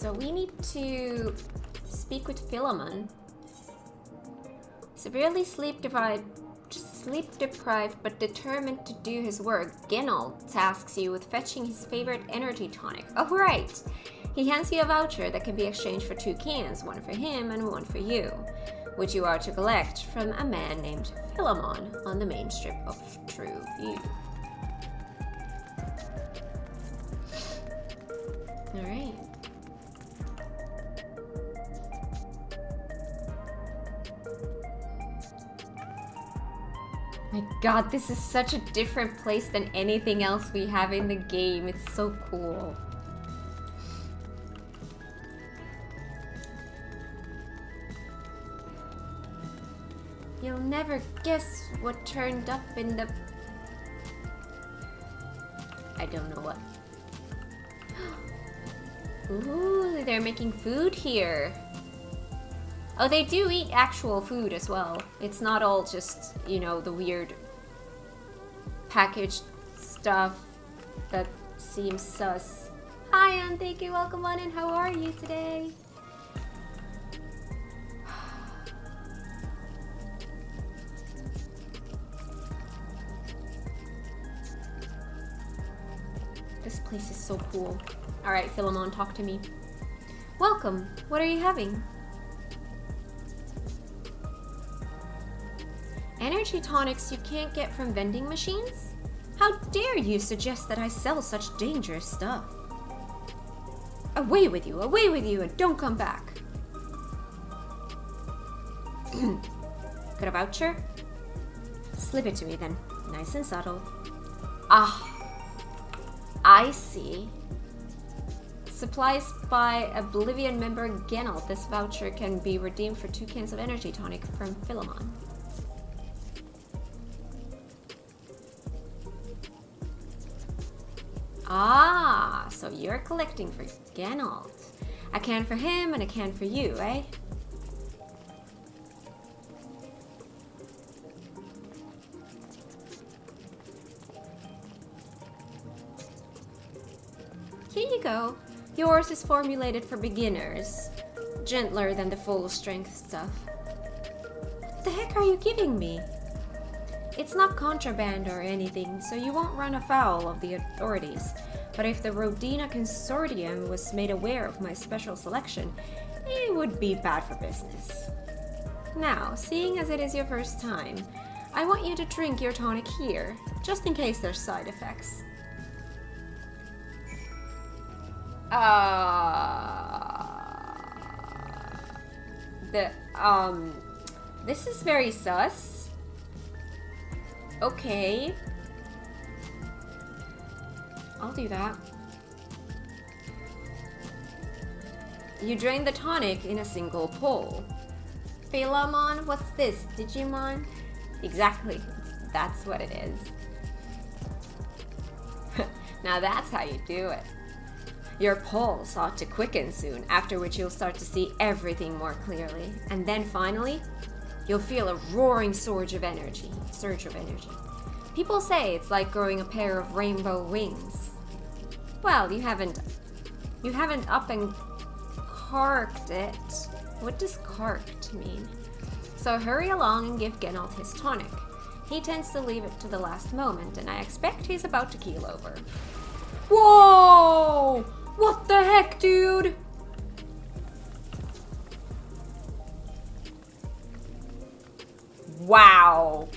so we need to speak with Philemon. Severely sleep deprived but determined to do his work, Genald tasks you with fetching his favorite energy tonic. Oh, right! He hands you a voucher that can be exchanged for 2 cans, one for him and one for you, which you are to collect from a man named Philemon on the main strip of True View. Alright. My god, this is such a different place than anything else we have in the game. It's so cool. You'll never guess what turned up in the... I don't know what. Ooh, they're making food here. Oh, they do eat actual food as well. It's not all just, you know, the weird packaged stuff that seems sus. Hi, and thank you. Welcome on in. How are you today? This place is so cool. Alright, Philemon, talk to me. Welcome. What are you having? Energy tonics you can't get from vending machines? How dare you suggest that I sell such dangerous stuff? Away with you, and don't come back. Got a voucher? Slip it to me then, nice and subtle. Ah, I see. Supplies by Oblivion member Genald. This voucher can be redeemed for 2 cans of energy tonic from Philemon. Ah, so you're collecting for Genald. A can for him and a can for you, eh? Here you go. Yours is formulated for beginners. Gentler than the full strength stuff. What the heck are you giving me? It's not contraband or anything, so you won't run afoul of the authorities. But if the Rodina Consortium was made aware of my special selection, it would be bad for business. Now, seeing as it is your first time, I want you to drink your tonic here, just in case there's side effects. This is very sus. Okay. I'll do that. You drain the tonic in a single pull. Philemon, what's this? Digimon? Exactly. That's what it is. Now that's how you do it. Your pulse ought to quicken soon, after which you'll start to see everything more clearly. And then finally, you'll feel a roaring surge of energy. People say it's like growing a pair of rainbow wings. Well, you haven't up and carked it. What does carked mean? So hurry along and give Genald his tonic. He tends to leave it to the last moment, and I expect he's about to keel over. Whoa! What the heck, dude? Wow.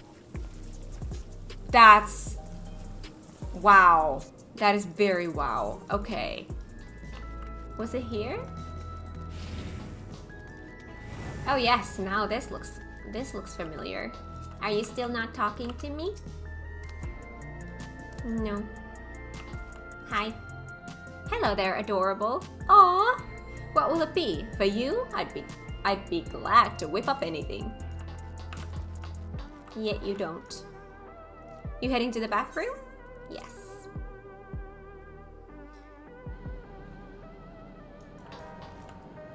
That's... wow. That is very wow. Okay. Was it here? Oh yes, now this looks familiar. Are you still not talking to me? No. Hi. Hello there, adorable. Aw. What will it be? For you? I'd be glad to whip up anything. Yet you don't. You heading to the back room? Yes.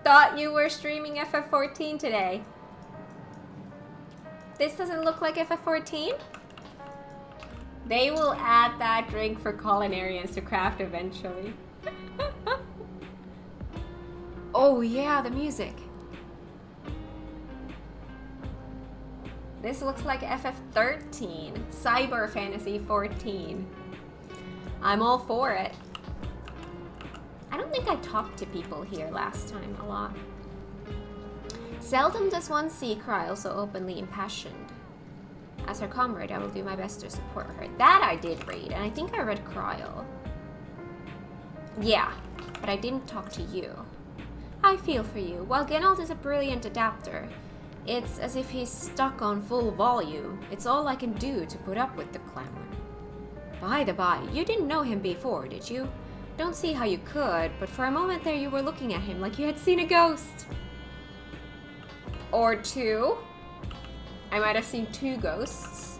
Thought you were streaming FF14 today. This doesn't look like FF14? They will add that drink for culinarians to craft eventually. Oh yeah, the music. This looks like FF13, Cyber Fantasy 14. I'm all for it. I don't think I talked to people here last time a lot. Seldom does one see Cryle so openly impassioned. As her comrade, I will do my best to support her. That I did read, and I think I read Cryle. Yeah, but I didn't talk to you. I feel for you. While Geralt is a brilliant adapter, it's as if he's stuck on full volume. It's all I can do to put up with the clamor. By the by, you didn't know him before, did you? Don't see how you could, but for a moment there you were looking at him like you had seen a ghost. Or two. I might have seen two ghosts.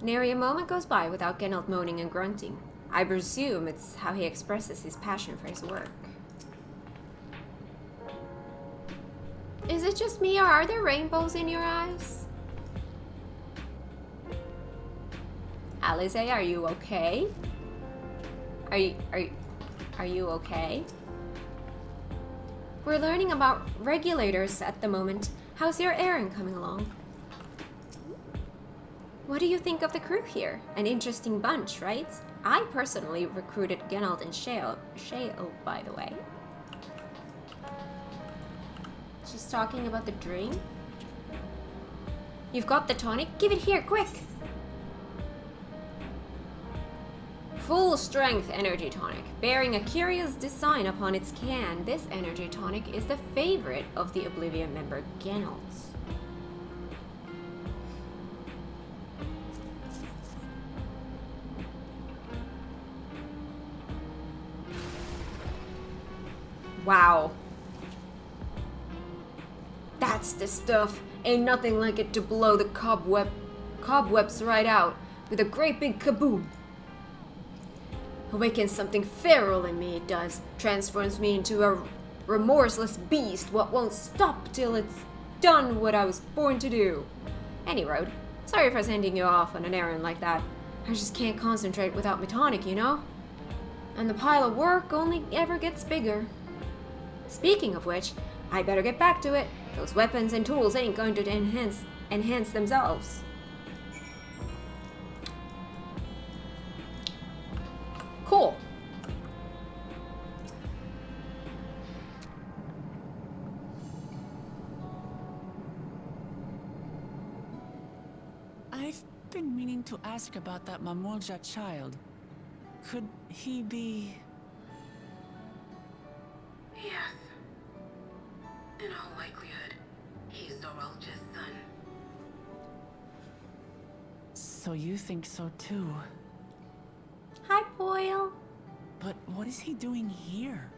Nary a moment goes by without Geralt moaning and grunting. I presume it's how he expresses his passion for his work. Is it just me, or are there rainbows in your eyes? Alice, are you okay? Are you okay? We're learning about regulators at the moment. How's your errand coming along? What do you think of the crew here? An interesting bunch, right? I personally recruited Geralt and Shale, by the way. She's talking about the drink. You've got the tonic? Give it here, quick! Full strength energy tonic, bearing a curious design upon its can. This energy tonic is the favorite of the Oblivion member Geralt. Wow. That's the stuff. Ain't nothing like it to blow the cobwebs right out with a great big kaboom. Awakens something feral in me, it does. Transforms me into a remorseless beast what won't stop till it's done what I was born to do. Any road. Sorry for sending you off on an errand like that. I just can't concentrate without my tonic, you know? And the pile of work only ever gets bigger. Speaking of which, I better get back to it. Those weapons and tools ain't going to enhance themselves. Cool. I've been meaning to ask about that Mamolja child. Could he be... Yes. In all likelihood, he's Zoralja's son. So you think so too? Hi, Boyle. But what is he doing here?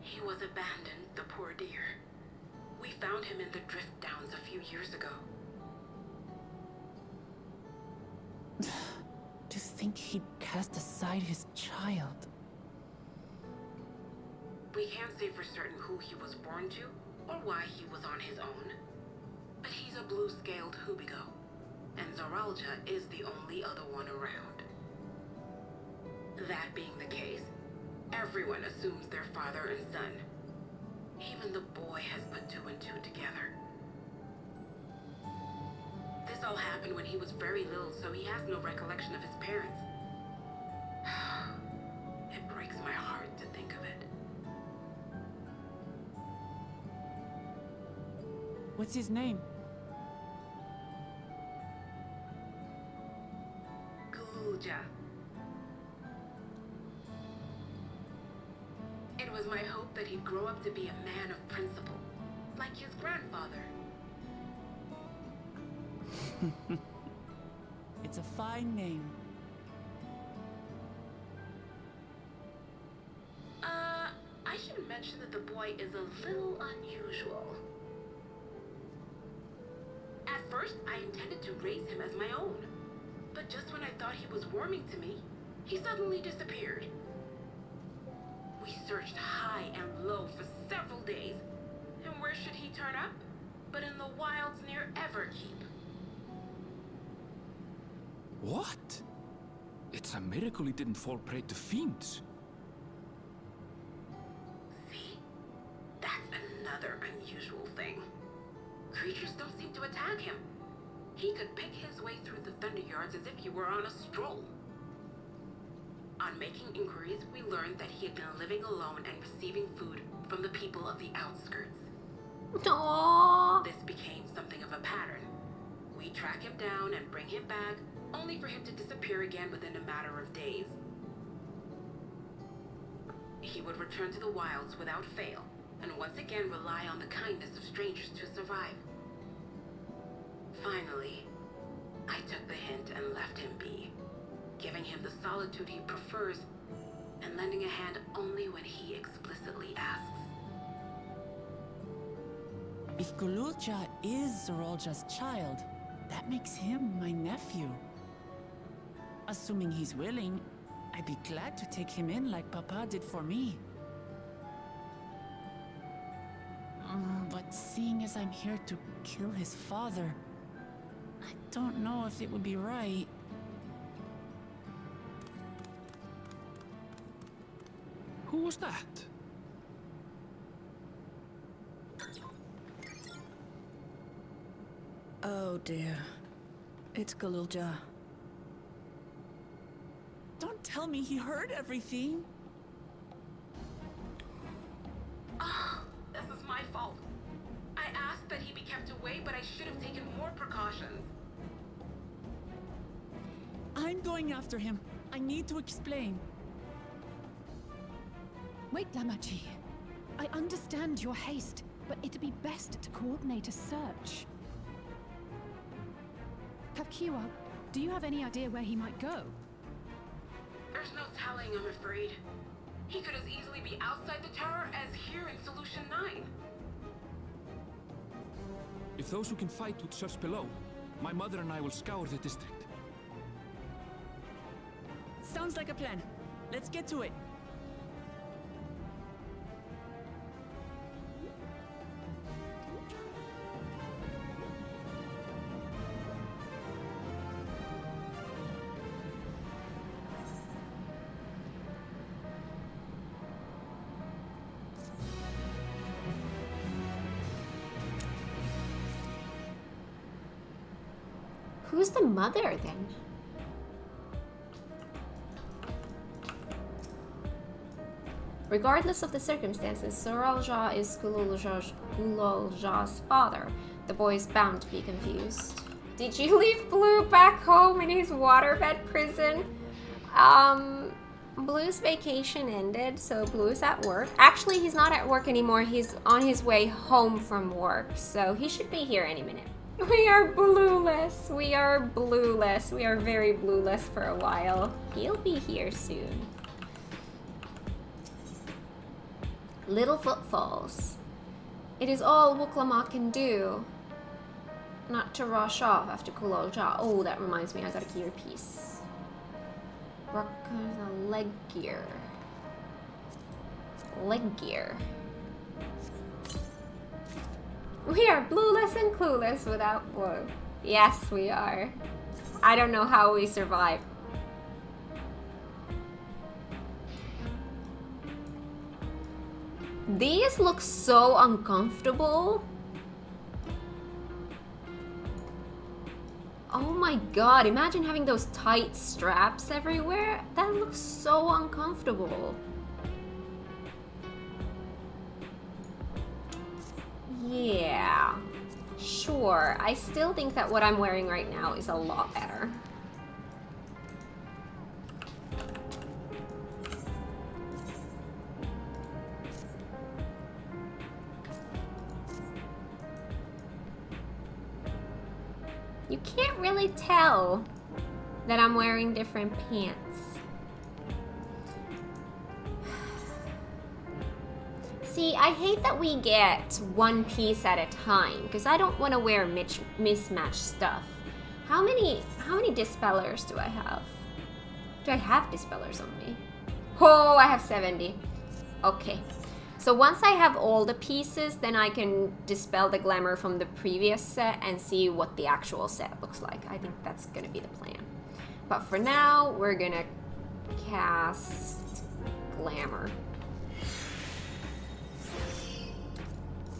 He was abandoned, the poor dear. We found him in the Drift Downs a few years ago. To think he'd cast aside his child. We can't say for certain who he was born to, or why he was on his own. But he's a blue-scaled Hubigo, and Zoralja is the only other one around. That being the case, everyone assumes they're father and son. Even the boy has put two and two together. This all happened when he was very little, so he has no recollection of his parents. It breaks my heart to think of it. What's his name? Gulja. It was my hope that he'd grow up to be a man of principle, like his grandfather. It's a fine name. I should mention that the boy is a little unusual. At first, I intended to raise him as my own. But just when I thought he was warming to me, he suddenly disappeared. We searched high and low for several days, and where should he turn up? But in the wilds near Everkeep. What? It's a miracle he didn't fall prey to fiends. See? That's another unusual thing. Creatures don't seem to attack him. He could pick his way through the Thunder Yards as if he were on a stroll. On making inquiries, we learned that he had been living alone and receiving food from the people of the outskirts. Aww. This became something of a pattern. We track him down and bring him back, only for him to disappear again within a matter of days. He would return to the wilds without fail, and once again rely on the kindness of strangers to survive. Finally, I took the hint and left him be, giving him the solitude he prefers and lending a hand only when he explicitly asks. If Gululja is Zorolja's child, that makes him my nephew. Assuming he's willing, I'd be glad to take him in like Papa did for me. But seeing as I'm here to kill his father, I don't know if it would be right. Who was that? Oh dear. It's Gululja. Don't tell me he heard everything. This is my fault. I asked that he be kept away, but I should have taken more precautions. I'm going after him. I need to explain. Wait, Lamachi. I understand your haste, but it'd be best to coordinate a search. Kapkiwa, do you have any idea where he might go? There's no telling, I'm afraid. He could as easily be outside the tower as here in Solution 9. If those who can fight would search below, my mother and I will scour the district. Sounds like a plan. Let's get to it. Who's the mother then? Regardless of the circumstances, Zorolja is Gululja's father. The boy is bound to be confused. Did you leave Blue back home in his waterbed prison? Blue's vacation ended, so Blue's at work. Actually, he's not at work anymore. He's on his way home from work, so he should be here any minute. We are blueless. We are blueless. We are very blueless for a while. He'll be here soon. Little footfalls. It is all Wuklama can do. Not to rush off after Gululja. Oh, that reminds me, I got a gear piece. Leg gear. Leg gear. We are blueless and clueless without blue. Yes, we are. I don't know how we survive. These look so uncomfortable. Oh my god, imagine having those tight straps everywhere. That looks so uncomfortable. Yeah, sure. I still think that what I'm wearing right now is a lot better. You can't really tell that I'm wearing different pants. See, I hate that we get one piece at a time because I don't want to wear mismatched stuff. How many dispellers do I have? Do I have dispellers on me? Oh, I have 70. Okay. So once I have all the pieces, then I can dispel the glamour from the previous set and see what the actual set looks like. I think that's going to be the plan. But for now, we're gonna cast Glamour.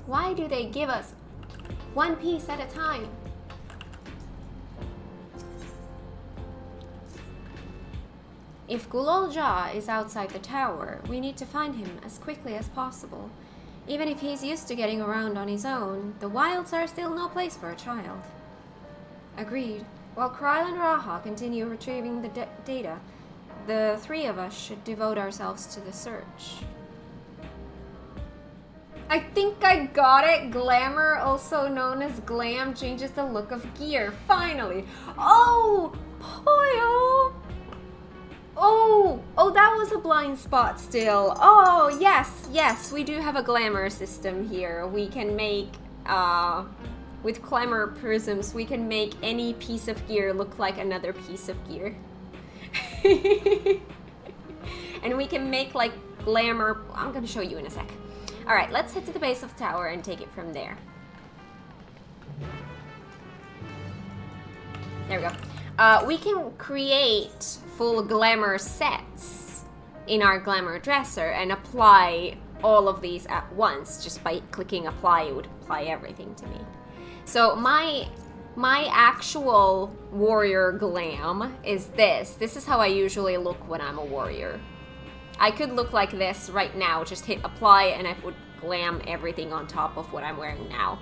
Why do they give us one piece at a time? If Gulolja is outside the tower, we need to find him as quickly as possible. Even if he's used to getting around on his own, the wilds are still no place for a child. Agreed. While Kryl and Raha continue retrieving the data, the three of us should devote ourselves to the search. I think I got it. Glamour, also known as glam, changes the look of gear. Finally. Oh! Poyo! Oh, that was a blind spot still. Oh, yes, we do have a glamour system here. We can make, with glamour prisms, we can make any piece of gear look like another piece of gear. And we can make, like, glamour... I'm gonna show you in a sec. Alright, let's head to the base of the tower and take it from there. There we go. We can create full glamour sets in our glamour dresser and apply all of these at once. Just by clicking apply, it would apply everything to me. So my actual warrior glam is this. This is how I usually look when I'm a warrior. I could look like this right now, just hit apply and I would glam everything on top of what I'm wearing now.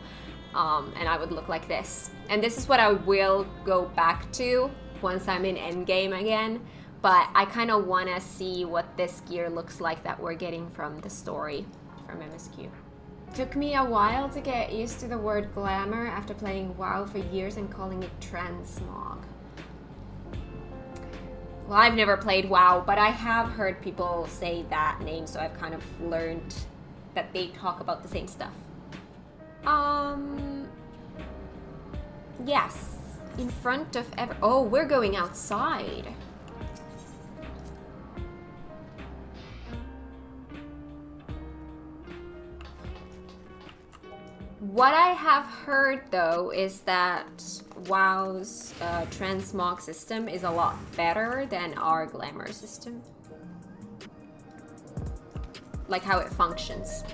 And I would look like this. And this is what I will go back to once I'm in endgame again. But I kind of want to see what this gear looks like that we're getting from the story from MSQ. Took me a while to get used to the word glamour after playing WoW for years and calling it transmog. Well, I've never played WoW, but I have heard people say that name, so I've kind of learned that they talk about the same stuff. Yes. In front of oh, we're going outside. What I have heard, though, is that WoW's transmog system is a lot better than our glamour system. Like how it functions.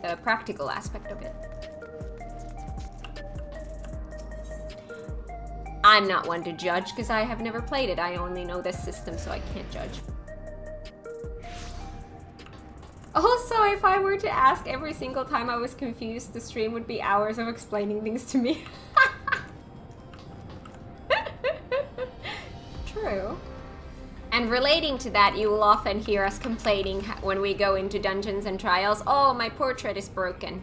The practical aspect of it. I'm not one to judge because I have never played it. I only know this system, so I can't judge. Also, if I were to ask every single time I was confused, the stream would be hours of explaining things to me. True. And relating to that, you will often hear us complaining when we go into dungeons and trials, oh, my portrait is broken.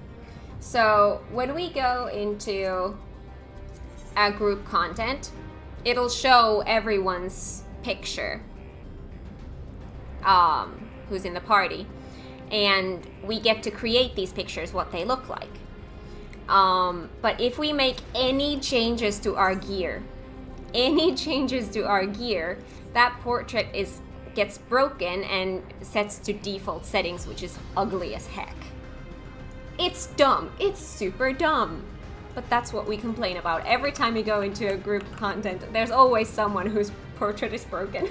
So when we go into a group content, it'll show everyone's picture, who's in the party. And we get to create these pictures, what they look like. But if we make any changes to our gear, that portrait gets broken and sets to default settings, which is ugly as heck. It's dumb. It's super dumb. But that's what we complain about. Every time we go into a group content, there's always someone whose portrait is broken.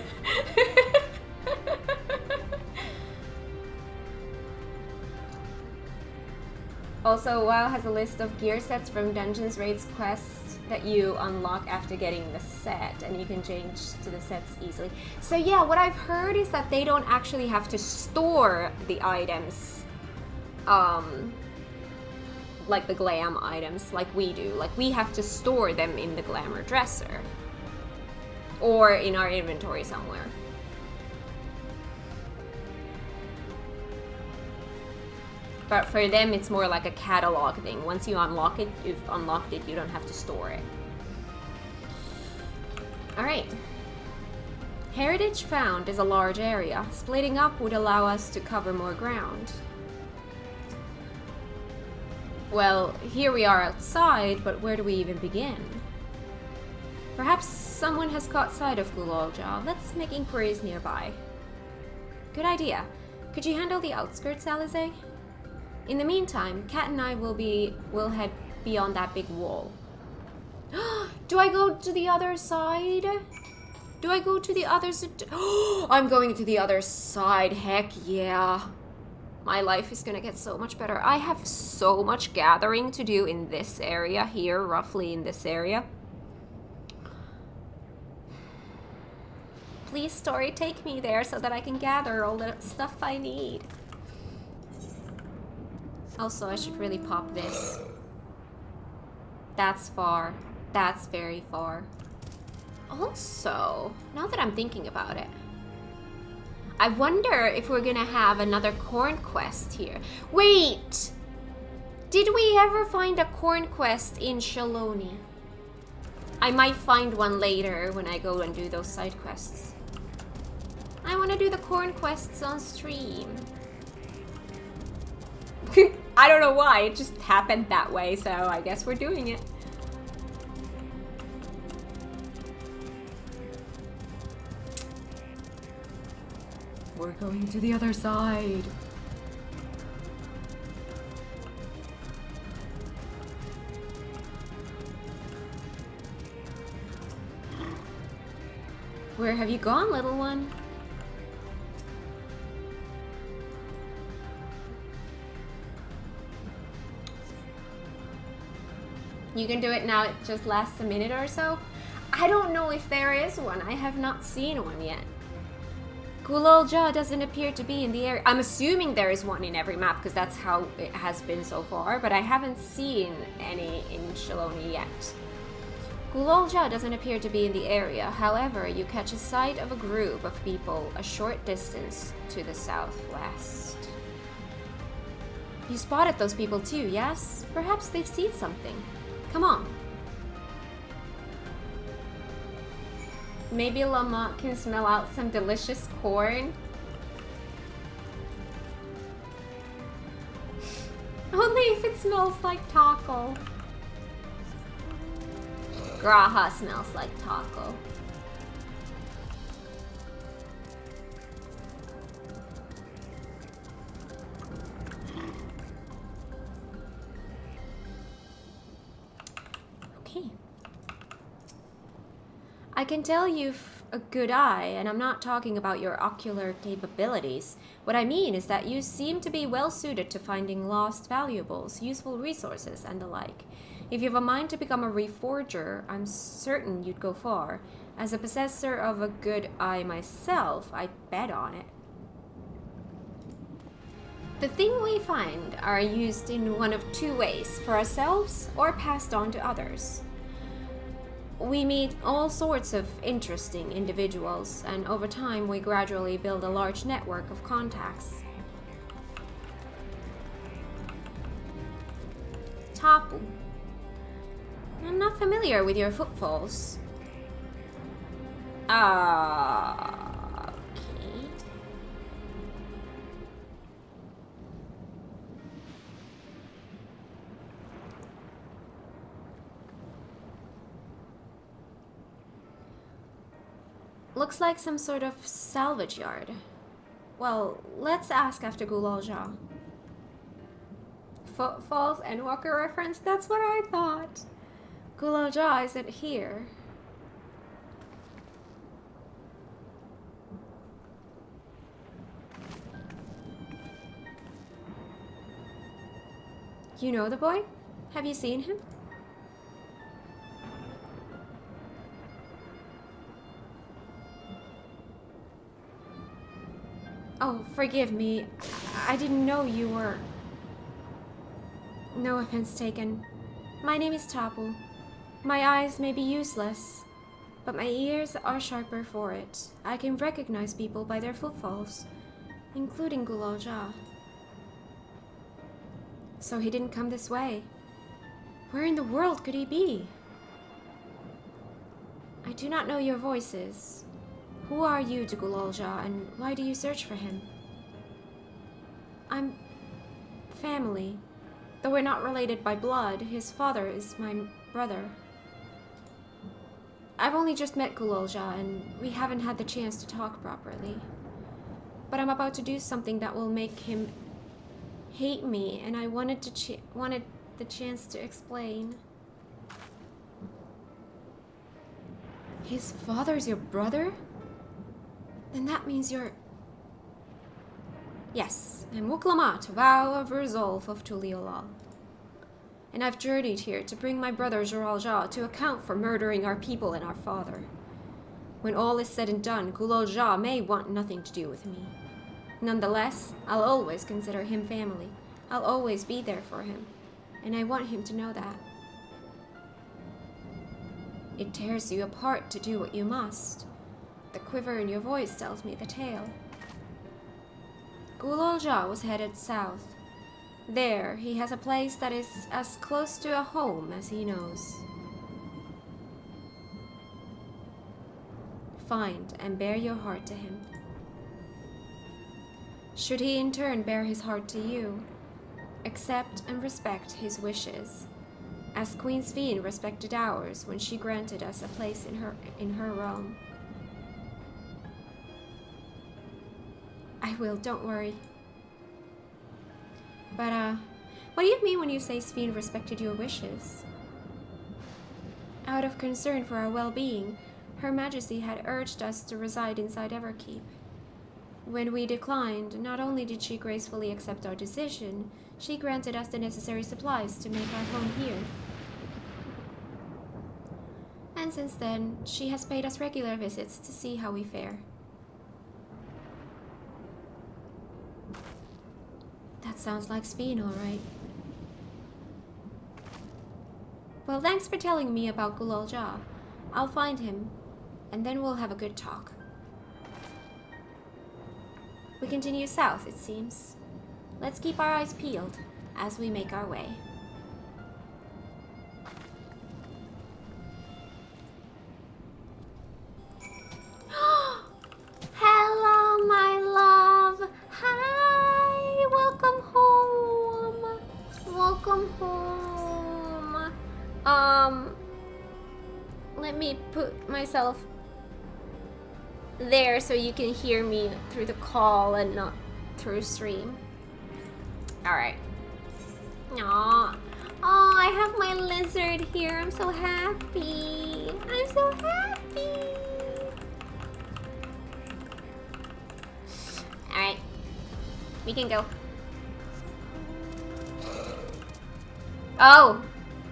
Also, WoW has a list of gear sets from dungeons, raids, quests that you unlock after getting the set, and you can change to the sets easily. So yeah, what I've heard is that they don't actually have to store the items, like the glam items, like we do. Like, we have to store them in the glamour dresser, or in our inventory somewhere. But for them, it's more like a catalog thing. Once you unlock it, you've unlocked it, you don't have to store it. Alright. Heritage found is a large area. Splitting up would allow us to cover more ground. Well, here we are outside, but where do we even begin? Perhaps someone has caught sight of Gulolja. Let's make inquiries nearby. Good idea. Could you handle the outskirts, Alize? In the meantime, Kat and I will head beyond that big wall. Do I go to the other side? Do I go to the other side? I'm going to the other side. Heck yeah. My life is gonna get so much better. I have so much gathering to do in this area here, roughly in this area. Please, story, take me there so that I can gather all the stuff I need. Also, I should really pop this. That's far. That's very far. Also, now that I'm thinking about it, I wonder if we're gonna have another corn quest here. Wait! Did we ever find a corn quest in Shaloni? I might find one later when I go and do those side quests. I want to do the corn quests on stream. I don't know why, it just happened that way, so I guess we're doing it. We're going to the other side. Where have you gone, little one? You can do it now, it just lasts a minute or so. I don't know if there is one. I have not seen one yet. Gulolja doesn't appear to be in the area. I'm assuming there is one in every map because that's how it has been so far, but I haven't seen any in Shaloni yet. Gulolja doesn't appear to be in the area. However, you catch a sight of a group of people a short distance to the southwest. You spotted those people too, yes? Perhaps they've seen something. Come on. Maybe Lamont can smell out some delicious corn. Only if it smells like taco. Graha smells like taco. Okay. I can tell you've a good eye, and I'm not talking about your ocular capabilities. What I mean is that you seem to be well suited to finding lost valuables, useful resources, and the like. If you have a mind to become a reforger, I'm certain you'd go far. As a possessor of a good eye myself, I bet on it. The things we find are used in one of two ways, for ourselves or passed on to others. We meet all sorts of interesting individuals, and over time we gradually build a large network of contacts. Tapu. I'm not familiar with your footfalls. Okay. Looks like some sort of salvage yard. Well, let's ask after Gulolja. Footfalls and Walker reference? That's what I thought. Gulolja isn't here. You know the boy? Have you seen him? Oh, forgive me. I didn't know you were... No offense taken. My name is Tapu. My eyes may be useless, but my ears are sharper for it. I can recognize people by their footfalls, including Gulolja. So he didn't come this way. Where in the world could he be? I do not know your voices. Who are you to Gulolja, and why do you search for him? I'm family. Though we're not related by blood, his father is my brother. I've only just met Gulolja, and we haven't had the chance to talk properly. But I'm about to do something that will make him hate me, and I wanted the chance to explain. His father's your brother? Then that means you're... Yes, I'm Wuklamat, vow of resolve of Tuliolal. And I've journeyed here to bring my brother Joralja to account for murdering our people and our father. When all is said and done, Gulolja may want nothing to do with me. Nonetheless, I'll always consider him family. I'll always be there for him. And I want him to know that. It tears you apart to do what you must. The quiver in your voice tells me the tale. Gulolja was headed south. There, he has a place that is as close to a home as he knows. Find and bear your heart to him. Should he in turn bear his heart to you, accept and respect his wishes, as Queen Sveen respected ours when she granted us a place in her realm. I will, don't worry. But, what do you mean when you say Sveen respected your wishes? Out of concern for our well-being, Her Majesty had urged us to reside inside Everkeep. When we declined, not only did she gracefully accept our decision, she granted us the necessary supplies to make our home here. And since then, she has paid us regular visits to see how we fare. That sounds like Sveen, all right. Well, thanks for telling me about Gulolja. I'll find him, and then we'll have a good talk. We continue south, it seems. Let's keep our eyes peeled as we make our way. Hello, my love. Hi, welcome home. Welcome home. Let me put myself there so you can hear me through the call and not through stream. Alright. Aww. Oh, I have my lizard here. I'm so happy. I'm so happy. Alright. We can go. Oh!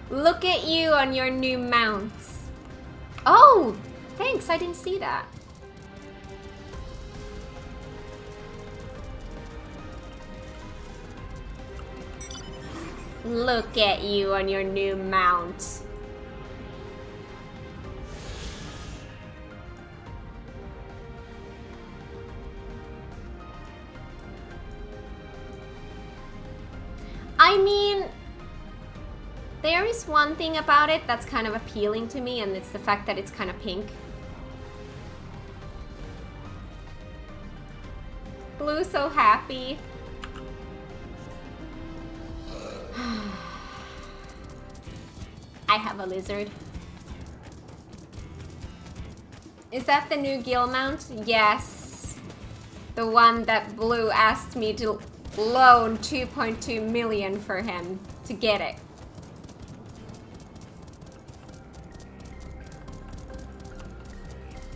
Look at you on your new mount. Oh! Thanks, I didn't see that. Look at you on your new mount. I mean, there is one thing about it that's kind of appealing to me, and it's the fact that it's kind of pink. Blue so happy. I have a lizard. Is that the new Gil mount? Yes. The one that Blue asked me to loan 2.2 million for him to get it.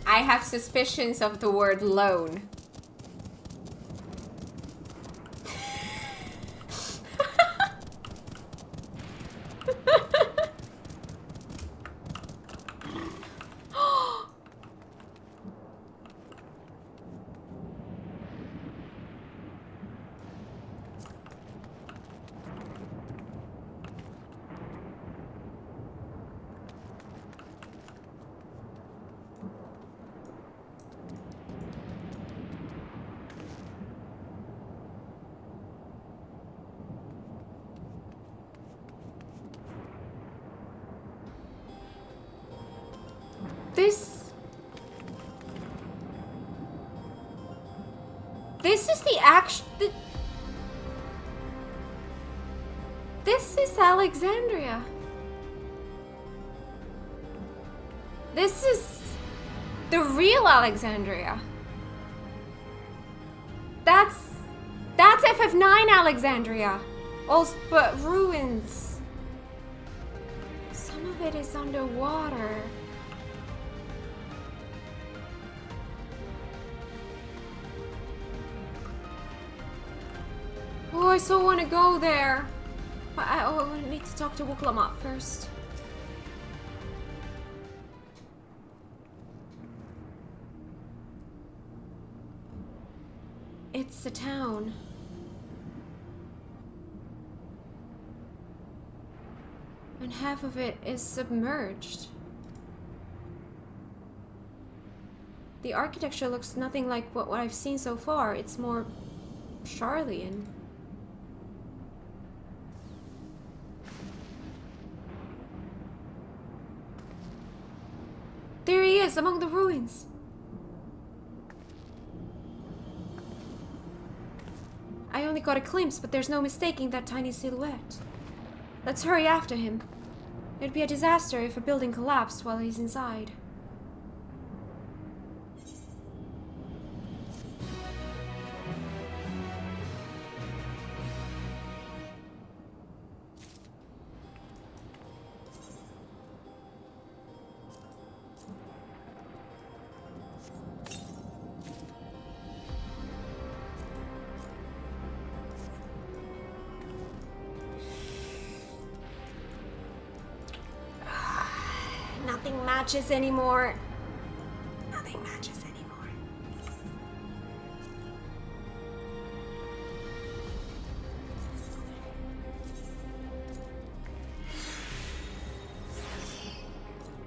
I have suspicions of the word loan. This is the action. This is Alexandria. This is the real Alexandria. That's FF9 Alexandria. Also, but ruins. Some of it is underwater. I so want to go there. But I need to talk to Wuklamat first. It's the town. And half of it is submerged. The architecture looks nothing like what I've seen so far. It's more Charlian. There he is, among the ruins. I only got a glimpse, but there's no mistaking that tiny silhouette. Let's hurry after him. It'd be a disaster if a building collapsed while he's inside. Nothing matches anymore. Nothing matches anymore.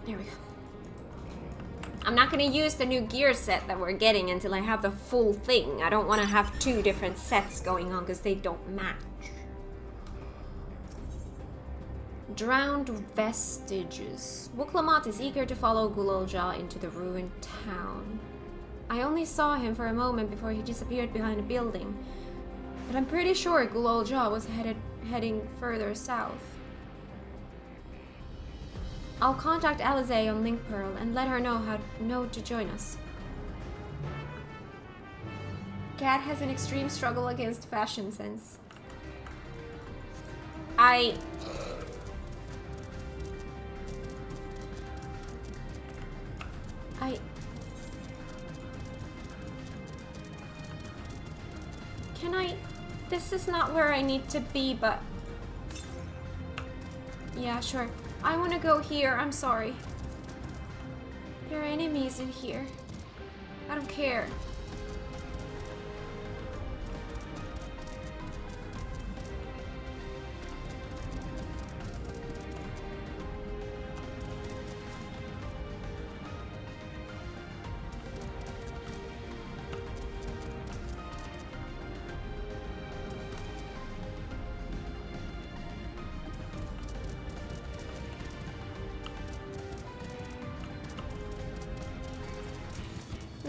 There we go. I'm not going to use the new gear set that we're getting until I have the full thing. I don't want to have two different sets going on because they don't match. Drowned vestiges. Wuklamat is eager to follow Gulolja into the ruined town. I only saw him for a moment before he disappeared behind a building, but I'm pretty sure Gulolja was heading further south. I'll contact Alize on Link Pearl and let her know to join us. Kat has an extreme struggle against fashion sense. This is not where I need to be, but... Yeah, sure. I want to go here, I'm sorry. There are enemies in here. I don't care.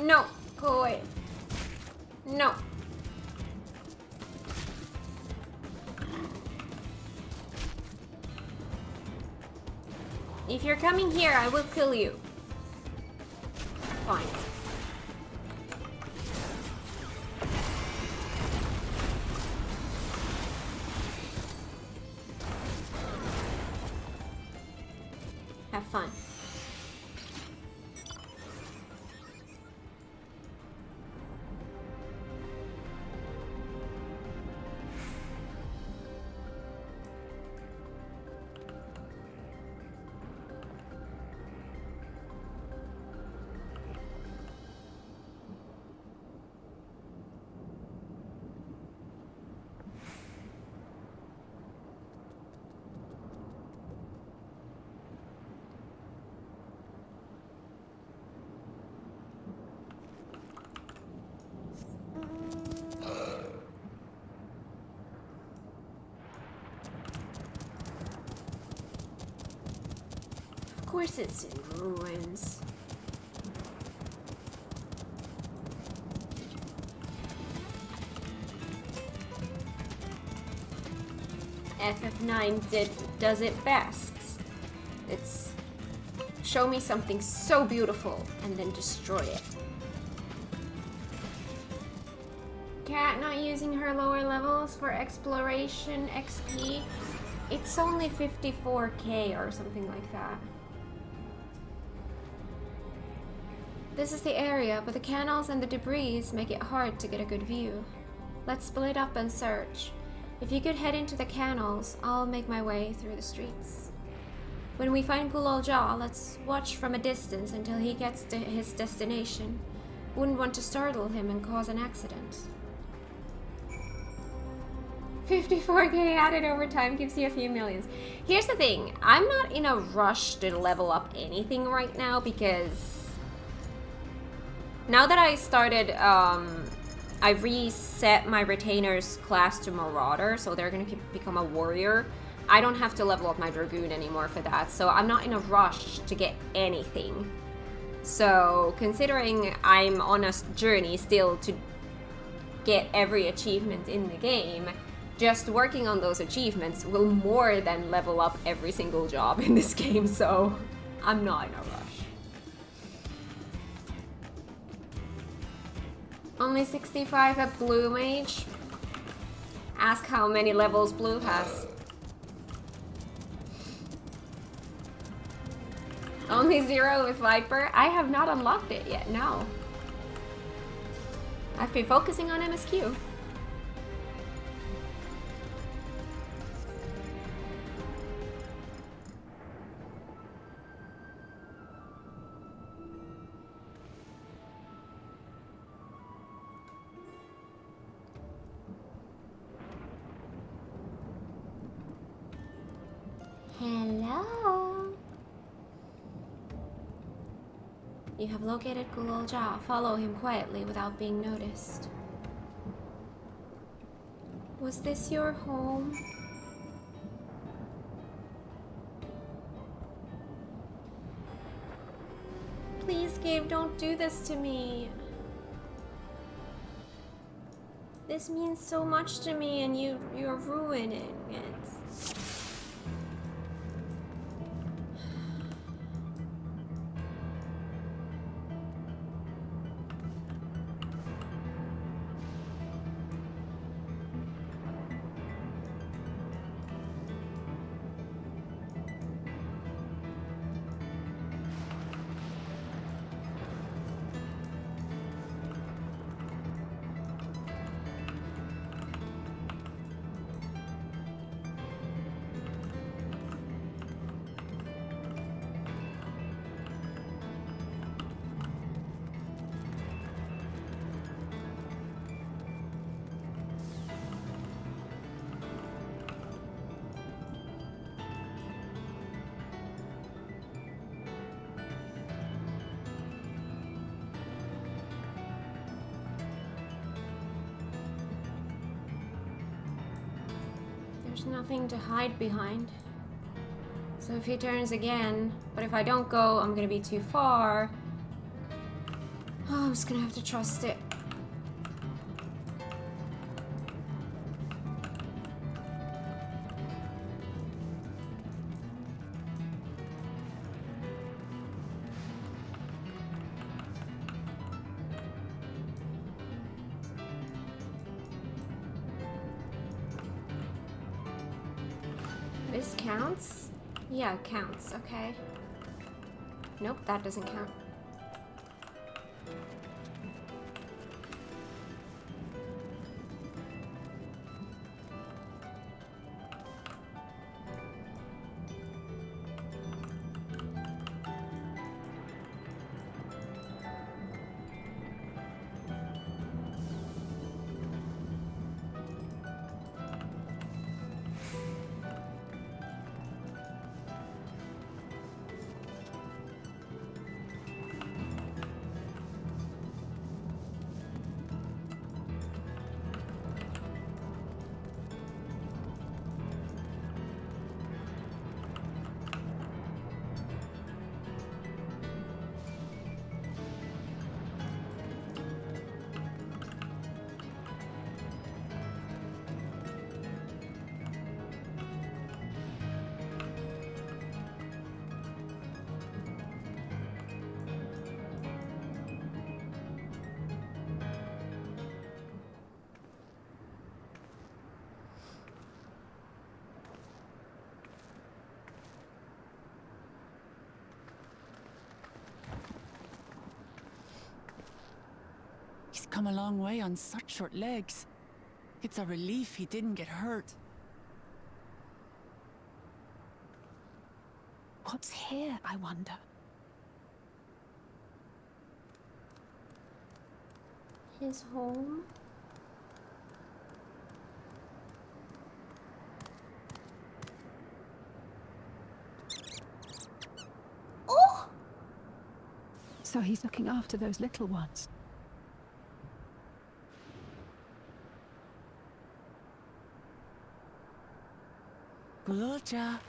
No, go away. No. If you're coming here, I will kill you. Fine. Have fun. Of course it's in ruins. FF9 does it best. It's show me something so beautiful and then destroy it. Kat not using her lower levels for exploration XP. It's only 54k or something like that. This is the area, but the canals and the debris make it hard to get a good view. Let's split up and search. If you could head into the canals, I'll make my way through the streets. When we find Gulal Jah, let's watch from a distance until he gets to his destination. Wouldn't want to startle him and cause an accident. 54k added over time gives you a few millions. Here's the thing, I'm not in a rush to level up anything right now because now that I started, I reset my retainer's class to Marauder, so they're gonna become a warrior. I don't have to level up my Dragoon anymore for that, so I'm not in a rush to get anything. So, considering I'm on a journey still to get every achievement in the game, just working on those achievements will more than level up every single job in this game, so I'm not in a rush. Only 65 at Blue Mage. Ask how many levels Blue has. Only 0 with Viper. I have not unlocked it yet, no. I've been focusing on MSQ. Hello. You have located Gulal Jah. Follow him quietly without being noticed. Was this your home? Please, Gabe, don't do this to me. This means so much to me and you're ruining it. There's nothing to hide behind. So if he turns again, but if I don't go, I'm gonna be too far. Oh, I'm just gonna have to trust it. This counts? Yeah, it counts. Okay. Nope, that doesn't count. He's come a long way on such short legs. It's a relief he didn't get hurt. What's here, I wonder? His home? Oh! So he's looking after those little ones. Gululja.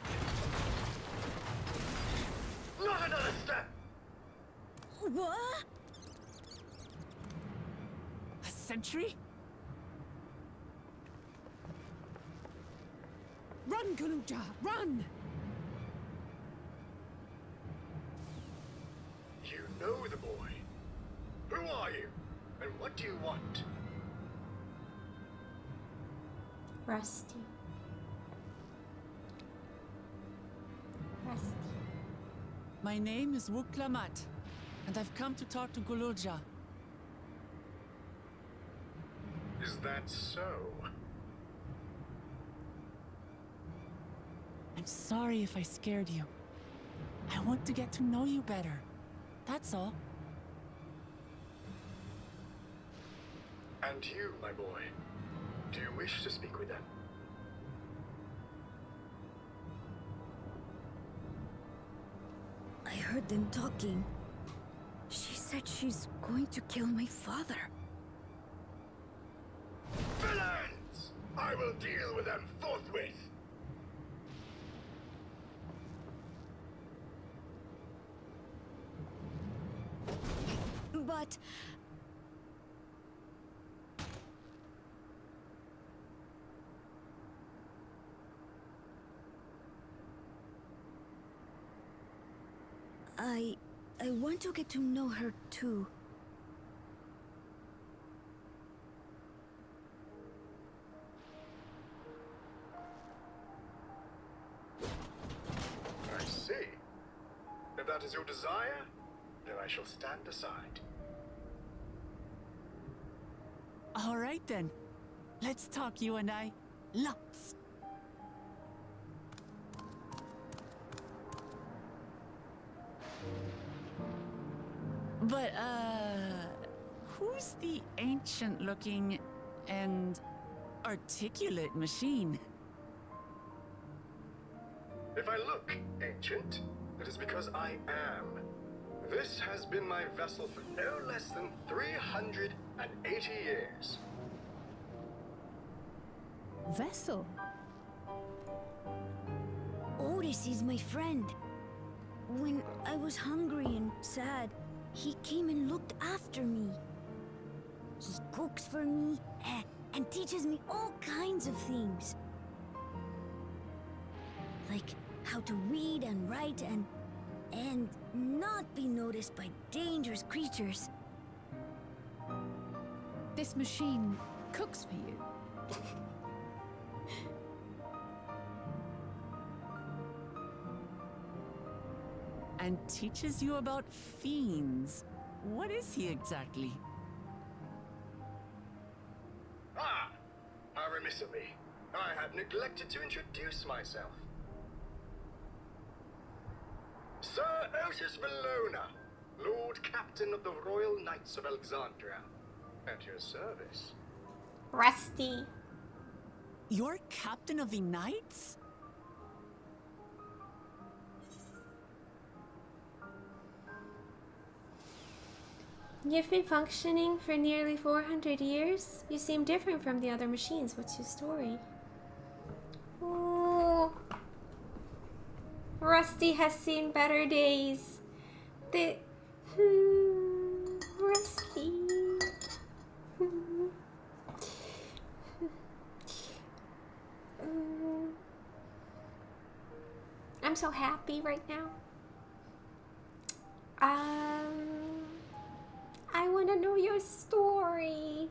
Not another step! What? A sentry? Run, Gululja, run! You know the boy. Who are you? And what do you want? Rusty. Rusty. My name is Wuklamat, and I've come to talk to Gululja. Is that so? I'm sorry if I scared you. I want to get to know you better. That's all. And you, my boy, do you wish to speak with them? I heard them talking. She said she's going to kill my father. Villains! I will deal with them forthwith! But... I want to get to know her too. I see. If that is your desire, then I shall stand aside. All right then. Let's talk, you and I. Lots. But, who's the ancient-looking and articulate machine? If I look ancient, it is because I am. This has been my vessel for no less than 380 years. Vessel? Otis is my friend. When I was hungry and sad, he came and looked after me. He cooks for me and teaches me all kinds of things. Like how to read and write and not be noticed by dangerous creatures. This machine cooks for you? And teaches you about fiends. What is he exactly? Ah! How remiss of me. I had neglected to introduce myself. Sir Otis Valona, Lord Captain of the Royal Knights of Alexandria. At your service. Rusty. You're captain of the knights? You've been functioning for nearly 400 years. You seem different from the other machines. What's your story? Ooh. Rusty has seen better days. Rusty. I'm so happy right now. I want to know your story.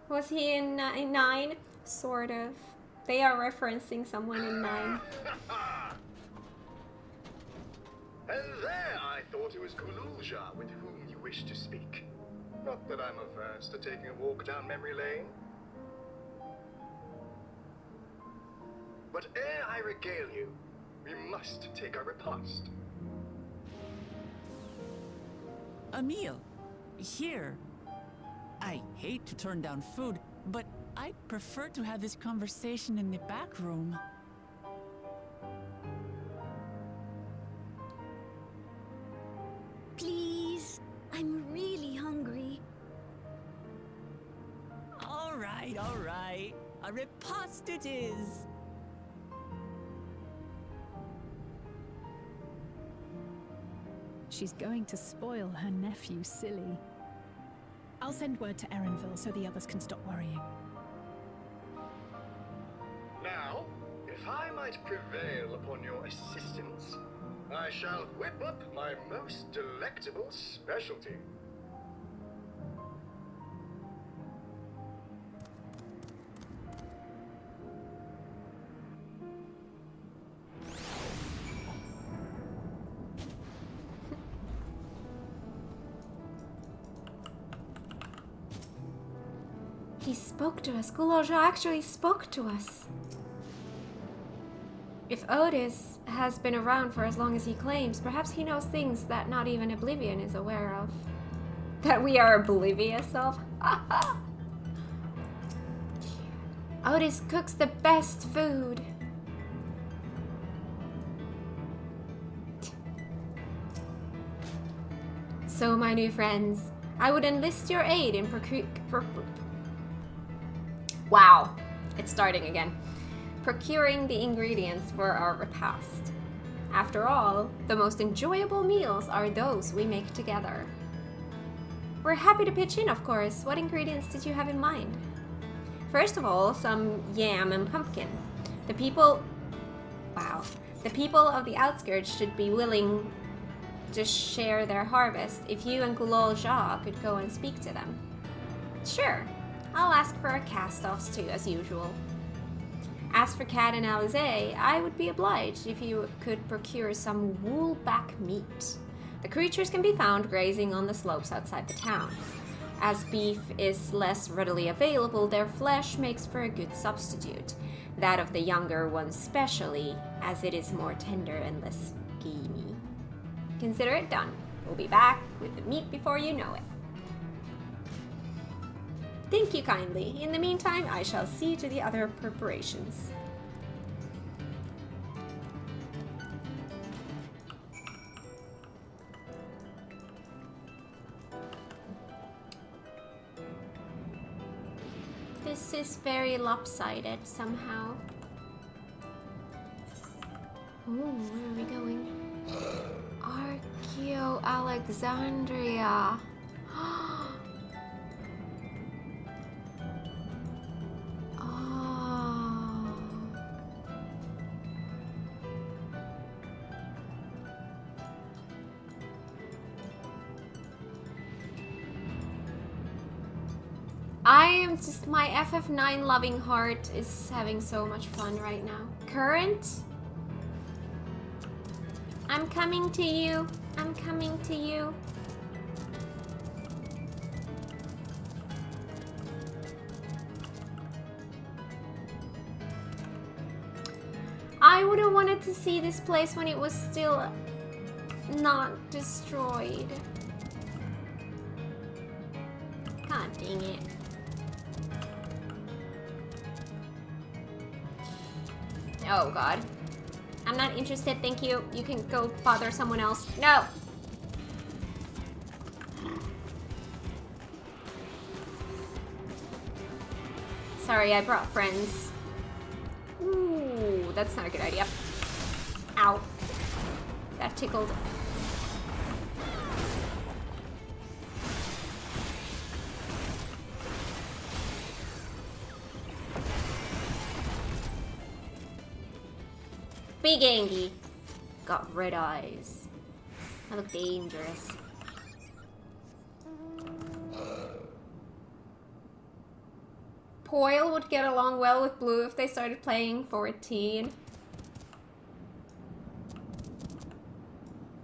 Was he in 9? Sort of. They are referencing someone in 9. And there I thought it was Gululja with whom you wished to speak. Not that I'm averse to taking a walk down memory lane. But ere I regale you, we must take our repast. A meal. Here. I hate to turn down food, but I'd prefer to have this conversation in the back room. Please, I'm really hungry. All right, all right. A repast it is. She's going to spoil her nephew silly. I'll send word to Erenville so the others can stop worrying. Now, if I might prevail upon your assistance, I shall whip up my most delectable specialty. He spoke to us. Kulozha actually spoke to us. If Otis has been around for as long as he claims, perhaps he knows things that not even Oblivion is aware of. That we are oblivious of? Otis cooks the best food. So, my new friends, I would enlist your aid in Wow, it's starting again. Procuring the ingredients for our repast. After all, the most enjoyable meals are those we make together. We're happy to pitch in, of course. What ingredients did you have in mind? First of all, some yam and pumpkin. The people of the outskirts should be willing to share their harvest if you and Kulozha could go and speak to them. Sure, I'll ask for our cast-offs too, as usual. As for Kat and Alize, I would be obliged if you could procure some woolback meat. The creatures can be found grazing on the slopes outside the town. As beef is less readily available, their flesh makes for a good substitute. That of the younger ones especially, as it is more tender and less gamey. Consider it done. We'll be back with the meat before you know it. Thank you kindly. In the meantime, I shall see to the other preparations. This is very lopsided somehow. Ooh, where are we going? Archeo Alexandria. My FF9 loving heart is having so much fun right now. Current? I'm coming to you. I'm coming to you. I would have wanted to see this place when it was still not destroyed. God dang it. Oh god. I'm not interested, thank you. You can go bother someone else. No! Sorry, I brought friends. Ooh, that's not a good idea. Ow. That tickled. Big Angie. Got red eyes. I look dangerous. Poyle would get along well with Blue if they started playing 14.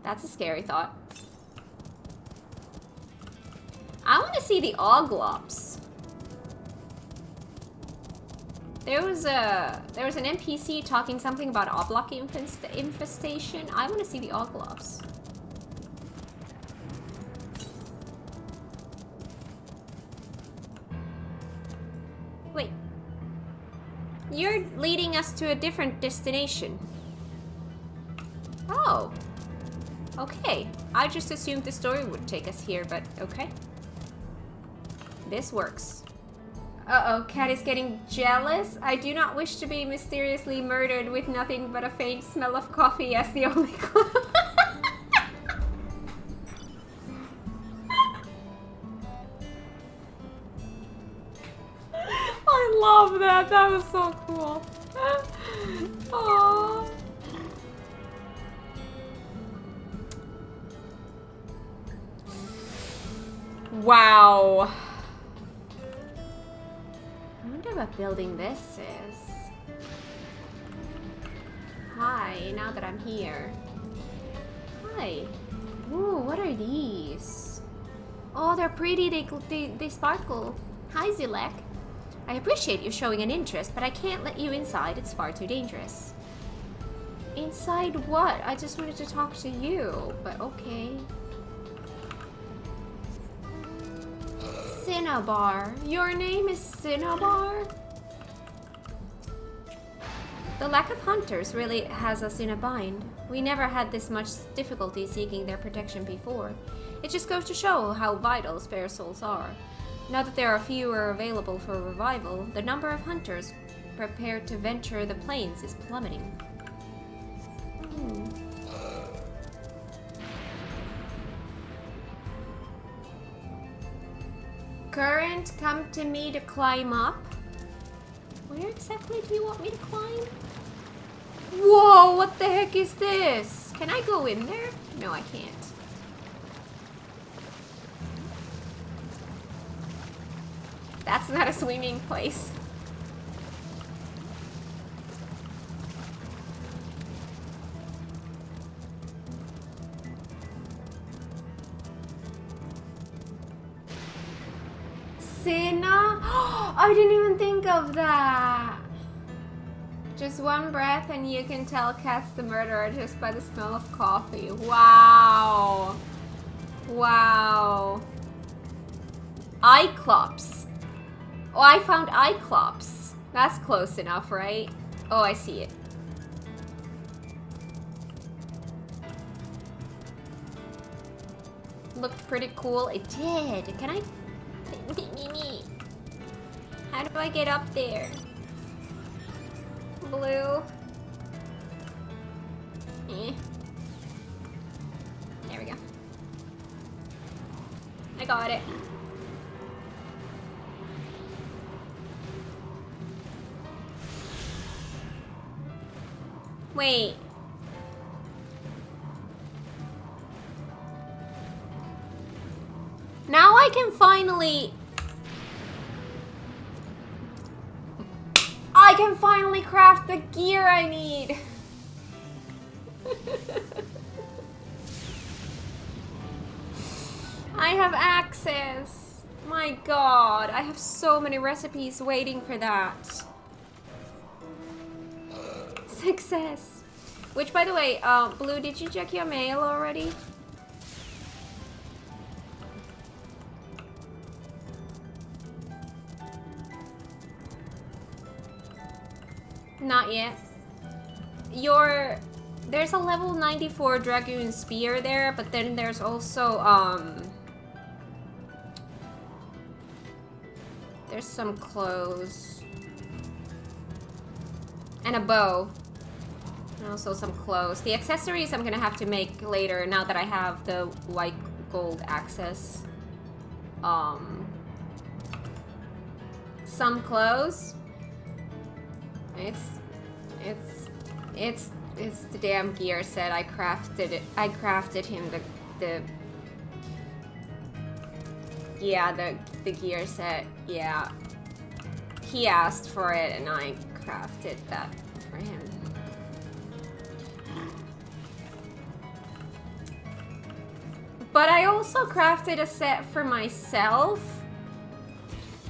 That's a scary thought. I want to see the Oglops. There was an NPC talking something about Oblak infestation. I want to see the Oglops. Wait. You're leading us to a different destination. Oh. Okay. I just assumed the story would take us here, but okay. This works. Uh-oh, Cat is getting jealous. I do not wish to be mysteriously murdered with nothing but a faint smell of coffee as the only clue. I love that. That was so cool. Aww. Wow. I wonder what building this is. Hi, now that I'm here. Hi. Ooh, what are these? Oh, they're pretty. They sparkle. Hi, Zilek. I appreciate you showing an interest, but I can't let you inside. It's far too dangerous. Inside what? I just wanted to talk to you, but okay. Cinnabar. Your name is Cinnabar? The lack of hunters really has us in a bind. We never had this much difficulty seeking their protection before. It just goes to show how vital spare souls are. Now that there are fewer available for revival, the number of hunters prepared to venture the plains is plummeting. Current, come to me to climb up. Where exactly do you want me to climb? Whoa, what the heck is this? Can I go in there? No, I can't. That's not a swimming place. Cinna? I didn't even think of that. Just one breath and you can tell Cat's the murderer just by the smell of coffee. Wow. Wow. Iclops. Oh, I found Iclops. That's close enough, right? Oh, I see it. Looked pretty cool. It did. Can I... How do I get up there? Blue. Eh. There we go. I got it. Wait. Now I can finally... I can finally craft the gear I need. I have access. My god, I have so many recipes waiting for that. Success. Which, by the way, Blue, did you check your mail already? Not yet. There's a level 94 Dragoon Spear there, but then there's also, there's some clothes. And a bow. And also some clothes. The accessories I'm gonna have to make later now that I have the white gold access. Some clothes. It's the damn gear set. I crafted it. I crafted him the gear set. Yeah. He asked for it and I crafted that for him. But I also crafted a set for myself.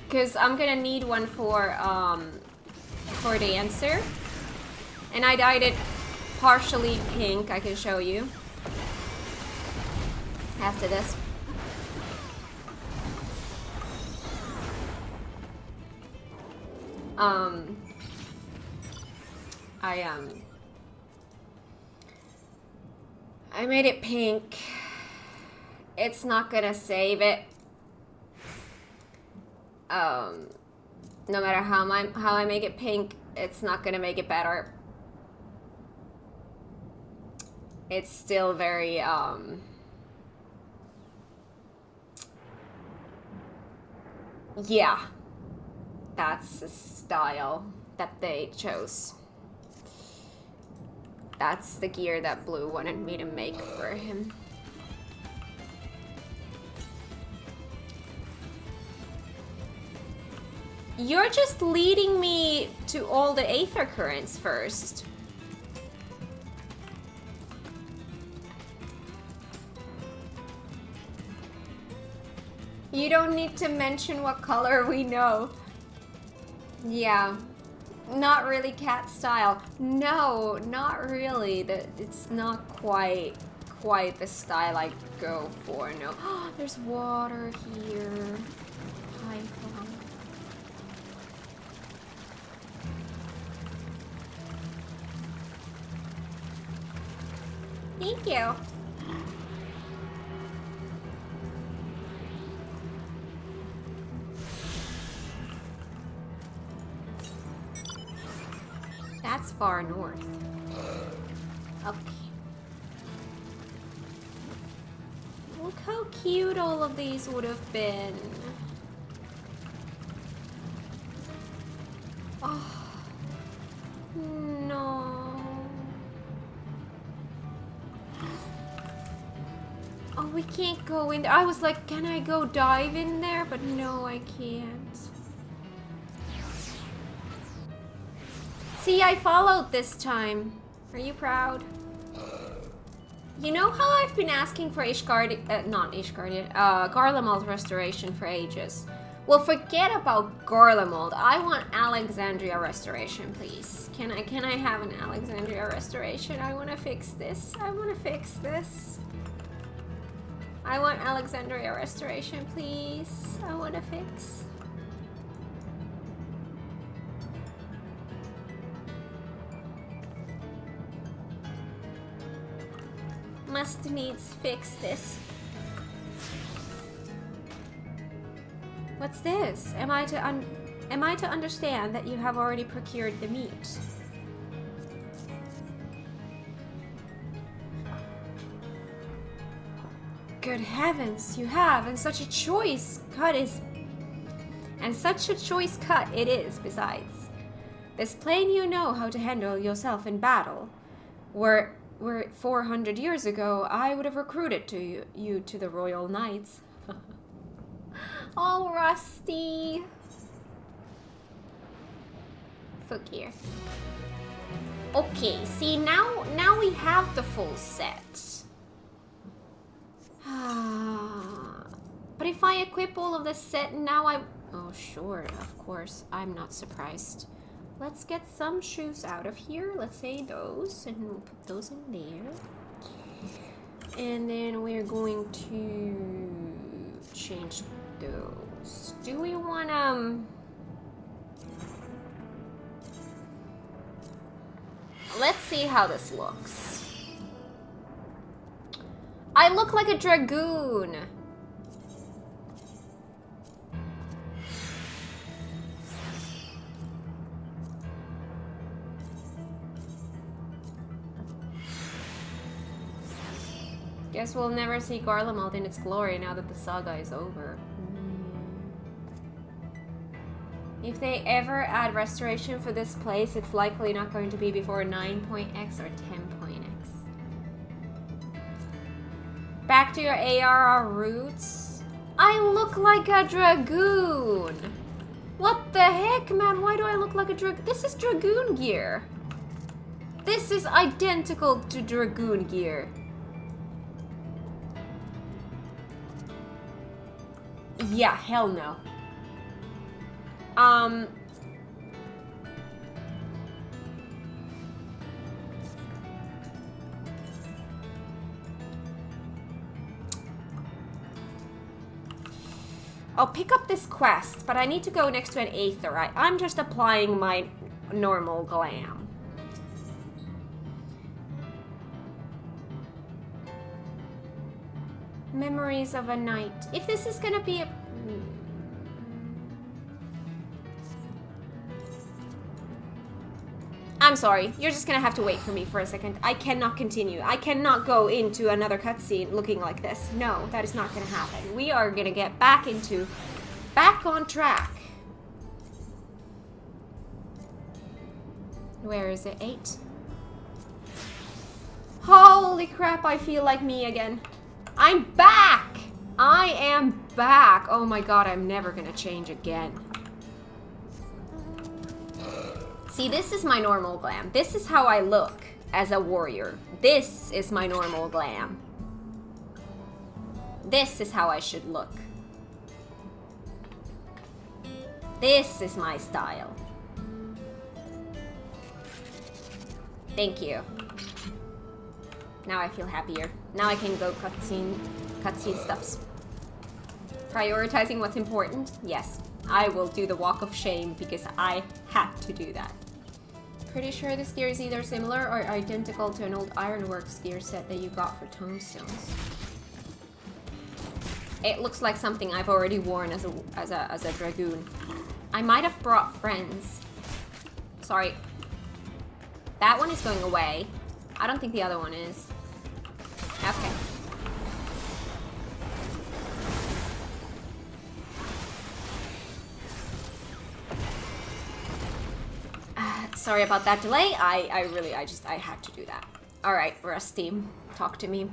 Because I'm gonna need one for the answer. And I dyed it partially pink, I can show you. After this. I made it pink. It's not gonna save it. No matter how I make it pink, it's not gonna make it better. It's still very yeah. That's the style that they chose. That's the gear that Blue wanted me to make for him. You're just leading me to all the Aether Currents first. You don't need to mention what color we know. Yeah. Not really cat style. No, not really. It's not quite the style I go for. No. There's water here. Hi, Clown. Thank you. That's far north. Okay. Look how cute all of these would have been. Oh. No. Oh, we can't go in there. I was like, can I go dive in there? But no, I can't. See, I followed this time. Are you proud? You know how I've been asking for Garlemald restoration for ages? Well, forget about Garlemald. I want Alexandria restoration, please. Can I have an Alexandria restoration? I want to fix this. I want to fix this. I want Alexandria restoration, please. I want to fix. Must needs fix this. What's this? Am I to understand that you have already procured the meat? Good heavens, you have, and such a choice cut it is, besides. This plain you know how to handle yourself in battle. Were 400 years ago, I would have recruited you to the Royal Knights. Oh, Rusty. Fuck here. Okay, see, now we have the full set. But if I equip all of this set now, oh, sure, of course, I'm not surprised. Let's get some shoes out of here. Let's say those, and we'll put those in there. And then we're going to change those. Do we want let's see how this looks. I look like a dragoon. Guess we'll never see Garlemald in its glory now that the saga is over. If they ever add restoration for this place, it's likely not going to be before 9.x or 10.x. Back to your ARR roots. I look like a dragoon. What the heck, man? Why do I look like a dragoon? This is dragoon gear. This is identical to dragoon gear. Yeah, hell no. I'll pick up this quest, but I need to go next to an aetherite. I'm just applying my normal glam. Memories of a night. If this is gonna be a... I'm sorry, you're just gonna have to wait for me for a second. I cannot continue. I cannot go into another cutscene looking like this. No, that is not gonna happen. We are gonna get back on track. Where is it? 8? Holy crap, I feel like me again. I'm back! I am back! Oh my god, I'm never gonna change again. See, this is my normal glam. This is how I look as a warrior. This is my normal glam. This is how I should look. This is my style. Thank you. Now I feel happier. Now I can go cutscene stuffs. Prioritizing what's important? Yes. I will do the walk of shame because I had to do that. Pretty sure this gear is either similar or identical to an old Ironworks gear set that you got for tombstones. It looks like something I've already worn as a dragoon. I might have brought friends. Sorry. That one is going away. I don't think the other one is. Okay. Sorry about that delay. I had to do that. Alright, Rusty, talk to me.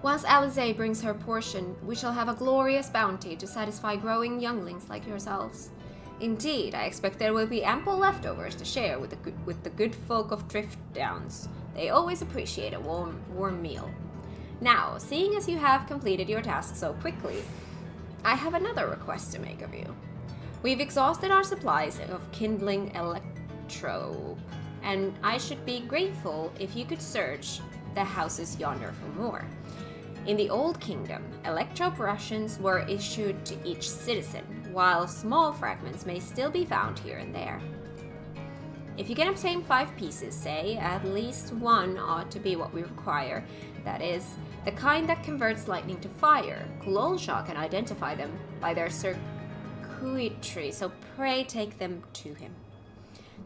Once Alize brings her portion, we shall have a glorious bounty to satisfy growing younglings like yourselves. Indeed, I expect there will be ample leftovers to share with the good folk of Driftdowns. They always appreciate a warm meal. Now, seeing as you have completed your task so quickly, I have another request to make of you. We've exhausted our supplies of kindling electrope, and I should be grateful if you could search the houses yonder for more. In the Old Kingdom, electrope rations were issued to each citizen, while small fragments may still be found here and there. If you can obtain 5 pieces, say, at least 1 ought to be what we require. That is, the kind that converts lightning to fire. Kulolsha can identify them by their circuitry, so pray take them to him.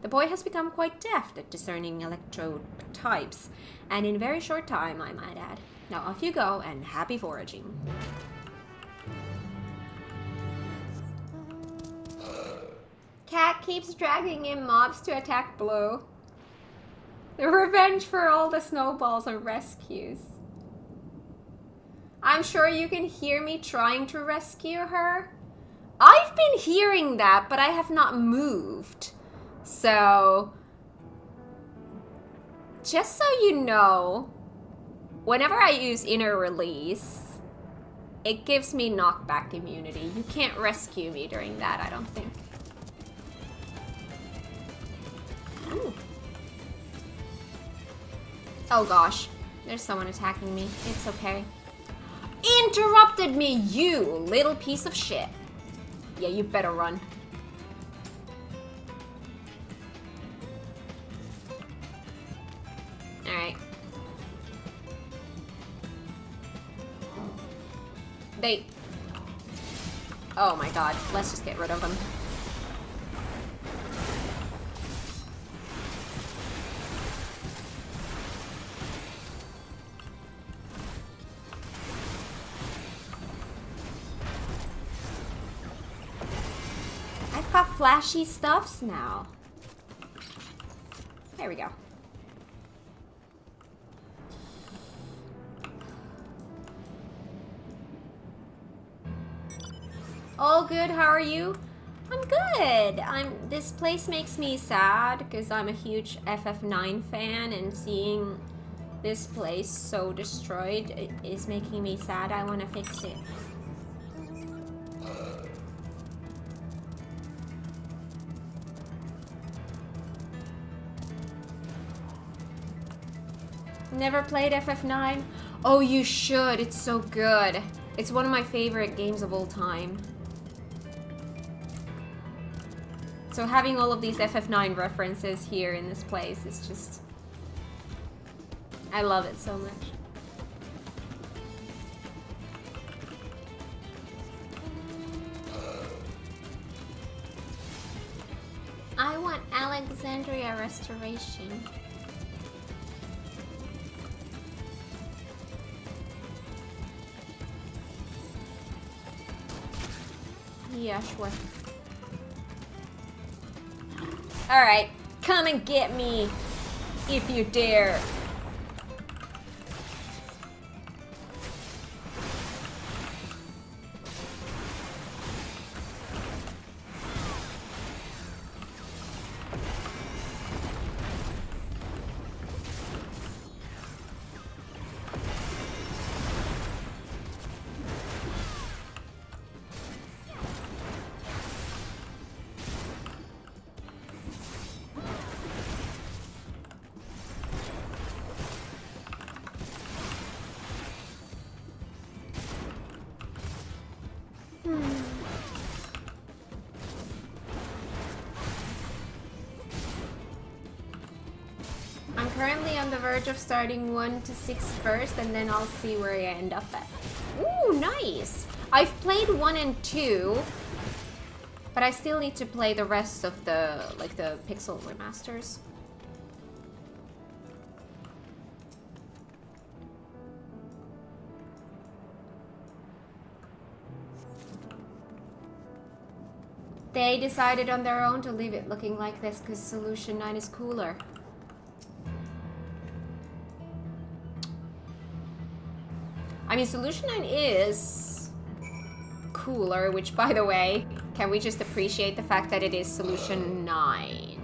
The boy has become quite deft at discerning electrode types, and in a very short time, I might add. Now off you go, and happy foraging. Cat keeps dragging in mobs to attack Blue. The revenge for all the snowballs and rescues. I'm sure you can hear me trying to rescue her. I've been hearing that, but I have not moved. So, just so you know, whenever I use Inner Release, it gives me knockback immunity. You can't rescue me during that, I don't think. Ooh. Oh gosh, there's someone attacking me. It's okay. Interrupted me, you little piece of shit. Yeah, you better run. Alright. Oh my god, let's just get rid of them. I've got flashy stuffs now. There we go. All good, how are you? I'm good. This place makes me sad because I'm a huge FF9 fan, and seeing this place so destroyed is making me sad. I want to fix it. Never played FF9? Oh, you should. It's so good. It's one of my favorite games of all time. So having all of these FF9 references here in this place is just... I love it so much. I want Alexandria Restoration. Yeah, sure. Alright, come and get me if you dare. I'm currently on the verge of starting 1 to 6 first, and then I'll see where I end up at. Ooh, nice! I've played 1 and 2, but I still need to play the rest of the, like, the pixel remasters. They decided on their own to leave it looking like this because Solution 9 is cooler. I mean, Solution 9 is cooler, which, by the way, can we just appreciate the fact that it is Solution 9?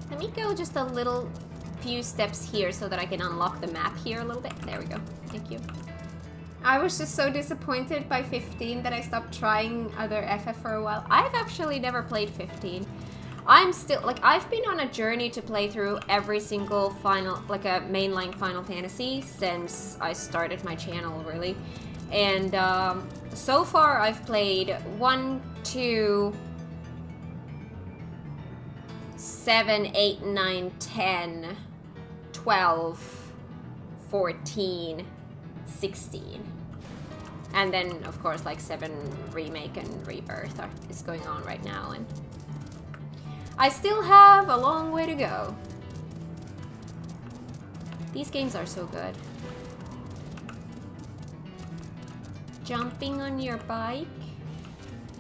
Let me go just a little few steps here so that I can unlock the map here a little bit. There we go. Thank you. I was just so disappointed by 15 that I stopped trying other FF for a while. I've actually never played 15. I'm still, like, I've been on a journey to play through every single final, like a mainline Final Fantasy since I started my channel, really. And so far I've played 1, 2, 7, 8, 9, 10, 12, 14, 16. And then, of course, like 7 Remake and Rebirth is going on right now, and I still have a long way to go. These games are so good. Jumping on your bike?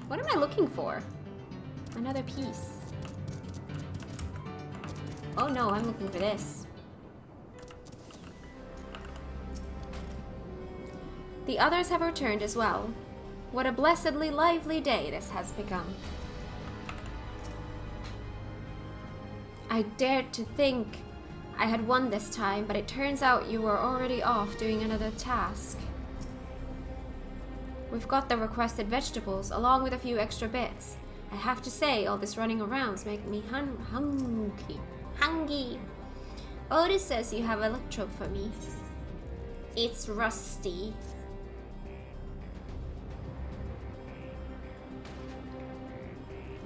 What am I looking for? Another piece. Oh no, I'm looking for this. The others have returned as well. What a blessedly lively day this has become. I dared to think I had won this time, but it turns out you were already off doing another task. We've got the requested vegetables, along with a few extra bits. I have to say, all this running around's making me hungry. Otis says you have electrode for me. It's rusty.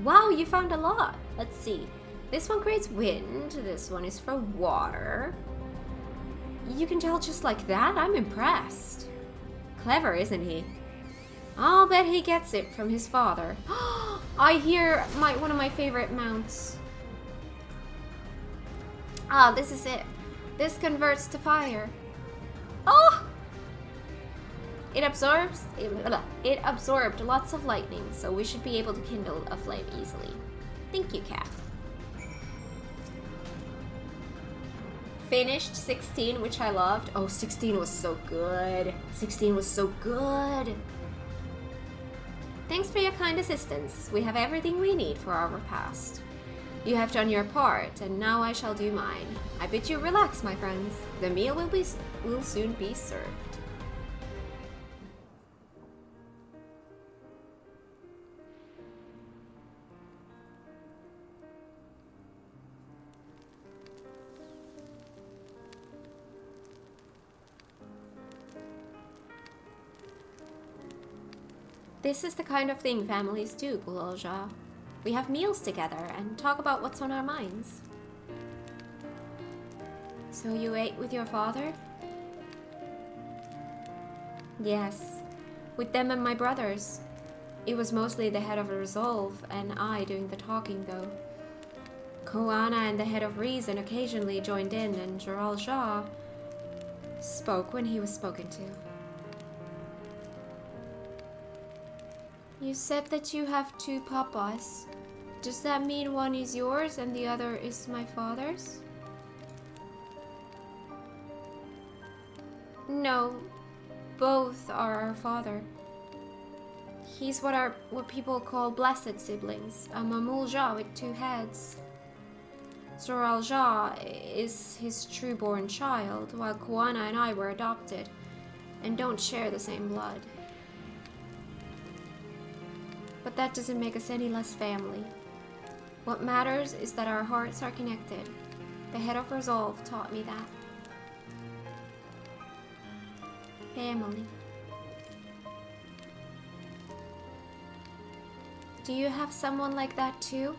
Wow, you found a lot. Let's see. This one creates wind. This one is for water. You can tell just like that? I'm impressed. Clever, isn't he? I'll bet he gets it from his father. I hear one of my favorite mounts. Ah, this is it. This converts to fire. Oh! It absorbed lots of lightning, so we should be able to kindle a flame easily. Thank you, Cat. Finished 16, which I loved. Oh, 16 was so good. 16 was so good. Thanks for your kind assistance. We have everything we need for our repast. You have done your part, and now I shall do mine. I bid you relax, my friends. The meal will soon be served. This is the kind of thing families do, Gulolja. We have meals together and talk about what's on our minds. So you ate with your father? Yes, with them and my brothers. It was mostly the head of Resolve and I doing the talking though. Koana and the head of Reason occasionally joined in, and Joral Shah spoke when he was spoken to. You said that you have two papas. Does that mean one is yours and the other is my father's? No, both are our father. He's what people call blessed siblings, a Mamulja with two heads. Zoralja is his true-born child, while Koana and I were adopted and don't share the same blood. But that doesn't make us any less family. What matters is that our hearts are connected. The head of Resolve taught me that. Family. Do you have someone like that too?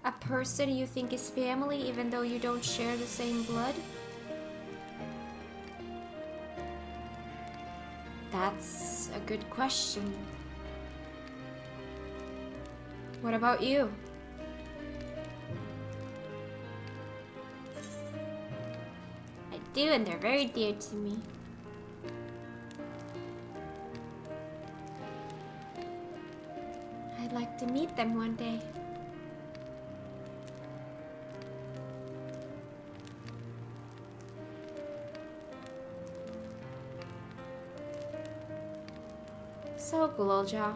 A person you think is family even though you don't share the same blood? That's a good question. What about you? I do, and they're very dear to me. I'd like to meet them one day. So, Gulolja,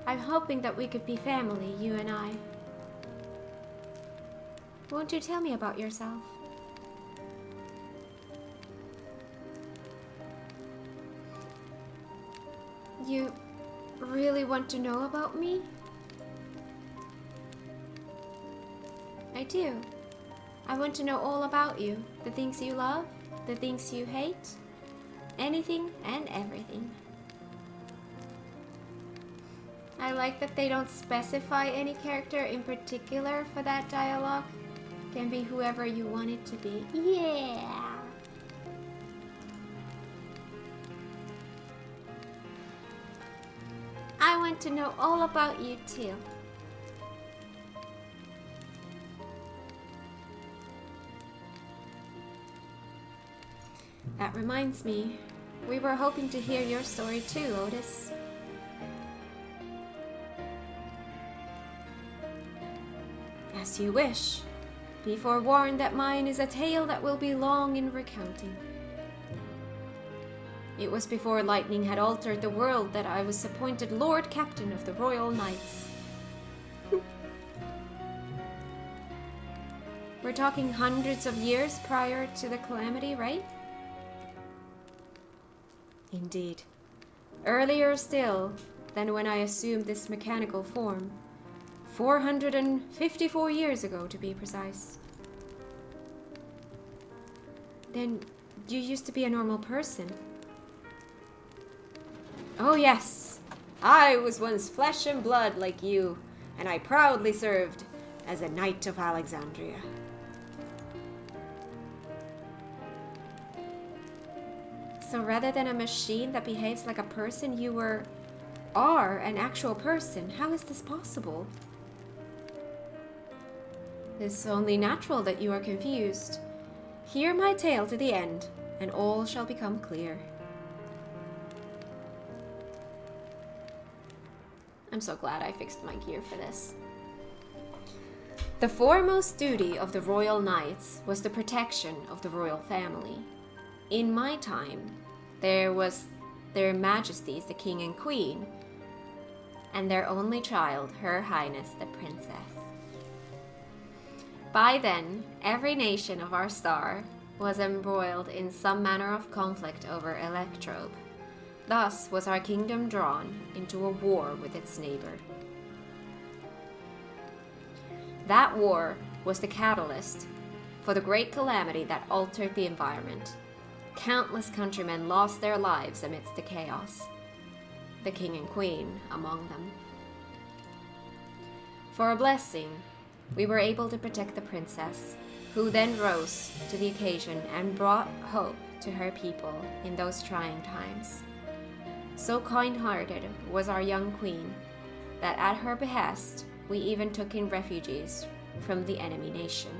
I'm hoping that we could be family, you and I. Won't you tell me about yourself? You really want to know about me? I do. I want to know all about you. The things you love, the things you hate, anything and everything. I like that they don't specify any character in particular for that dialogue. Can be whoever you want it to be. Yeah! I want to know all about you too. That reminds me, we were hoping to hear your story too, Otis. As you wish. Be forewarned that mine is a tale that will be long in recounting. It was before lightning had altered the world that I was appointed Lord Captain of the Royal Knights. We're talking hundreds of years prior to the calamity, right? Indeed. Earlier still than when I assumed this mechanical form. 454 years ago, to be precise. Then you used to be a normal person. Oh yes, I was once flesh and blood like you, and I proudly served as a Knight of Alexandria. So rather than a machine that behaves like a person, you are an actual person. How is this possible? It's only natural that you are confused. Hear my tale to the end, and all shall become clear. I'm so glad I fixed my gear for this. The foremost duty of the Royal Knights was the protection of the royal family. In my time, there was their Majesties, the King and Queen, and their only child, Her Highness the Princess. By then, every nation of our star was embroiled in some manner of conflict over Electrobe. Thus was our kingdom drawn into a war with its neighbor. That war was the catalyst for the great calamity that altered the environment. Countless countrymen lost their lives amidst the chaos, the king and queen among them. For a blessing, we were able to protect the princess, who then rose to the occasion and brought hope to her people in those trying times. So kind-hearted was our young queen that at her behest we even took in refugees from the enemy nation.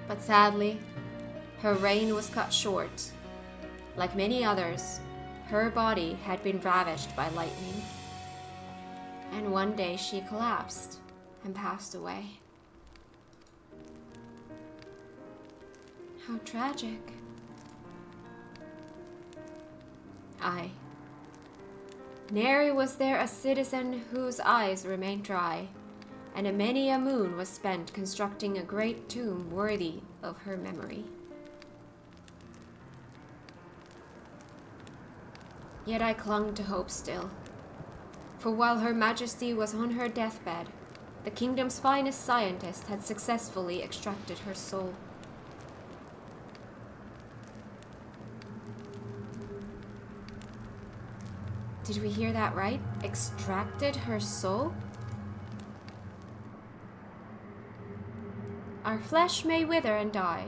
But sadly, her reign was cut short. Like many others, her body had been ravaged by lightning, and one day she collapsed and passed away. How tragic. Aye. Nary was there a citizen whose eyes remained dry, and many a moon was spent constructing a great tomb worthy of her memory. Yet I clung to hope still, for while Her Majesty was on her deathbed, the kingdom's finest scientist had successfully extracted her soul. Did we hear that right? Extracted her soul? Our flesh may wither and die,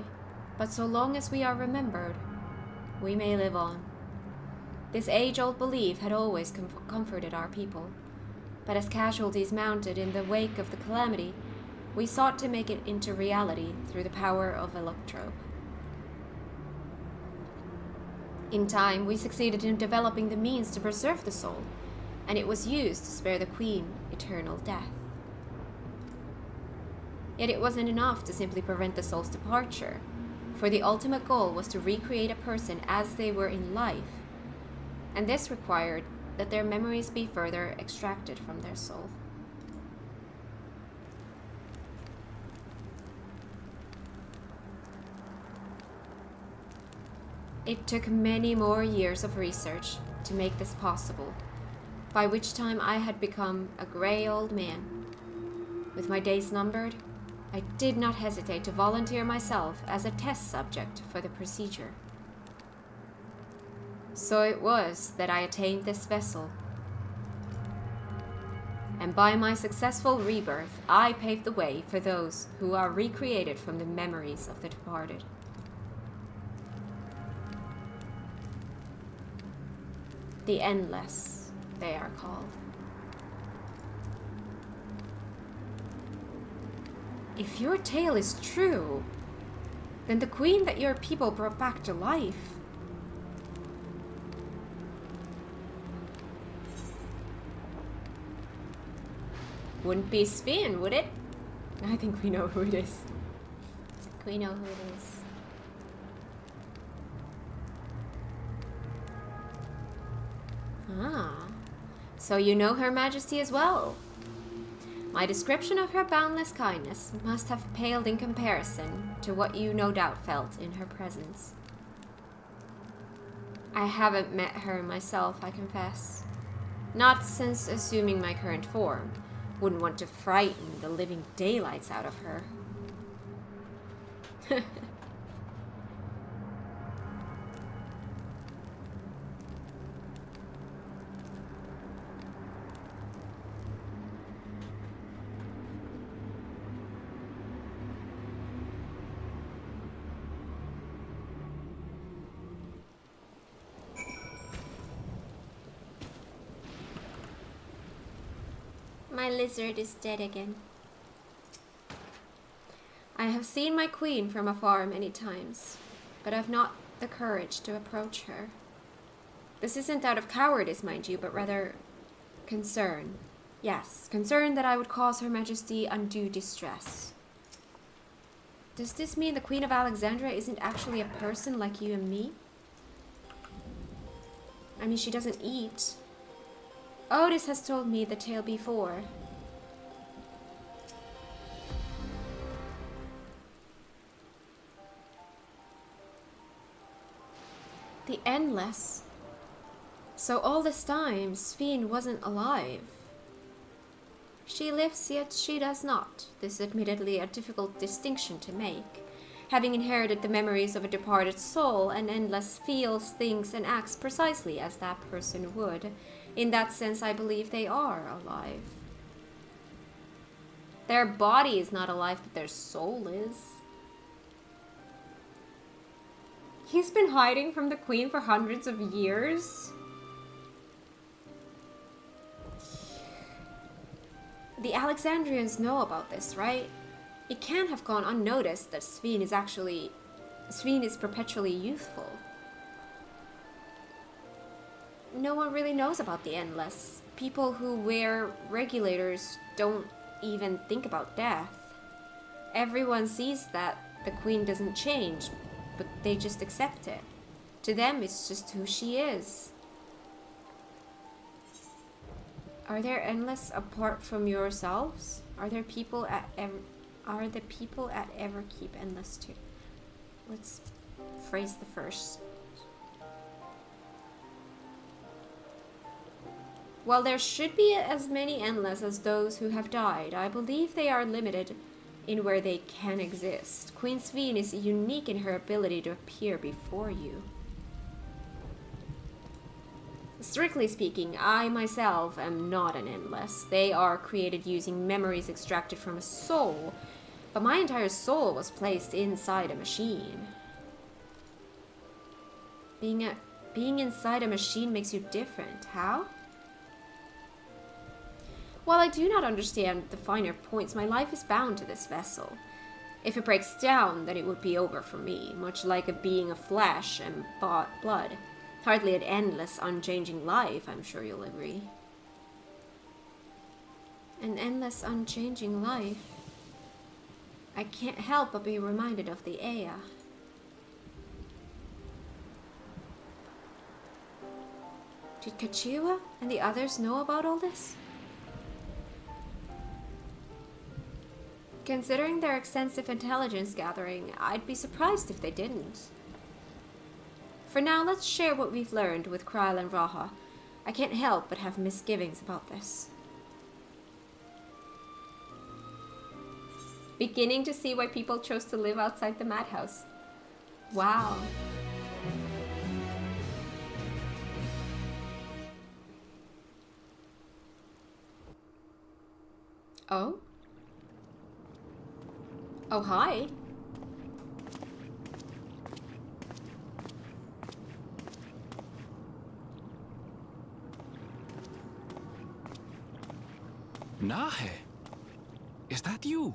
but so long as we are remembered, we may live on. This age-old belief had always comforted our people, but as casualties mounted in the wake of the calamity, we sought to make it into reality through the power of Electrobe. In time, we succeeded in developing the means to preserve the soul, and it was used to spare the Queen eternal death. Yet it wasn't enough to simply prevent the soul's departure, for the ultimate goal was to recreate a person as they were in life, and this required that their memories be further extracted from their soul. It took many more years of research to make this possible, by which time I had become a gray old man. With my days numbered, I did not hesitate to volunteer myself as a test subject for the procedure. So it was that I attained this vessel, and by my successful rebirth, I paved the way for those who are recreated from the memories of the departed. The Endless, they are called. If your tale is true, then the queen that your people brought back to life wouldn't be Sven, would it? I think we know who it is. We know who it is. Ah, so you know Her Majesty as well. My description of her boundless kindness must have paled in comparison to what you no doubt felt in her presence. I haven't met her myself, I confess. Not since assuming my current form. Wouldn't want to frighten the living daylights out of her. My lizard is dead again. I have seen my queen from afar many times, but I've not the courage to approach her. This isn't out of cowardice, mind you, but rather concern. Yes, concern that I would cause Her Majesty undue distress. Does this mean the Queen of Alexandria isn't actually a person like you and me? I mean, she doesn't eat. Otis has told me the tale before. The Endless. So all this time, Sphene wasn't alive. She lives, yet she does not. This is admittedly a difficult distinction to make. Having inherited the memories of a departed soul, an Endless feels, thinks, and acts precisely as that person would. In that sense, I believe they are alive. Their body is not alive, but their soul is. He's been hiding from the Queen for hundreds of years. The Alexandrians know about this, right? It can't have gone unnoticed that Sphene is perpetually youthful. No one really knows about the Endless. People who wear regulators don't even think about death. Everyone sees that the Queen doesn't change, but they just accept it. To them, it's just who she is. Are there Endless apart from yourselves? Are the people at Everkeep Endless too? Let's phrase the first. While there should be as many Endless as those who have died, I believe they are limited in where they can exist. Queen Sphene is unique in her ability to appear before you. Strictly speaking, I myself am not an Endless. They are created using memories extracted from a soul, but my entire soul was placed inside a machine. Being inside a machine makes you different. How? While I do not understand the finer points, my life is bound to this vessel. If it breaks down, then it would be over for me, much like a being of flesh and blood. Hardly an endless, unchanging life, I'm sure you'll agree. An endless, unchanging life. I can't help but be reminded of the Aya. Did Kachiwa and the others know about all this? Considering their extensive intelligence gathering, I'd be surprised if they didn't. For now, let's share what we've learned with Kryl and Raha. I can't help but have misgivings about this. Beginning to see why people chose to live outside the madhouse. Wow. Oh? Oh, hi. Nahe, is that you?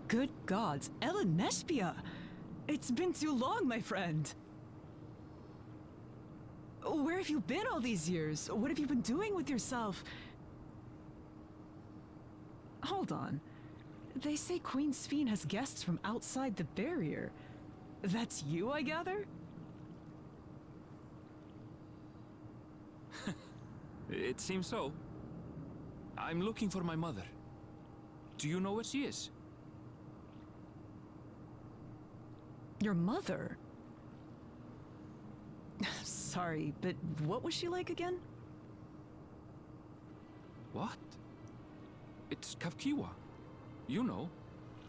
Good gods, Ellen Nespia! It's been too long, my friend. Where have you been all these years? What have you been doing with yourself? Hold on. They say Queen Sphene has guests from outside the barrier. That's you, I gather? It seems so. I'm looking for my mother. Do you know where she is? Your mother? Sorry, but what was she like again? What? It's Kavkiwa. You know,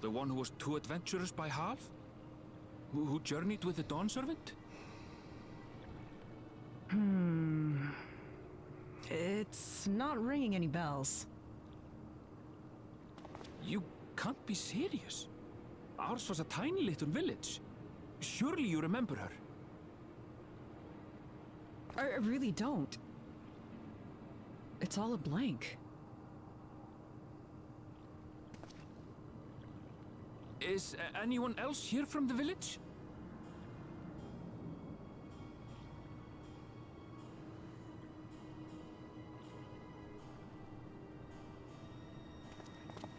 the one who was too adventurous by half? Who journeyed with the Dawn Servant? It's not ringing any bells. You can't be serious. Ours was a tiny little village. Surely you remember her. I really don't. It's all a blank. Is anyone else here from the village?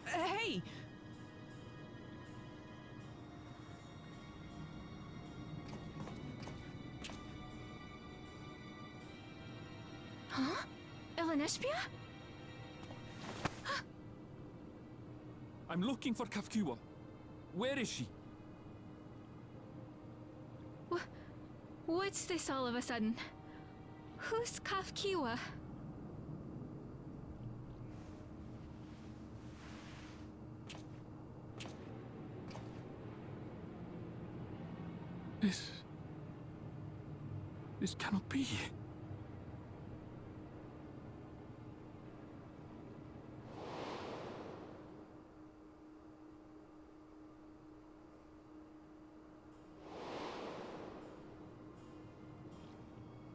Hey! Huh? Ellen Nespia? I'm looking for Kavkiwa. Where is she? What's this all of a sudden? Who's Kafkiwa? This cannot be.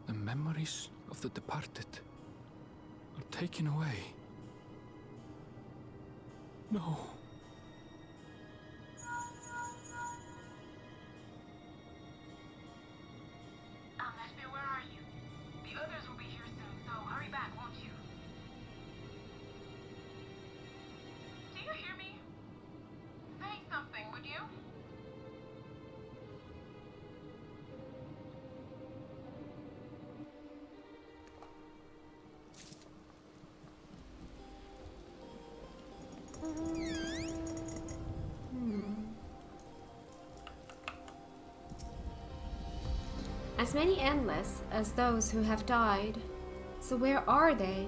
The memories of the departed are taken away. No. Where are you? The others will be here soon, so hurry back, won't you? Do you hear me? Say something, would you? As many endless as those who have died. So where are they?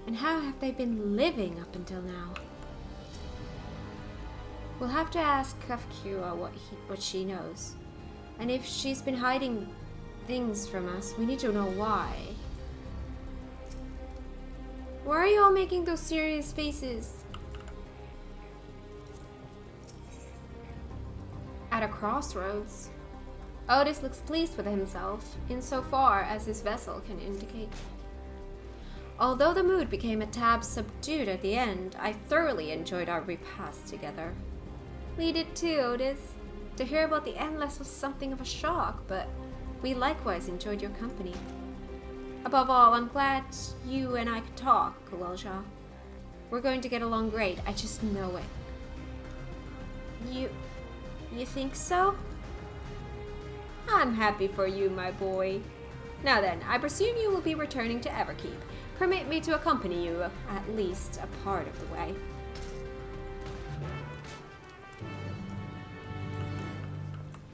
And how have they been living up until now? We'll have to ask Kafkiwa what she knows. And if she's been hiding things from us, we need to know why. Why are you all making those serious faces? At a crossroads. Otis looks pleased with himself, insofar as his vessel can indicate. Although the mood became a tad subdued at the end, I thoroughly enjoyed our repast together. We did too, Otis. To hear about the Endless was something of a shock, but we likewise enjoyed your company. Above all, I'm glad you and I could talk, Kulelja. We're going to get along great, I just know it. You think so? I'm happy for you, my boy. Now then, I presume you will be returning to Everkeep. Permit me to accompany you, at least a part of the way.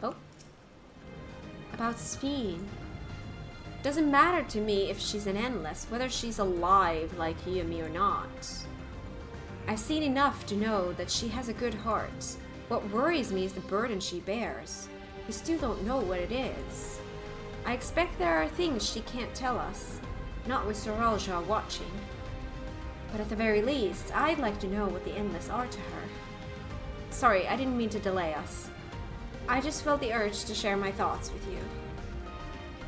Oh. About Sphene. Doesn't matter to me if she's an Endless, whether she's alive like Yumi or not. I've seen enough to know that she has a good heart. What worries me is the burden she bears. We still don't know what it is. I expect there are things she can't tell us, not with Soralja watching. But at the very least, I'd like to know what the Endless are to her. Sorry, I didn't mean to delay us. I just felt the urge to share my thoughts with you.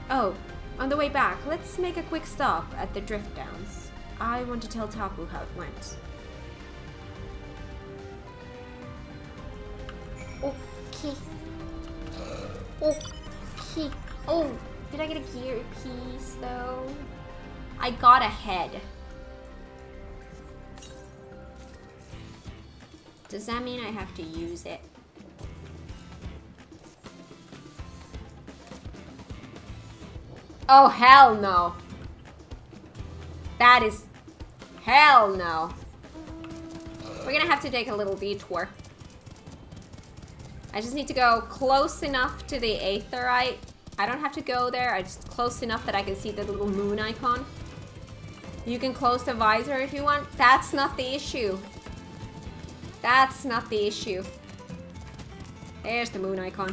Oh, on the way back, let's make a quick stop at the Drift Downs. I want to tell Tapu how it went. Okay. Okay. Oh, did I get a gear piece though? I got a head. Does that mean I have to use it? Oh, hell no. That is... hell no. We're gonna have to take a little detour. I just need to go close enough to the Aetherite. I don't have to go there. I just close enough that I can see the little moon icon. You can close the visor if you want. That's not the issue. That's not the issue. There's the moon icon.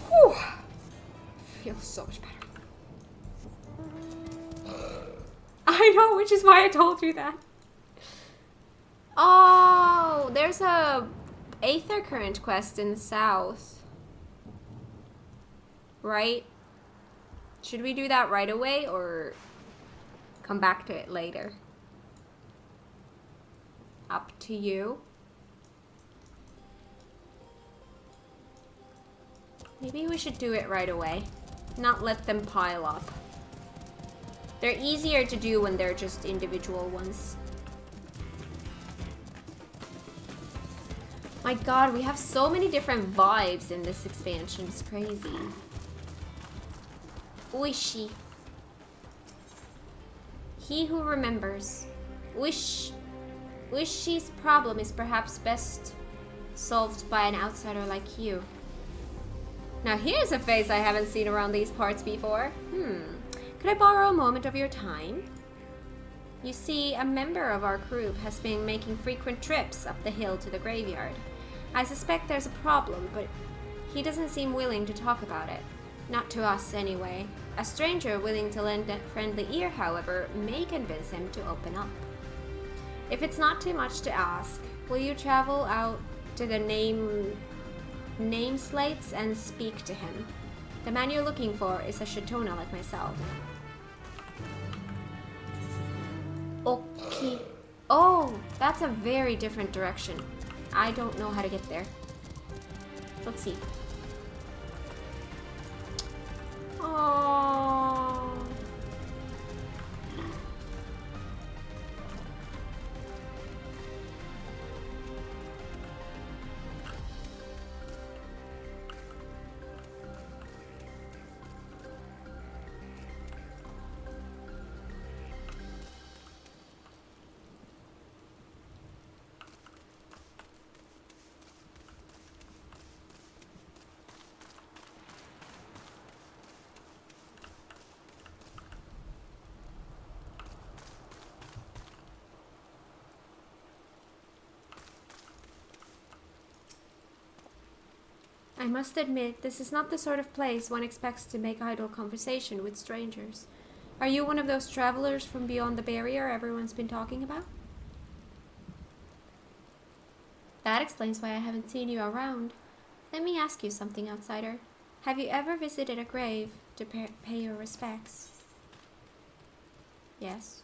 Whew. Feels so much better. I know, which is why I told you that. Oh, there's a Aether Current quest in the south. Right? Should we do that right away or come back to it later? Up to you. Maybe we should do it right away. Not let them pile up. They're easier to do when they're just individual ones. My god, we have so many different vibes in this expansion. It's crazy. Wishy. He who remembers. Wishy's problem is perhaps best solved by an outsider like you. Now here's a face I haven't seen around these parts before. Could I borrow a moment of your time? You see, a member of our group has been making frequent trips up the hill to the graveyard. I suspect there's a problem, but he doesn't seem willing to talk about it. Not to us, anyway. A stranger willing to lend a friendly ear, however, may convince him to open up. If it's not too much to ask, will you travel out to the name slates and speak to him? The man you're looking for is a Shatona like myself. Okay. Oh, that's a very different direction. I don't know how to get there. Let's see. Oh. I must admit, this is not the sort of place one expects to make idle conversation with strangers. Are you one of those travelers from beyond the barrier everyone's been talking about? That explains why I haven't seen you around. Let me ask you something, outsider. Have you ever visited a grave to pay your respects? Yes.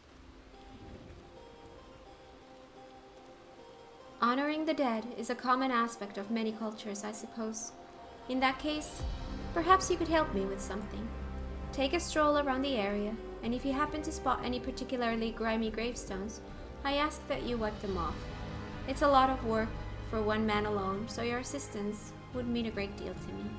Honoring the dead is a common aspect of many cultures, I suppose. In that case, perhaps you could help me with something. Take a stroll around the area, and if you happen to spot any particularly grimy gravestones, I ask that you wipe them off. It's a lot of work for one man alone, so your assistance would mean a great deal to me.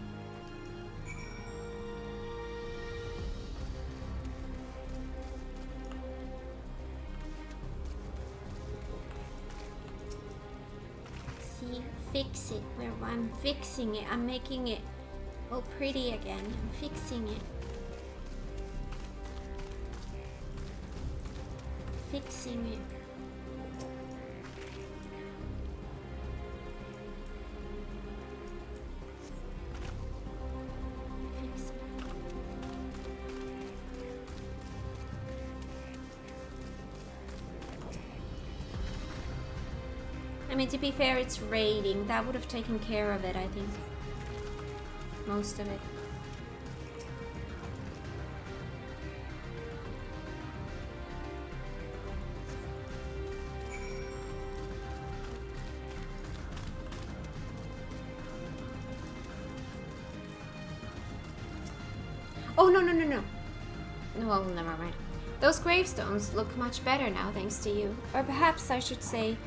Fix it. Where I'm fixing it. I'm making it all pretty again. I'm fixing it. Fixing it. I mean, to be fair, it's raining. That would have taken care of it, I think. Most of it. Oh, no. Well, never mind. Those gravestones look much better now, thanks to you. Or perhaps I should say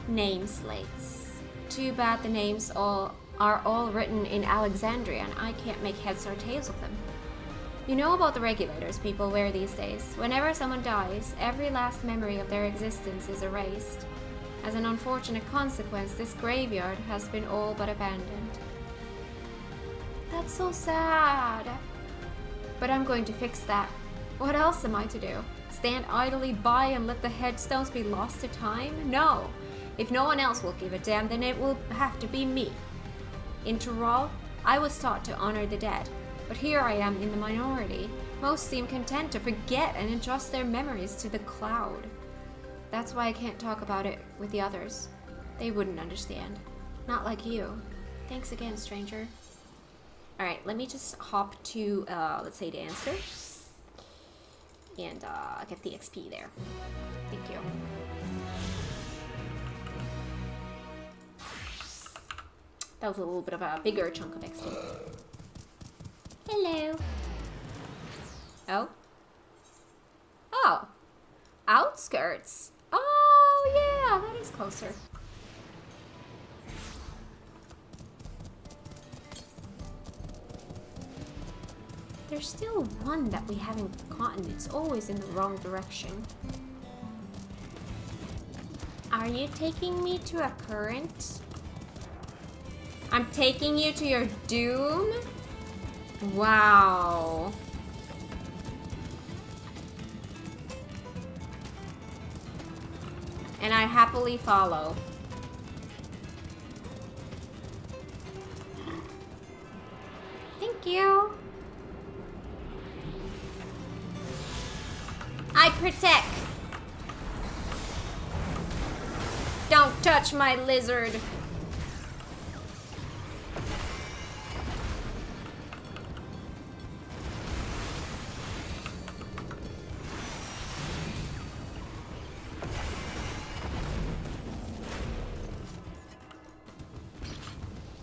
name slates. Too bad the names are all written in Alexandria and I can't make heads or tails of them. You know about the regulators people wear these days. Whenever someone dies, every last memory of their existence is erased. As an unfortunate consequence, this graveyard has been all but abandoned. That's so sad. But I'm going to fix that. What else am I to do? Stand idly by and let the headstones be lost to time? No. If no one else will give a damn, then it will have to be me. In Tural, I was taught to honor the dead, but here I am in the minority. Most seem content to forget and entrust their memories to the cloud. That's why I can't talk about it with the others. They wouldn't understand. Not like you. Thanks again, stranger. Alright, let me just hop to, let's say the answer. And get the XP there. Thank you. That was a little bit of a bigger chunk of XP. Hello. Oh? Oh. Outskirts. Oh, yeah, that is closer. There's still one that we haven't gotten. It's always in the wrong direction. Are you taking me to a current? I'm taking you to your doom? Wow. And I happily follow. Thank you. I protect. Don't touch my lizard.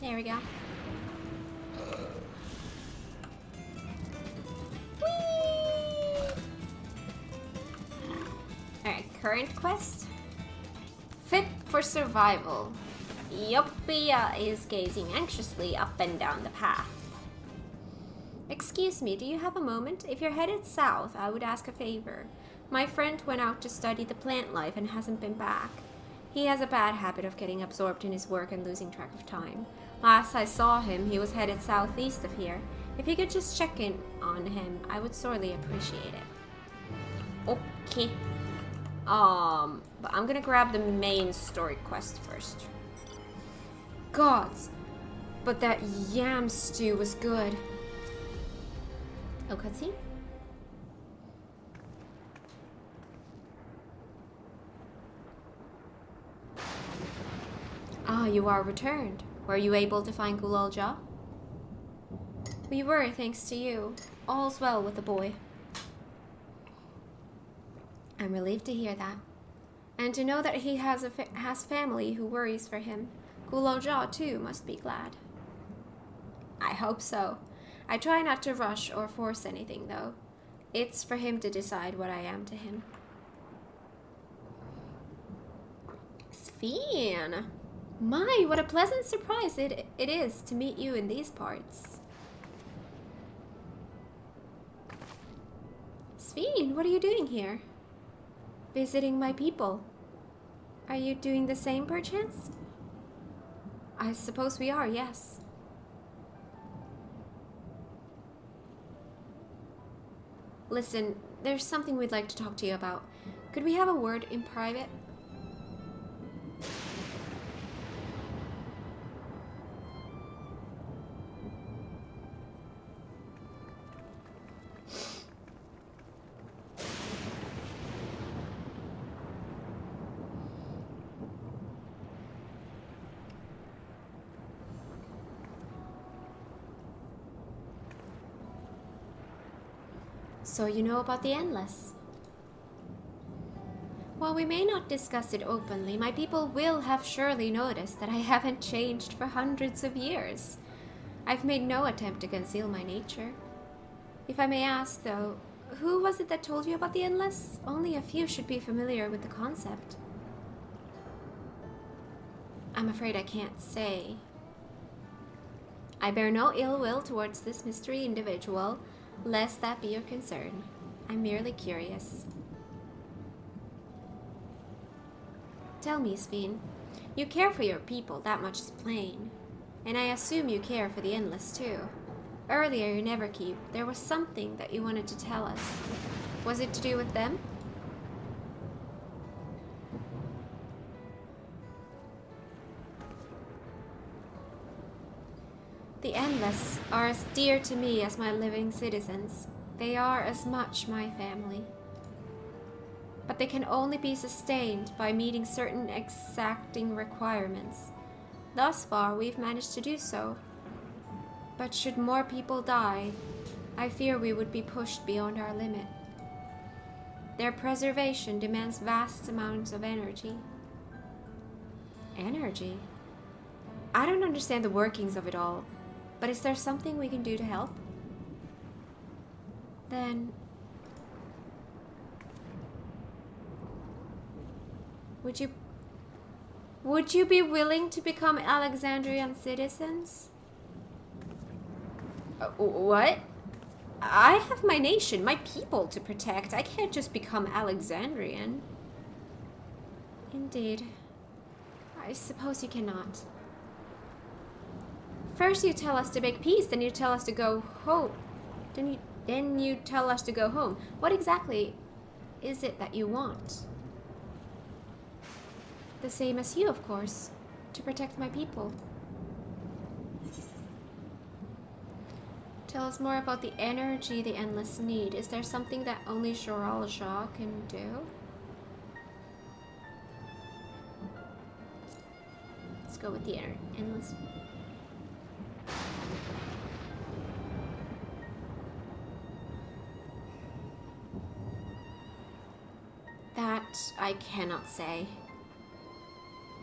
There we go. Alright, current quest. Fit for survival. Yopia is gazing anxiously up and down the path. Excuse me, do you have a moment? If you're headed south, I would ask a favor. My friend went out to study the plant life and hasn't been back. He has a bad habit of getting absorbed in his work and losing track of time. Last I saw him, he was headed southeast of here. If you could just check in on him, I would sorely appreciate it. Okay. But I'm gonna grab the main story quest first. Gods, but that yam stew was good. Oh, cutscene? Ah, you are returned. Were you able to find Gulalja? We were, thanks to you. All's well with the boy. I'm relieved to hear that. And to know that he has family who worries for him. Gulalja, too, must be glad. I hope so. I try not to rush or force anything, though. It's for him to decide what I am to him. Sven! My, what a pleasant surprise it is to meet you in these parts. Sven, what are you doing here? Visiting my people. Are you doing the same, perchance? I suppose we are, yes. Listen, there's something we'd like to talk to you about. Could we have a word in private? So you know about the Endless. While we may not discuss it openly, my people will have surely noticed that I haven't changed for hundreds of years. I've made no attempt to conceal my nature. If I may ask, though, who was it that told you about the Endless? Only a few should be familiar with the concept. I'm afraid I can't say. I bear no ill will towards this mystery individual, lest that be your concern. I'm merely curious. Tell me, Sven, you care for your people, that much is plain. And I assume you care for the Endless, too. Earlier in Everkeep, there was something that you wanted to tell us. Was it to do with them? The Endless are as dear to me as my living citizens. They are as much my family. But they can only be sustained by meeting certain exacting requirements. Thus far, we've managed to do so. But should more people die, I fear we would be pushed beyond our limit. Their preservation demands vast amounts of energy. Energy? I don't understand the workings of it all. But is there something we can do to help? Then... Would you be willing to become Alexandrian citizens? What? I have my nation, my people to protect. I can't just become Alexandrian. Indeed. I suppose you cannot. First you tell us to make peace, then you tell us to go home. Then you tell us to go home. What exactly is it that you want? The same as you, of course. To protect my people. Tell us more about the energy the Endless need. Is there something that only Shoral Shah can do? Let's go with the Endless. That I cannot say.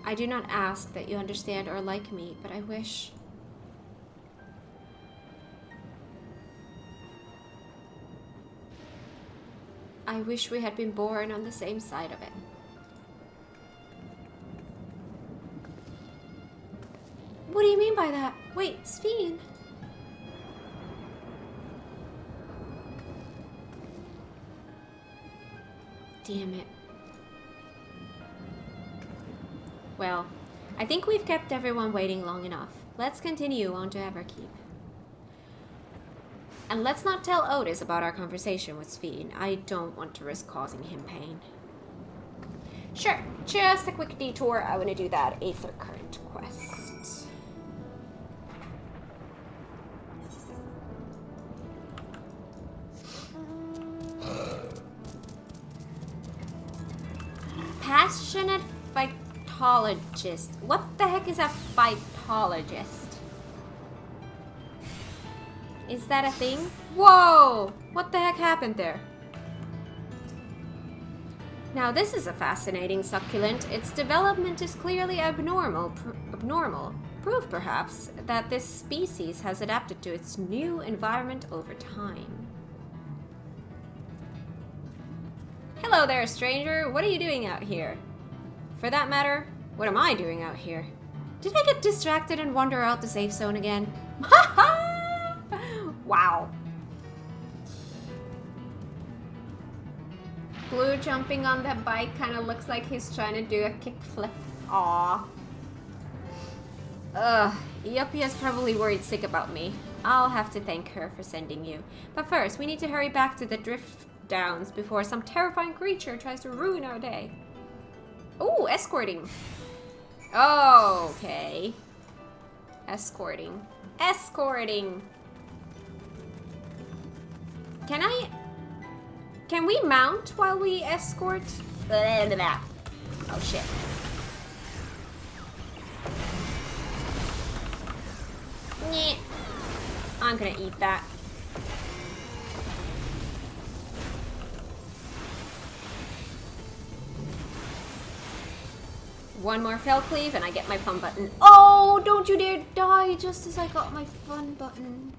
I do not ask that you understand or like me, but I wish. I wish we had been born on the same side of it. What do you mean by that? Wait, Sphene. Damn it. Well, I think we've kept everyone waiting long enough. Let's continue on to Everkeep. And let's not tell Otis about our conversation with Sphene. I don't want to risk causing him pain. Sure, just a quick detour. I want to do that Aether Current quest. Passionate phytologist. What the heck is a phytologist? Is that a thing? Whoa! What the heck happened there? Now this is a fascinating succulent. Its development is clearly abnormal. Proof, perhaps, that this species has adapted to its new environment over time. Hello there, stranger. What are you doing out here? For that matter, what am I doing out here? Did I get distracted and wander out the safe zone again? Ha ha! Wow. Blue jumping on that bike kind of looks like he's trying to do a kickflip. Aww. Ugh, Yuppie is probably worried sick about me. I'll have to thank her for sending you. But first, we need to hurry back to the Drift Downs before some terrifying creature tries to ruin our day. Ooh, escorting. Okay. Escorting. Escorting. Can we mount while we escort? Oh shit. Nyeh. I'm gonna eat that. One more fell cleave and I get my fun button. Oh, don't you dare die just as I got my fun button.